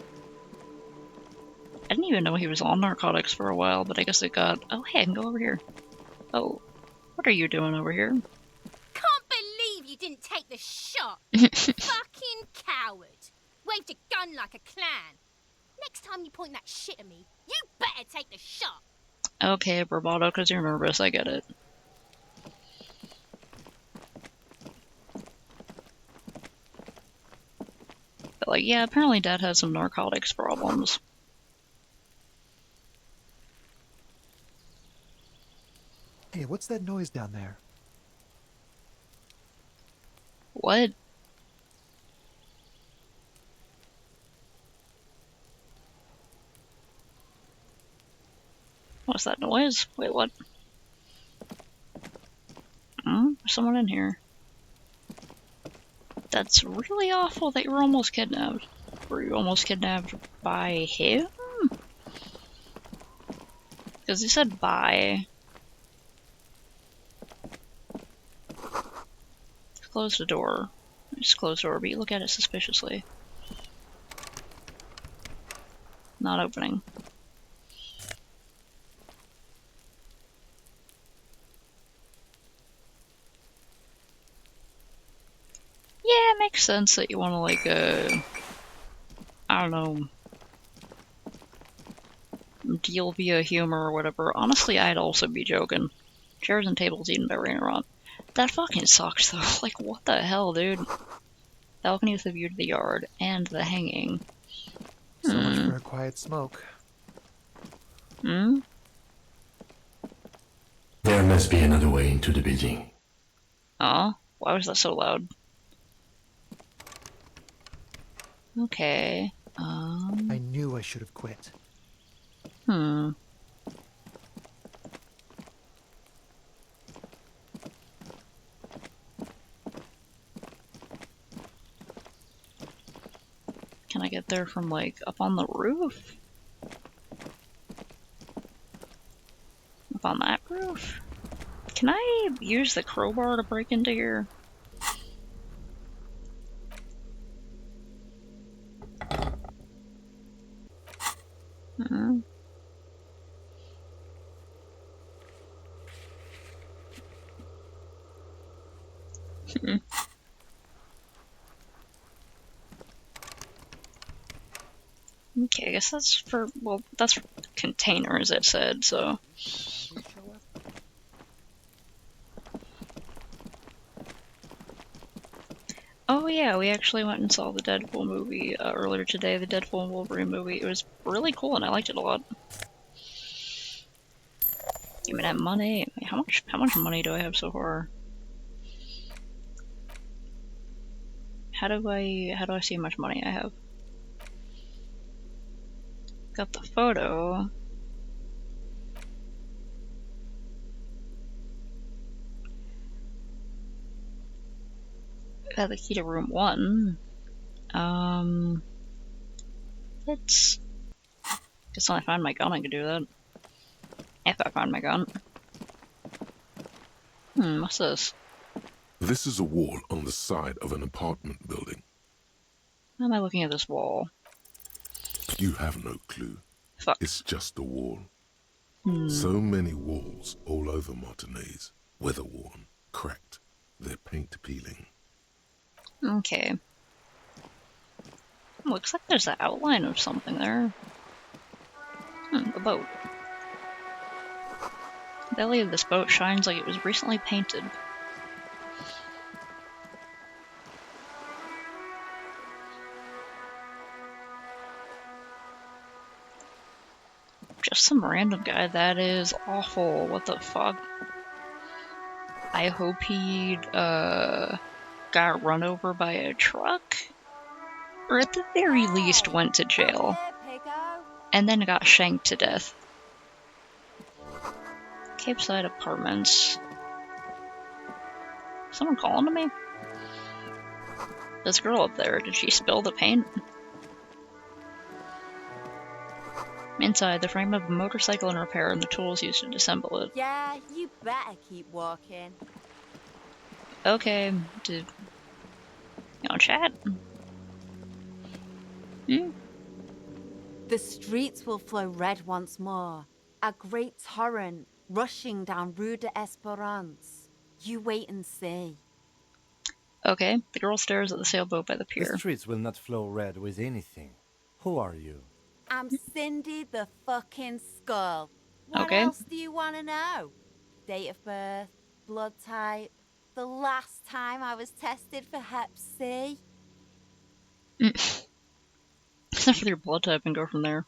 I didn't even know he was on narcotics for a while, but I guess it got... Oh, hey, I can go over here. Oh, what are you doing over here? Can't believe you didn't take the shot. Fucking coward. Waved a gun like a clown. Next time you point that shit at me, you better take the shot. Okay, bravado, because you're nervous, I get it. But, like, yeah, apparently Dad has some narcotics problems. Hey, what's that noise down there? What? What's that noise? Wait, what? There's someone in here. That's really awful that you were almost kidnapped. Were you almost kidnapped by him? Because he said bye. Close the door. Just close the door, but you look at it suspiciously. Not opening. Yeah, it makes sense that you want to, like, I don't know, deal via humor or whatever. Honestly, I'd also be joking. Chairs and tables eaten by rain or rot. That fucking sucks, though. Like, what the hell, dude? Balcony with a view to the yard and the hanging. So much for a quiet smoke. There must be another way into the building. Oh? Why was that so loud? Okay. I knew I should have quit. Can I get there from, like, up on the roof? Up on that roof? Can I use the crowbar to break into here? Okay, I guess that's for, well, that's for containers, it said, so. Oh yeah, we actually went and saw the Deadpool movie earlier today, the Deadpool and Wolverine movie. It was really cool and I liked it a lot. Give me that money. How much money do I have so far? How do I see how much money I have? Got the photo. Got the key to room 1. Let's... Guess when I find my gun I can do that. If I find my gun. What's this? This is a wall on the side of an apartment building. Why am I looking at this wall? You have no clue. Fuck. It's just a wall. So many walls all over Martinaise. Weather-worn, cracked, their paint peeling. Okay. Looks like there's an outline of something there. The boat. The belly of this boat shines like it was recently painted. Just some random guy. That is awful. What the fuck? I hope he got run over by a truck? Or at the very least went to jail. And then got shanked to death. Cape Side Apartments. Someone calling to me? This girl up there, did she spill the paint? Inside, the frame of a motorcycle in repair and the tools used to disassemble it. Yeah, you better keep walking. Okay, dude. You wanna chat? The streets will flow red once more. A great torrent rushing down Rue de Esperance. You wait and see. Okay, the girl stares at the sailboat by the pier. The streets will not flow red with anything. Who are you? I'm Cindy the fucking Skull. What Okay. else do you want to know? Date of birth, blood type, the last time I was tested for Hep C. Except for your blood type and go from there.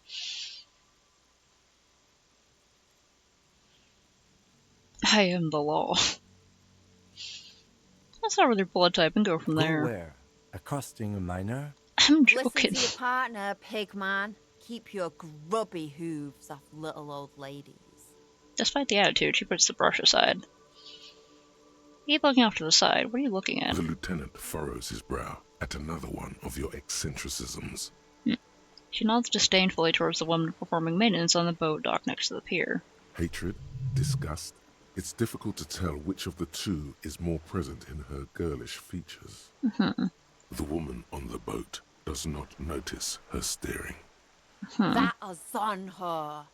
I am the law. Let's start with your blood type and go from there. Go where? Accosting a minor? I'm joking. Listen to your partner, pigman. Keep your grubby hooves off little old ladies. Despite the attitude, she puts the brush aside. Keep looking off to the side. What are you looking at? The lieutenant furrows his brow at another one of your eccentricisms. She nods disdainfully towards the woman performing maintenance on the boat dock next to the pier. Hatred, disgust. It's difficult to tell which of the two is more present in her girlish features. The woman on the boat does not notice her staring. That is on her.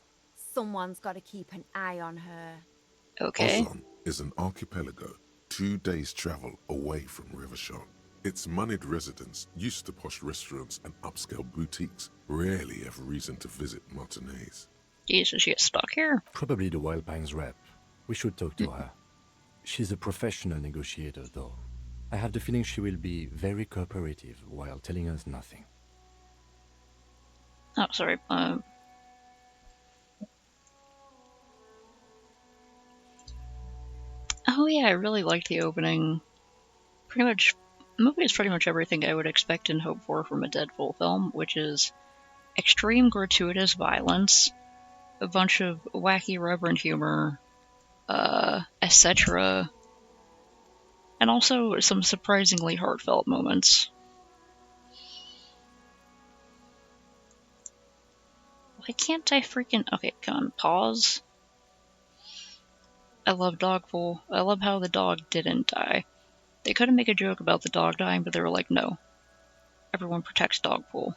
Someone's got to keep an eye on her. Okay. Ozon is an archipelago 2 days' travel away from Rivershot. Its moneyed residents, used to posh restaurants and upscale boutiques, rarely have reason to visit Martinaise. Jeez, did she get stuck here? Probably the Wild Pines rep. We should talk to her. She's a professional negotiator, though. I have the feeling she will be very cooperative while telling us nothing. Oh, sorry. Oh yeah, I really liked the opening. Pretty much, the movie is pretty much everything I would expect and hope for from a Deadpool film, which is extreme gratuitous violence, a bunch of wacky reverent humor, etc., and also some surprisingly heartfelt moments. Why can't I freaking... Okay, come on, pause. I love Dogpool. I love how the dog didn't die. They couldn't make a joke about the dog dying, but they were like, no. Everyone protects Dogpool.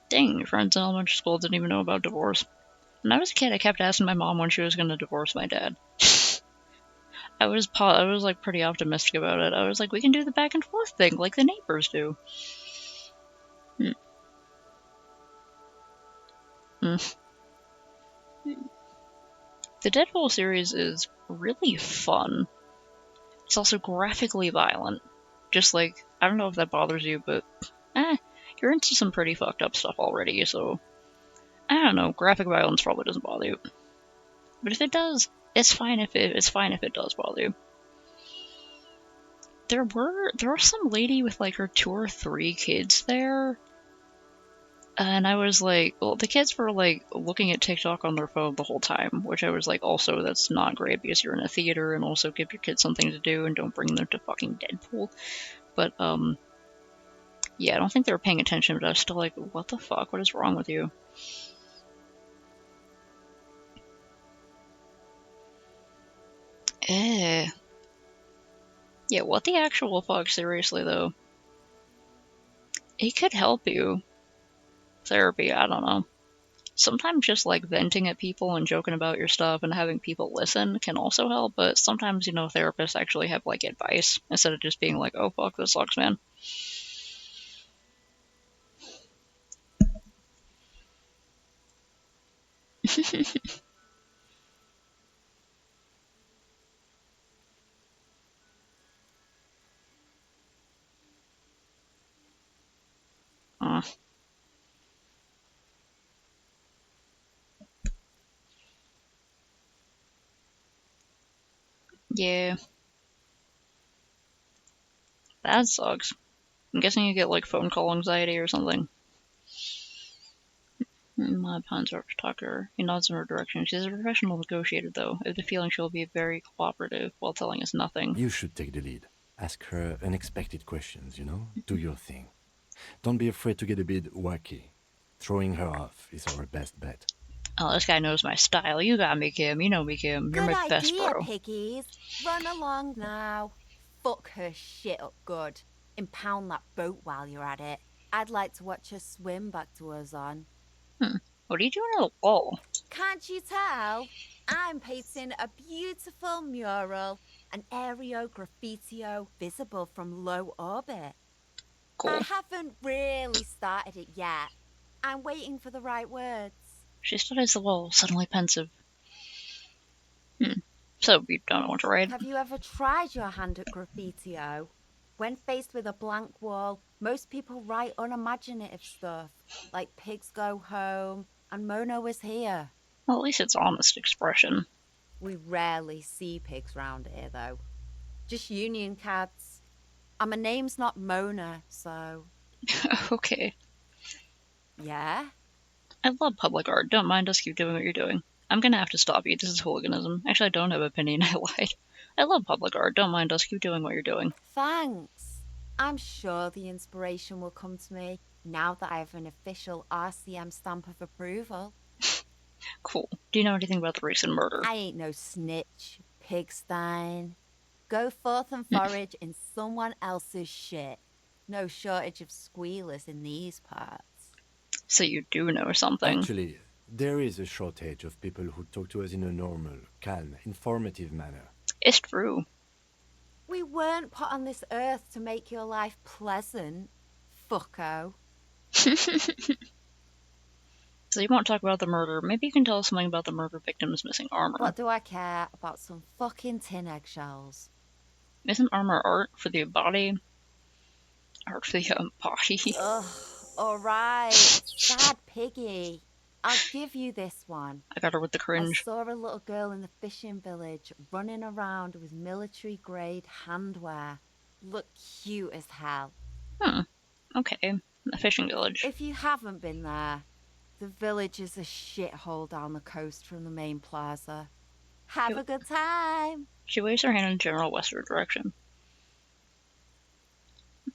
Dang, your friends in elementary school didn't even know about divorce. When I was a kid, I kept asking my mom when she was going to divorce my dad. I was like pretty optimistic about it. I was like, we can do the back and forth thing like the neighbors do. The Deadpool series is really fun. It's also graphically violent. Just like, I don't know if that bothers you, but you're into some pretty fucked up stuff already, so I don't know, graphic violence probably doesn't bother you. But if it does, it's fine if it does bother you. There was some lady with like her 2 or 3 kids there. And I was like, well, the kids were like looking at TikTok on their phone the whole time, which I was like, also, that's not great because you're in a theater, and also give your kids something to do and don't bring them to fucking Deadpool. But, yeah, I don't think they were paying attention, but I was still like, what the fuck? What is wrong with you? Yeah, what the actual fuck, seriously, though? It could help you. Therapy, I don't know. Sometimes just like venting at people and joking about your stuff and having people listen can also help, but sometimes, you know, therapists actually have like advice instead of just being like, oh fuck, this sucks, man. Yeah. That sucks. I'm guessing you get like phone call anxiety or something. My pawn's talker. He nods in her direction. She's a professional negotiator, though. I have the feeling she'll be very cooperative while telling us nothing. You should take the lead. Ask her unexpected questions, you know? Do your thing. Don't be afraid to get a bit wacky. Throwing her off is our best bet. Oh, this guy knows my style. You got me, Kim. You know me, Kim. You're my best bro. Good idea, piggies. Run along now. Fuck her shit up good. Impound that boat while you're at it. I'd like to watch her swim back to her zon. What are you doing at the wall? Can't you tell? I'm painting a beautiful mural, an aereo graffitio visible from low orbit. Cool. I haven't really started it yet. I'm waiting for the right words. She studies the wall, suddenly pensive. So you don't know what to write? Have you ever tried your hand at graffitio? When faced with a blank wall, most people write unimaginative stuff, like pigs go home and Mono is here. Well, at least it's honest expression. We rarely see pigs round here, though. Just union cats. And my name's not Mona, so... Okay. Yeah? I love public art. Don't mind us, keep doing what you're doing. I'm gonna have to stop you. This is hooliganism. Actually, I don't have an opinion. I lied. I love public art. Don't mind us. Keep doing what you're doing. Thanks. I'm sure the inspiration will come to me now that I have an official RCM stamp of approval. Cool. Do you know anything about the recent murder? I ain't no snitch, pigstein. Go forth and forage in someone else's shit. No shortage of squealers in these parts. So you do know something. Actually, there is a shortage of people who talk to us in a normal, calm, informative manner. It's true. We weren't put on this earth to make your life pleasant, fucko. So you won't talk about the murder. Maybe you can tell us something about the murder victim's missing armor. What do I care about some fucking tin eggshells? Isn't armor art for the body? Art for the body? Ugh, alright. Sad piggy. I'll give you this one. I got her with the cringe. I saw a little girl in the fishing village running around with military-grade handwear. Look cute as hell. Okay. A fishing village. If you haven't been there, the village is a shithole down the coast from the main plaza. Have a good time. She waves her hand in a general westward direction.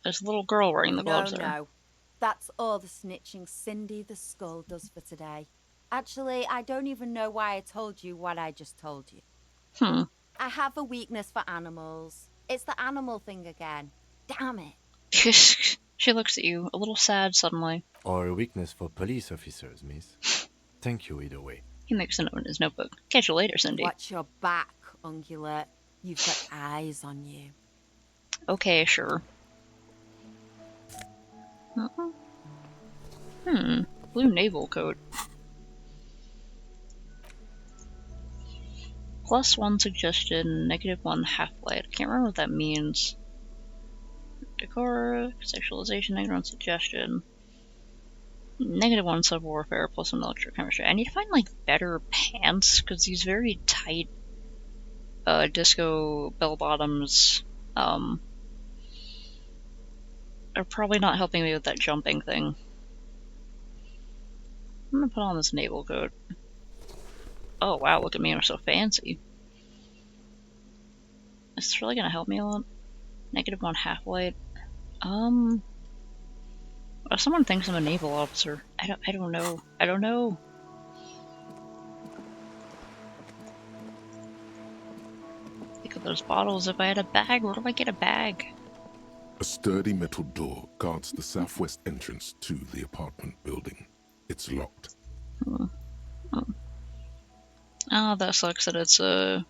There's a little girl wearing the gloves there. No. That's all the snitching Cindy the Skull does for today. Actually, I don't even know why I told you what I just told you. I have a weakness for animals. It's the animal thing again. Damn it. She looks at you, a little sad suddenly. Or a weakness for police officers, miss. Thank you either way. He makes a note in his notebook. Catch you later, Cindy. Watch your back, Ungulate. You've got eyes on you. Okay, sure. Blue naval coat. +1 suggestion, -1 half-light. I can't remember what that means. Decor, sexualization, ignorance, suggestion. -1 sub-warfare plus an electrochemistry. I need to find, like, better pants, because these very tight disco bell-bottoms are probably not helping me with that jumping thing. I'm gonna put on this naval coat. Oh wow, look at me, I'm so fancy. Is this really gonna help me a lot? -1 half-light. If someone thinks I'm a naval officer, I don't know. I don't know. Think of those bottles. If I had a bag, where do I get a bag? A sturdy metal door guards the southwest entrance to the apartment building. It's locked. Oh, that sucks that it's a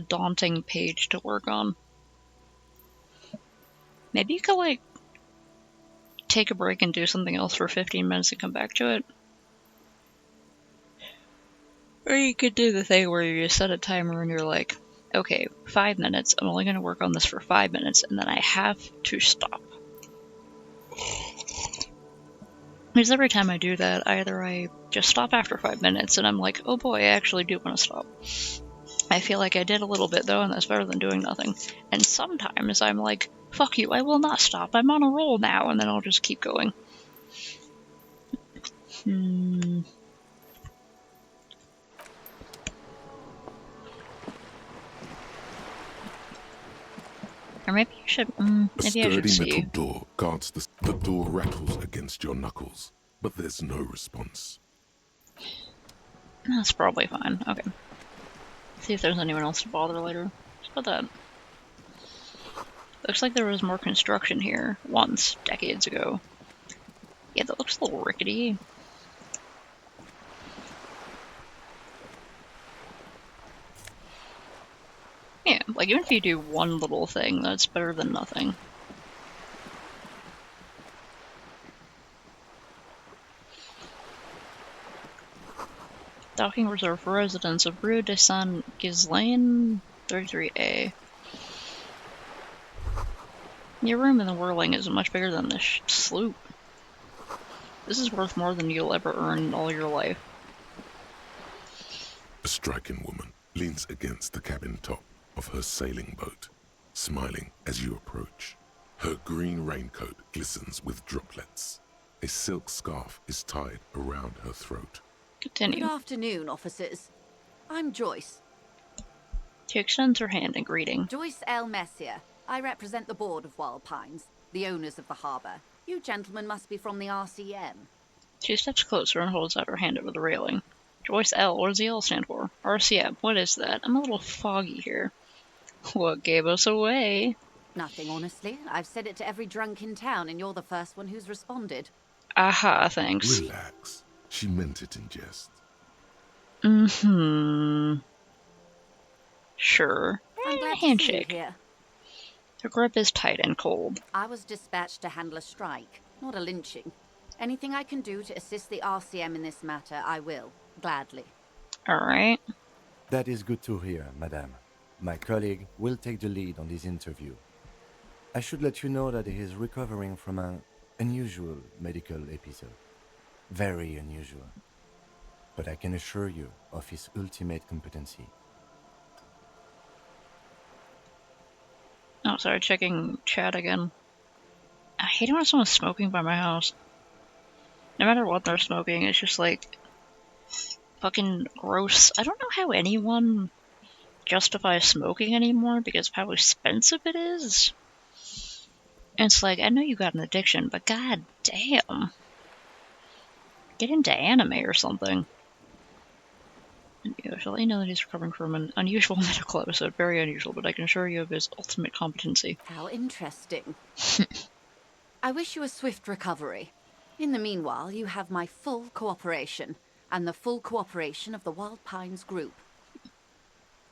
daunting page to work on. Maybe you could, like, take a break and do something else for 15 minutes and come back to it. Or you could do the thing where you set a timer and you're like, okay, 5 minutes, I'm only going to work on this for 5 minutes, and then I have to stop. Because every time I do that, either I just stop after 5 minutes and I'm like, oh boy, I actually do want to stop. I feel like I did a little bit though, and that's better than doing nothing. And sometimes I'm like, fuck you, I will not stop, I'm on a roll now, and then I'll just keep going. Or maybe you should, maybe I should see. A sturdy metal door guards the door rattles against your knuckles, but there's no response. That's probably fine. Okay. See if there's anyone else to bother later. Let's put that. Looks like there was more construction here once, decades ago. Yeah, that looks a little rickety. Yeah, like even if you do one little thing, that's better than nothing. Docking reserve for residents of Rue de Saint Ghislain 33A. Your room in the Whirling is much bigger than this sloop. This is worth more than you'll ever earn in all your life. A striking woman leans against the cabin top of her sailing boat, smiling as you approach. Her green raincoat glistens with droplets. A silk scarf is tied around her throat. Continue. Good afternoon, officers. I'm Joyce. She extends her hand in greeting. Joyce L. Messier. I represent the board of Wild Pines, the owners of the harbor. You gentlemen must be from the RCM. She steps closer and holds out her hand over the railing. Joyce L. What does the L stand for? RCM. What is that? I'm a little foggy here. What gave us away? Nothing, honestly. I've said it to every drunk in town, and you're the first one who's responded. Aha, thanks. Relax. She meant it in jest. Sure. I'm glad handshake. To see you here. Her grip is tight and cold. I was dispatched to handle a strike, not a lynching. Anything I can do to assist the RCM in this matter, I will. Gladly. Alright. That is good to hear, madame. My colleague will take the lead on this interview. I should let you know that he is recovering from an unusual medical episode. Very unusual. But I can assure you of his ultimate competency. Oh, sorry, checking chat again. I hate it when someone's smoking by my house. No matter what they're smoking, it's just like fucking gross. I don't know how anyone justifies smoking anymore because of how expensive it is. And it's like, I know you got an addiction, but god damn. Get into anime or something. I shall let you know that he's recovering from an unusual medical episode. Very unusual, but I can assure you of his ultimate competency. How interesting. I wish you a swift recovery. In the meanwhile, you have my full cooperation, and the full cooperation of the Wild Pines group.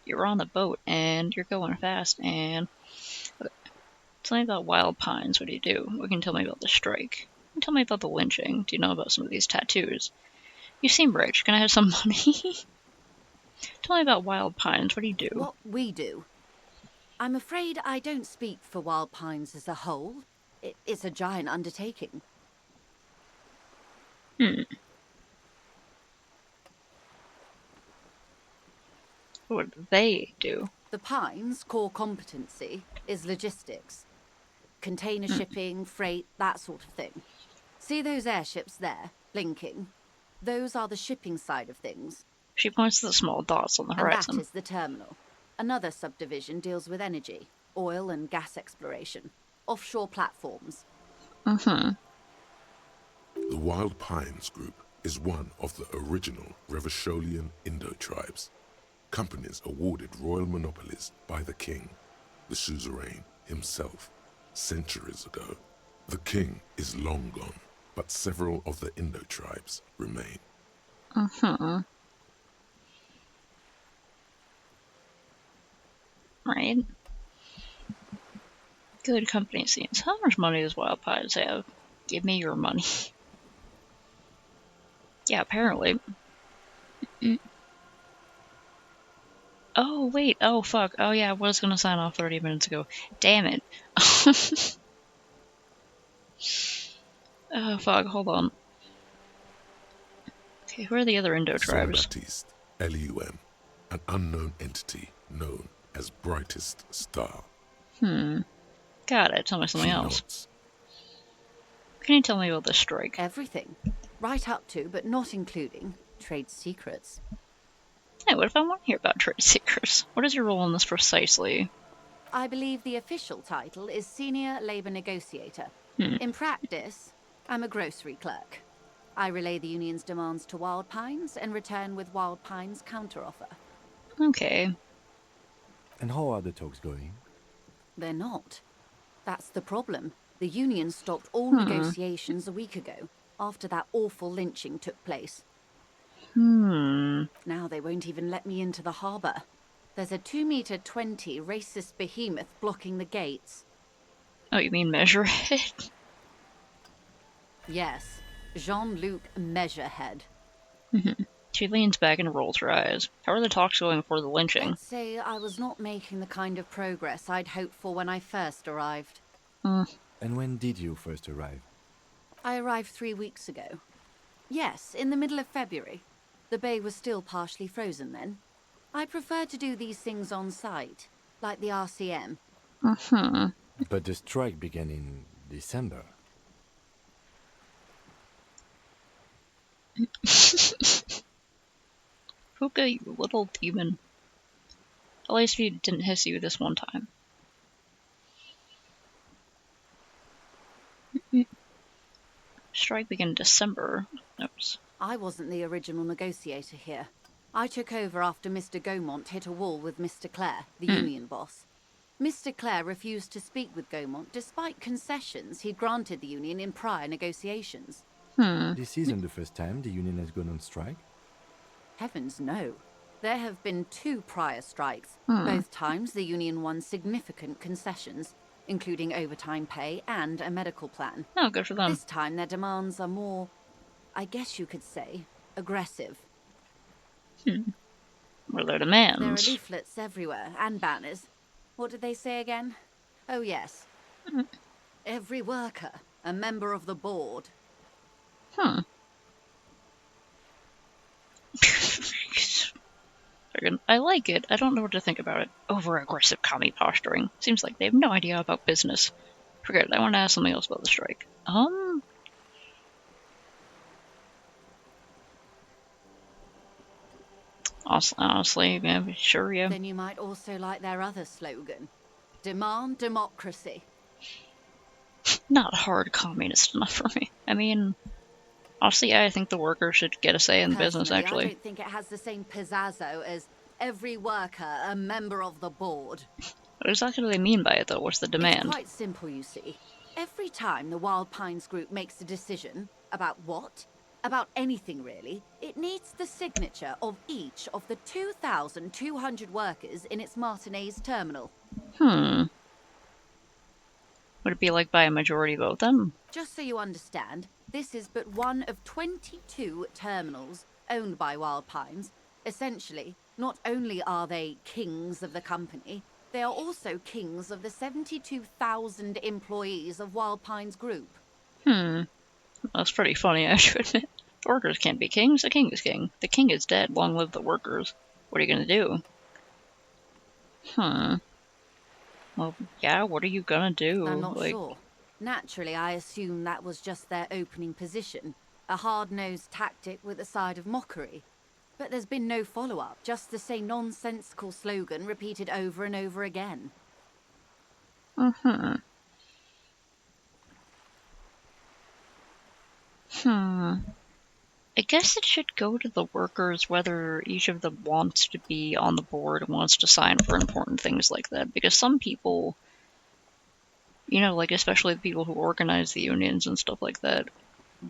You're on the boat, and you're going fast, and... Okay. Tell me about Wild Pines. What do you do? What can you tell me about the strike? Tell me about the lynching. Do you know about some of these tattoos? You seem rich. Can I have some money? Tell me about Wild Pines. What do you do? What we do? I'm afraid I don't speak for Wild Pines as a whole. It's a giant undertaking. What do they do? The Pines' core competency is logistics. Container shipping, freight, that sort of thing. See those airships there, blinking? Those are the shipping side of things. She points to the small dots on the horizon. And that is the terminal. Another subdivision deals with energy, oil and gas exploration, offshore platforms. The Wild Pines Group is one of the original Revacholian Indo-tribes. Companies awarded royal monopolies by the king, the suzerain himself, centuries ago. The king is long gone, but several of the Indo-tribes remain. Right. Good company scenes. How much money does Wild Pines have? Give me your money. Yeah, apparently. Oh, wait. Oh, fuck. Oh, yeah, I was gonna sign off 30 minutes ago. Damn it. Oh, fuck. Hold on. Okay, who are the other Indo-tribes? Saint-Baptiste, LUM, an unknown entity known as Brightest Star. Got it. Tell me something else. Can you tell me about this strike? Everything. Right up to, but not including, trade secrets. Hey, what if I want to hear about trade secrets? What is your role in this precisely? I believe the official title is Senior Labor Negotiator. In practice, I'm a grocery clerk. I relay the union's demands to Wild Pines and return with Wild Pines' counteroffer. Okay. And how are the talks going? They're not. That's the problem. The union stopped all negotiations a week ago, after that awful lynching took place. Now they won't even let me into the harbour. There's a 2-meter-20 racist behemoth blocking the gates. Oh, you mean Measurehead? Yes, Jean-Luc Measurehead. She leans back and rolls her eyes. How are the talks going for the lynching? I'd say I was not making the kind of progress I'd hoped for when I first arrived. And when did you first arrive? I arrived 3 weeks ago. Yes, in the middle of February. The bay was still partially frozen then. I prefer to do these things on site, like the RCM. But the strike began in December. Puka, you little demon. At least he didn't hiss you this one time. Strike began in December. Oops. I wasn't the original negotiator here. I took over after Mr. Gaumont hit a wall with Mr. Clare, the union boss. Mr. Clare refused to speak with Gaumont despite concessions he'd granted the union in prior negotiations. This isn't the first time the union has gone on strike? Heavens no. There have been 2 prior strikes. Both times the union won significant concessions, including overtime pay and a medical plan. Oh, good for them. This time their demands are more, I guess you could say, aggressive. What are their demands? There are leaflets everywhere, and banners. What did they say again? Oh yes. Every worker, a member of the board. I like it. I don't know what to think about it. Over-aggressive commie posturing. Seems like they have no idea about business. Forget it. I want to ask something else about the strike. Honestly, yeah, sure, yeah. Then you might also like their other slogan. Demand democracy. Not hard communist enough for me. I mean, honestly, I think the workers should get a say in the business, actually. I don't think it has the same pizzazzo as every worker, a member of the board. What exactly do they mean by it, though? What's the demand? It's quite simple, you see. Every time the Wild Pines Group makes a decision about what? About anything, really, it needs the signature of each of the 2,200 workers in its Martinez terminal. Would it be like by a majority vote, then? Just so you understand, this is but one of 22 terminals owned by Wild Pines. Essentially, not only are they kings of the company, they are also kings of the 72,000 employees of Wild Pines Group. That's pretty funny, I should admit. The workers can't be kings. The king is king. The king is dead. Long live the workers. What are you gonna do? Well, yeah, what are you gonna do? I'm not sure. Naturally, I assume that was just their opening position. A hard-nosed tactic with a side of mockery. But there's been no follow-up, just the same nonsensical slogan repeated over and over again. I guess it should go to the workers whether each of them wants to be on the board and wants to sign for important things like that. Because some people, you know, like especially the people who organize the unions and stuff like that,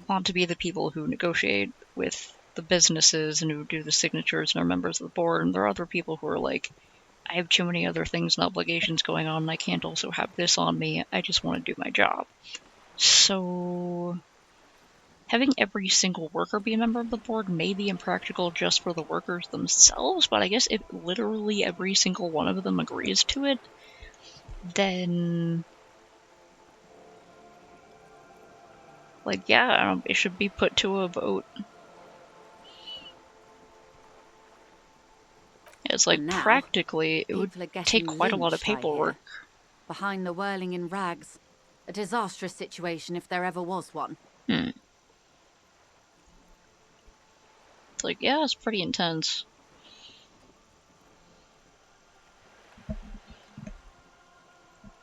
want to be the people who negotiate with the businesses and who do the signatures and are members of the board. And there are other people who are like, I have too many other things and obligations going on and I can't also have this on me. I just want to do my job. So having every single worker be a member of the board may be impractical just for the workers themselves, but I guess if literally every single one of them agrees to it, then, like, yeah, it should be put to a vote. It's like, now, practically, it would take quite a lot of lynched, paperwork. Behind the whirling in rags. A disastrous situation if there ever was one. It's like, yeah, it's pretty intense.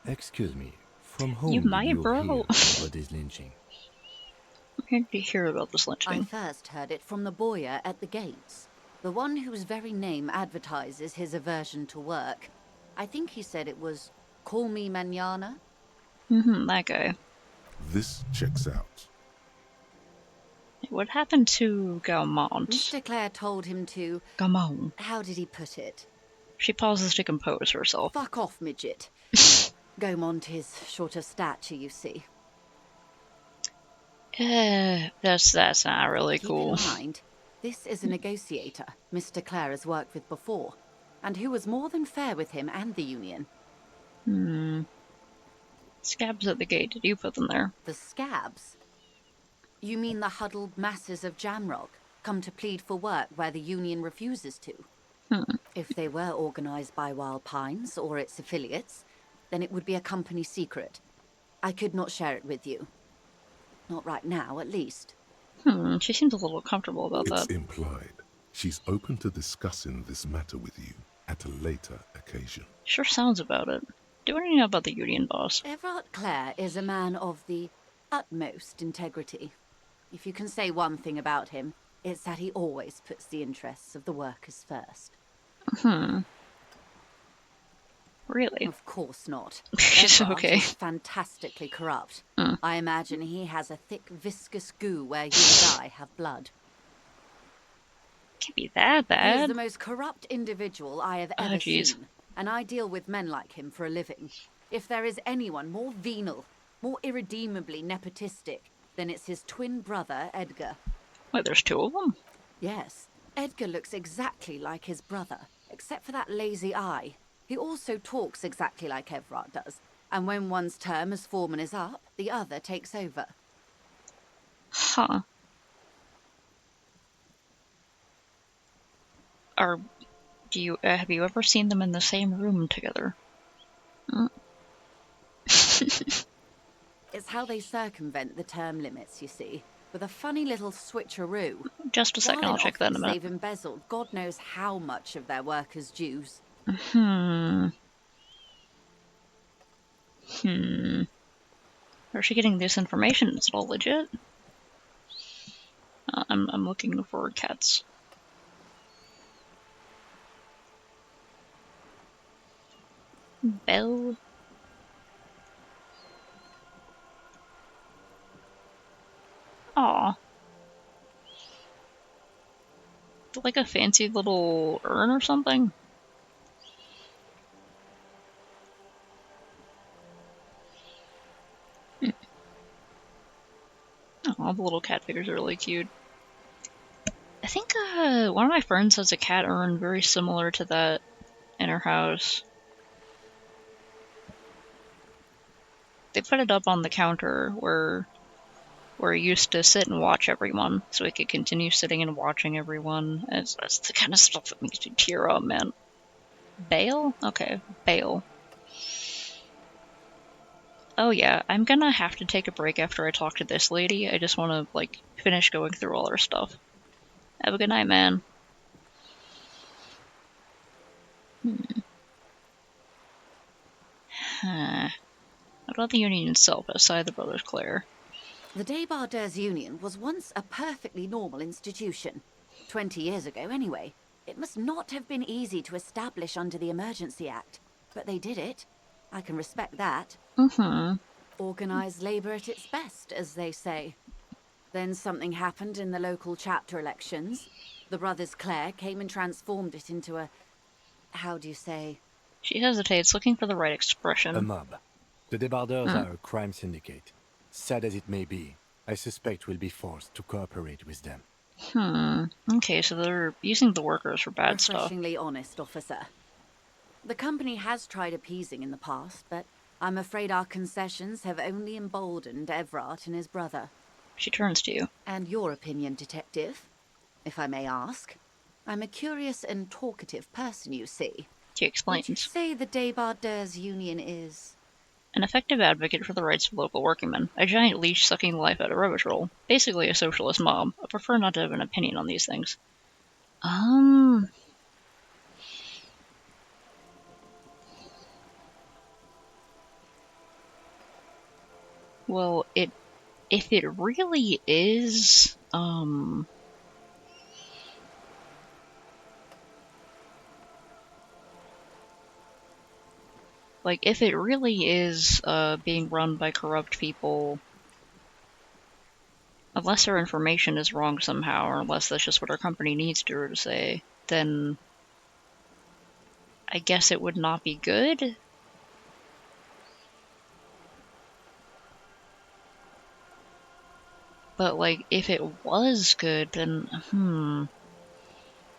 Excuse me, from whom You did might, you bro. hear about this lynching? Where did you hear about this I lynching? first heard it from the boyer at the gates. The one whose very name advertises his aversion to work. I think he said it was, "Call me mañana." That guy. This checks out. What happened to Gaumont? Mr. Clare told him to... Gaumont. How did he put it? She pauses to compose herself. Fuck off, midget. Gaumont is short of stature, you see. That's not really cool. Keep in mind, this is a negotiator Mr. Clare has worked with before, and who was more than fair with him and the union. Scabs at the gate. Did you put them there? The scabs? You mean the huddled masses of Jamrock, come to plead for work where the union refuses to? If they were organized by Wild Pines or its affiliates, then it would be a company secret. I could not share it with you. Not right now, at least. She seems a little comfortable about It's that. implied. She's open to discussing this matter with you at a later occasion. Sure sounds about it. Do you know about the union boss? Everard Clare is a man of the utmost integrity. If you can say one thing about him, it's that he always puts the interests of the workers first. Really? Of course not. It's Everard okay. is fantastically corrupt. I imagine he has a thick, viscous goo where you and I have blood. Can't be that He is bad. the most corrupt individual I have ever seen, and I deal with men like him for a living. If there is anyone more venal, more irredeemably nepotistic, then it's his twin brother, Edgar. Wait, there's two of them? Yes, Edgar looks exactly like his brother, except for that lazy eye. He also talks exactly like Everard does, and when one's term as foreman is up, the other takes over. Huh. Have you ever seen them in the same room together? It's how they circumvent the term limits, you see, with a funny little switcheroo. Just a second, While I'll check that in a minute. They've embezzled God knows how much of their workers' dues. Where's she getting this information? Is it all legit? I'm looking for cats. Belle. Aw. Is it like a fancy little urn or something? Oh, the little cat figures are really cute. I think one of my friends has a cat urn very similar to that in her house. They put it up on the counter where where he used to sit and watch everyone, so he could continue sitting and watching everyone. That's the kind of stuff that makes me tear up, man. Bale? Okay, Bale. Oh yeah, I'm gonna have to take a break after I talk to this lady. I just want to, like, finish going through all her stuff. Have a good night, man. What about the Union itself, outside the Brothers Clare? The Debarders Union was once a perfectly normal institution. 20 years ago, anyway. It must not have been easy to establish under the Emergency Act, but they did it. I can respect that. Organised labour at its best, as they say. Then something happened in the local chapter elections. The Brothers Clare came and transformed it into a... how do you say? She hesitates, looking for the right expression. A mob. The Debarders are a crime syndicate. Sad as it may be, I suspect we'll be forced to cooperate with them. Okay, so they're using the workers for bad stuff. Refreshingly honest, officer. The company has tried appeasing in the past, but I'm afraid our concessions have only emboldened Evrart and his brother. She turns to you. And your opinion, detective, if I may ask. I'm a curious and talkative person, you see. She explains. Would you say the Debarders Union is... an effective advocate for the rights of local workingmen, a giant leech sucking the life out of rubbish roll, basically a socialist mob. I prefer not to have an opinion on these things. Well, if it really is, like, if it really is, being run by corrupt people, unless our information is wrong somehow, or unless that's just what our company needs to say, then I guess it would not be good? But, like, if it was good, then,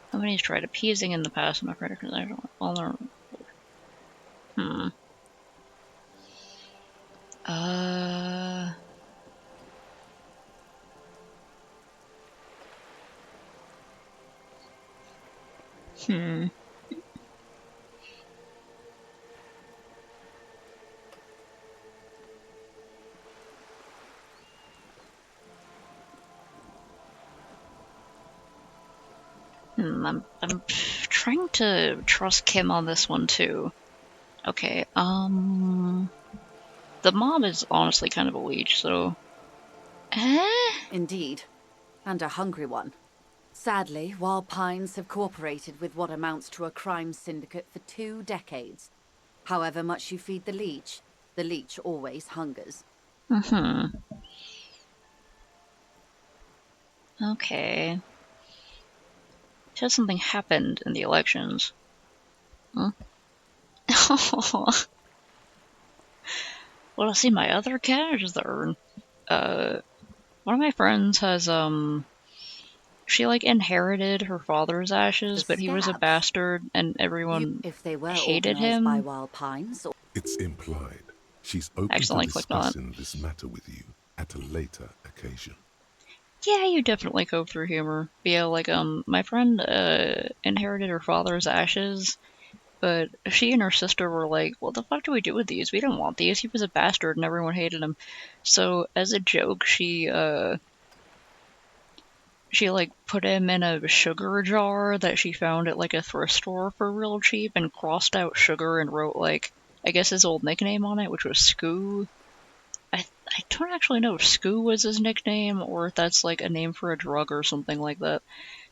Company's tried appeasing in the past, I'm afraid, because I don't know. I'm trying to trust Kim on this one too. Okay, the mob is honestly kind of a leech, so... Indeed. And a hungry one. Sadly, Wild Pines have cooperated with what amounts to a crime syndicate for 2 decades. However much you feed the leech always hungers. Okay. Says something happened in the elections. Well, I see my other cat, or just the urn. One of my friends has, she, like, inherited her father's ashes, but he was a bastard, and everyone hated him. By Wild Pines, or... It's implied. She's open to discussing this matter with you at a later occasion. Yeah, you definitely cope through humor. But yeah, like, my friend, inherited her father's ashes, but she and her sister were like, what the fuck do we do with these? We don't want these. He was a bastard and everyone hated him. So, as a joke, she like, put him in a sugar jar that she found at, like, a thrift store for real cheap and crossed out sugar and wrote, like, I guess his old nickname on it, which was Scoo. I don't actually know if Scoo was his nickname or if that's, like, a name for a drug or something like that.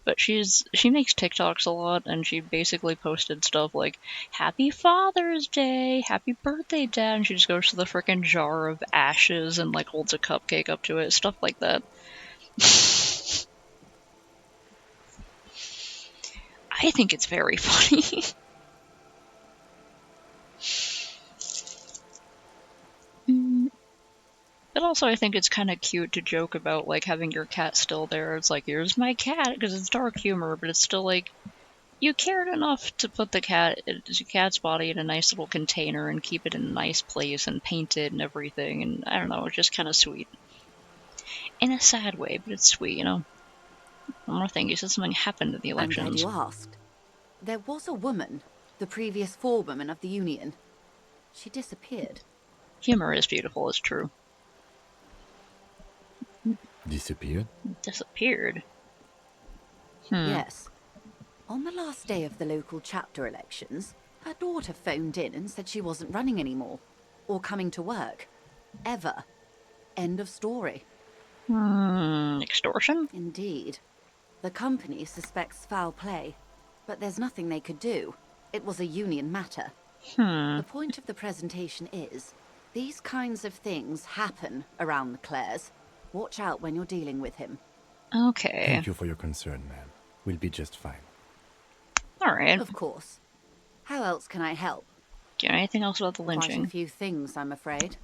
But she makes TikToks a lot, and she basically posted stuff like, Happy Father's Day, Happy Birthday, Dad, and she just goes to the frickin' jar of ashes and, like, holds a cupcake up to it, stuff like that. I think it's very funny. But also I think it's kind of cute to joke about, like, having your cat still there. It's like, here's my cat, because it's dark humor, but it's still like, you cared enough to put the cat's body in a nice little container and keep it in a nice place and paint it and everything, and I don't know, it's just kind of sweet. In a sad way, but it's sweet, you know? One more thing, you said something happened in the elections. I'm glad you asked. There was a woman, the previous forewoman of the Union. She disappeared. Humor is beautiful, it's true. Disappeared? Disappeared? Yes. On the last day of the local chapter elections, her daughter phoned in and said she wasn't running anymore. Or coming to work. Ever. End of story. Extortion? Indeed. The company suspects foul play, but there's nothing they could do. It was a union matter. The point of the presentation is, these kinds of things happen around the Clares. Watch out when you're dealing with him. Okay. Thank you for your concern, ma'am. We'll be just fine. Alright. Of course. How else can I help? Do you know anything else about the lynching? Quite a few things, I'm afraid.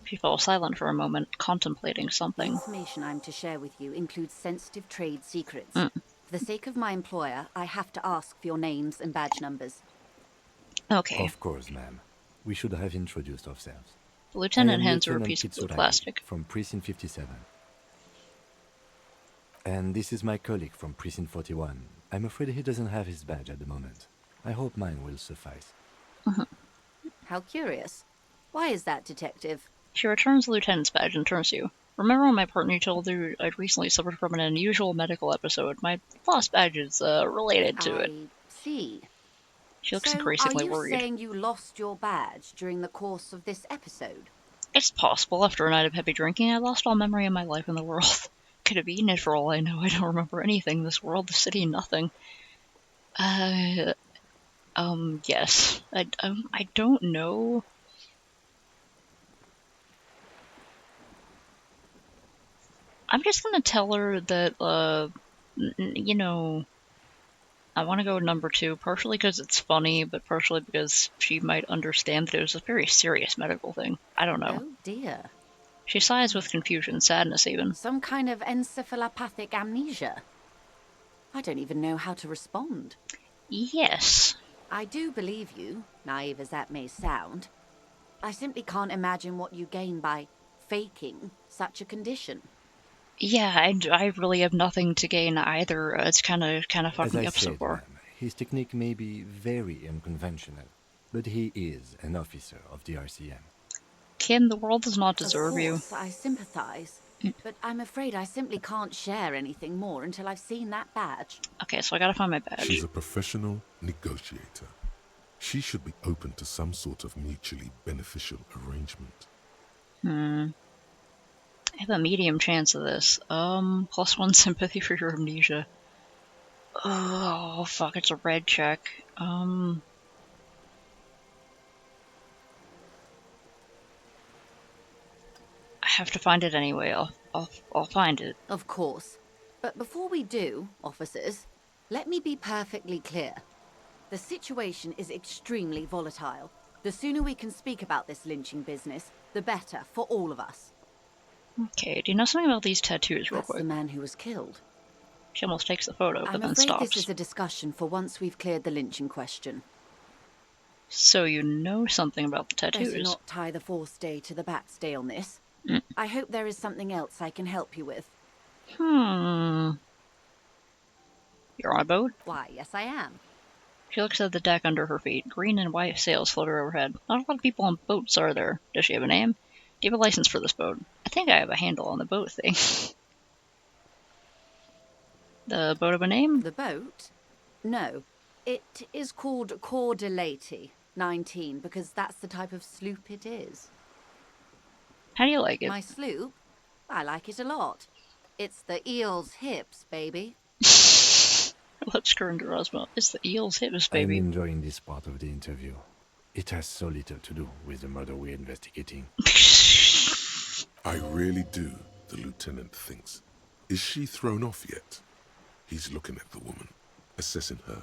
She fell silent for a moment, contemplating something. The information I'm to share with you includes sensitive trade secrets. For the sake of my employer, I have to ask for your names and badge numbers. Okay. Of course, ma'am. We should have introduced ourselves. The lieutenant I am hands her a Lieutenant piece of blue Kitsuragi plastic. from Precinct 57. And this is my colleague from Precinct 41. I'm afraid he doesn't have his badge at the moment. I hope mine will suffice. How curious. Why is that, Detective? She returns the lieutenant's badge and turns to you. Remember when my partner told you I'd recently suffered from an unusual medical episode? My lost badge is related to it. I see. She looks So increasingly are you worried. saying you lost your badge during the course of this episode? It's possible. After a night of heavy drinking, I lost all memory of my life in the world. Could have eaten it for all I know. I don't remember anything. This world, the city, nothing. Yes. I don't know. I'm just gonna tell her that, you know, I want to go number 2, partially because it's funny, but partially because she might understand that it was a very serious medical thing. I don't know. Oh dear. She sighs with confusion, sadness even. Some kind of encephalopathic amnesia. I don't even know how to respond. Yes. I do believe you, naive as that may sound. I simply can't imagine what you gain by faking such a condition. Yeah, I really have nothing to gain either. It's kind of fucked me up so far. His technique may be very unconventional, but he is an officer of the RCM. Kim, the world does not deserve you. Of course, I sympathize, but I'm afraid I simply can't share anything more until I've seen that badge. Okay, so I gotta find my badge. She's a professional negotiator. She should be open to some sort of mutually beneficial arrangement. I have a medium chance of this. +1 sympathy for your amnesia. Oh, fuck, it's a red check. I have to find it anyway. I'll find it. Of course. But before we do, officers, let me be perfectly clear. The situation is extremely volatile. The sooner we can speak about this lynching business, the better for all of us. Okay, do you know something about these tattoos real That's quick? the man who was killed. She almost takes the photo, but I'm then afraid stops. this is a discussion for once we've cleared the lynching question. So you know something about the Better tattoos. not tie the fourth day to the bat's day on this. I hope there is something else I can help you with. You're on a boat? Why, yes I am. She looks at the deck under her feet. Green and white sails flutter overhead. Not a lot of people on boats, are there? Does she have a name? Do you have a license for this boat? I think I have a handle on the boat thing. The boat have a name? The boat? No. It is called Cordelati 19 because that's the type of sloop it is. How do you like it? My sloop? I like it a lot. It's the eel's hips, baby. Let's turn to Roswell. It's the eel's hips, baby. I'm enjoying this part of the interview. It has so little to do with the murder we're investigating. I really do, the lieutenant thinks. Is she thrown off yet? He's looking at the woman, assessing her.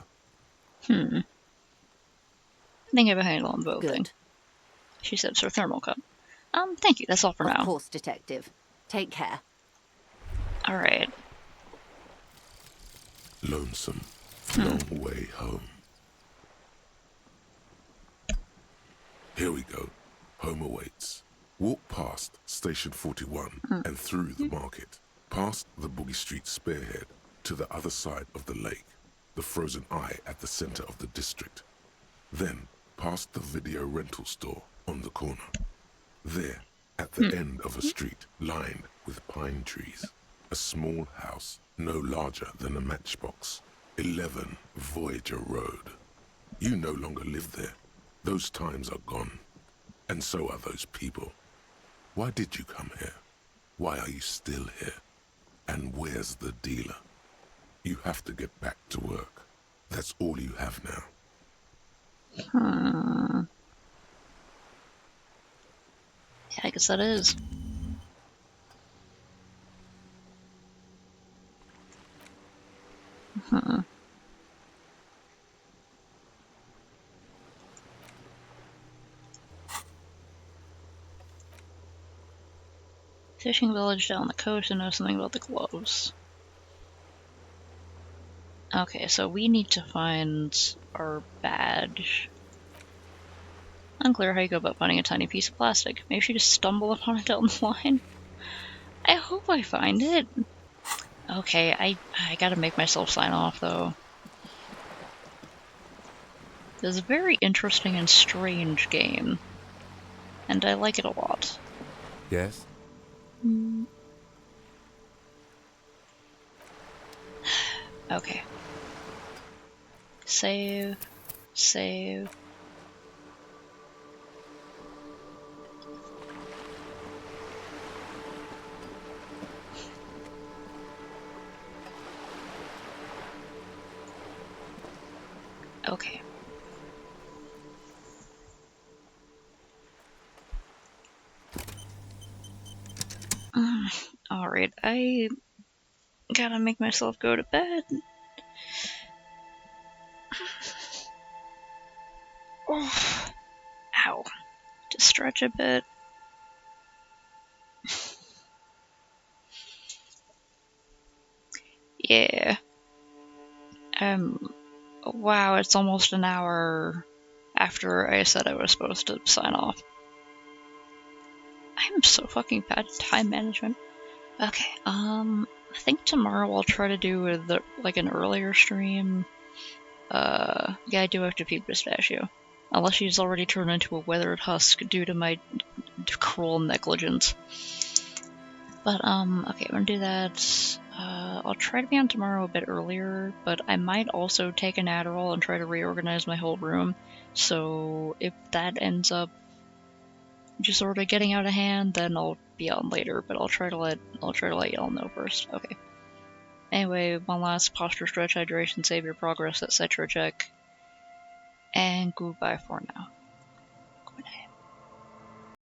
I think I have a handle on the boat Good. thing. She sips her thermal cup. Thank you, that's all for now. Of course, Detective. Take care. Alright. Lonesome, long way home. Here we go. Home awaits. Walk past Station 41 and through the market, past the Boogie Street spearhead to the other side of the lake, the frozen eye at the center of the district. Then past the video rental store on the corner. There, at the end of a street lined with pine trees, a small house no larger than a matchbox. 11 Voyager Road. You no longer live there. Those times are gone. And so are those people. Why did you come here? Why are you still here? And where's the dealer? You have to get back to work. That's all you have now. Yeah, I guess that is. Fishing village down the coast and know something about the gloves. Okay, so we need to find our badge. Unclear how you go about finding a tiny piece of plastic. Maybe she just stumbled upon it down the line. I hope I find it. Okay, I gotta make myself sign off though. This is a very interesting and strange game. And I like it a lot. Yes? Okay. Save. Save. Okay. Alright, I gotta make myself go to bed. Oh, ow. To stretch a bit. Yeah. Wow, it's almost an hour after I said I was supposed to sign off. I'm so fucking bad at time management. Okay, I think tomorrow I'll try to do an earlier stream. Yeah, I do have to feed Pistachio. Unless she's already turned into a weathered husk due to my cruel negligence. But, okay, I'm gonna do that. I'll try to be on tomorrow a bit earlier, but I might also take an Adderall and try to reorganize my whole room. So if that ends up just sort of getting out of hand, then I'll be on later, but I'll try to let y'all know first. Okay. Anyway, one last posture stretch, hydration, save your progress, etc. check. And goodbye for now.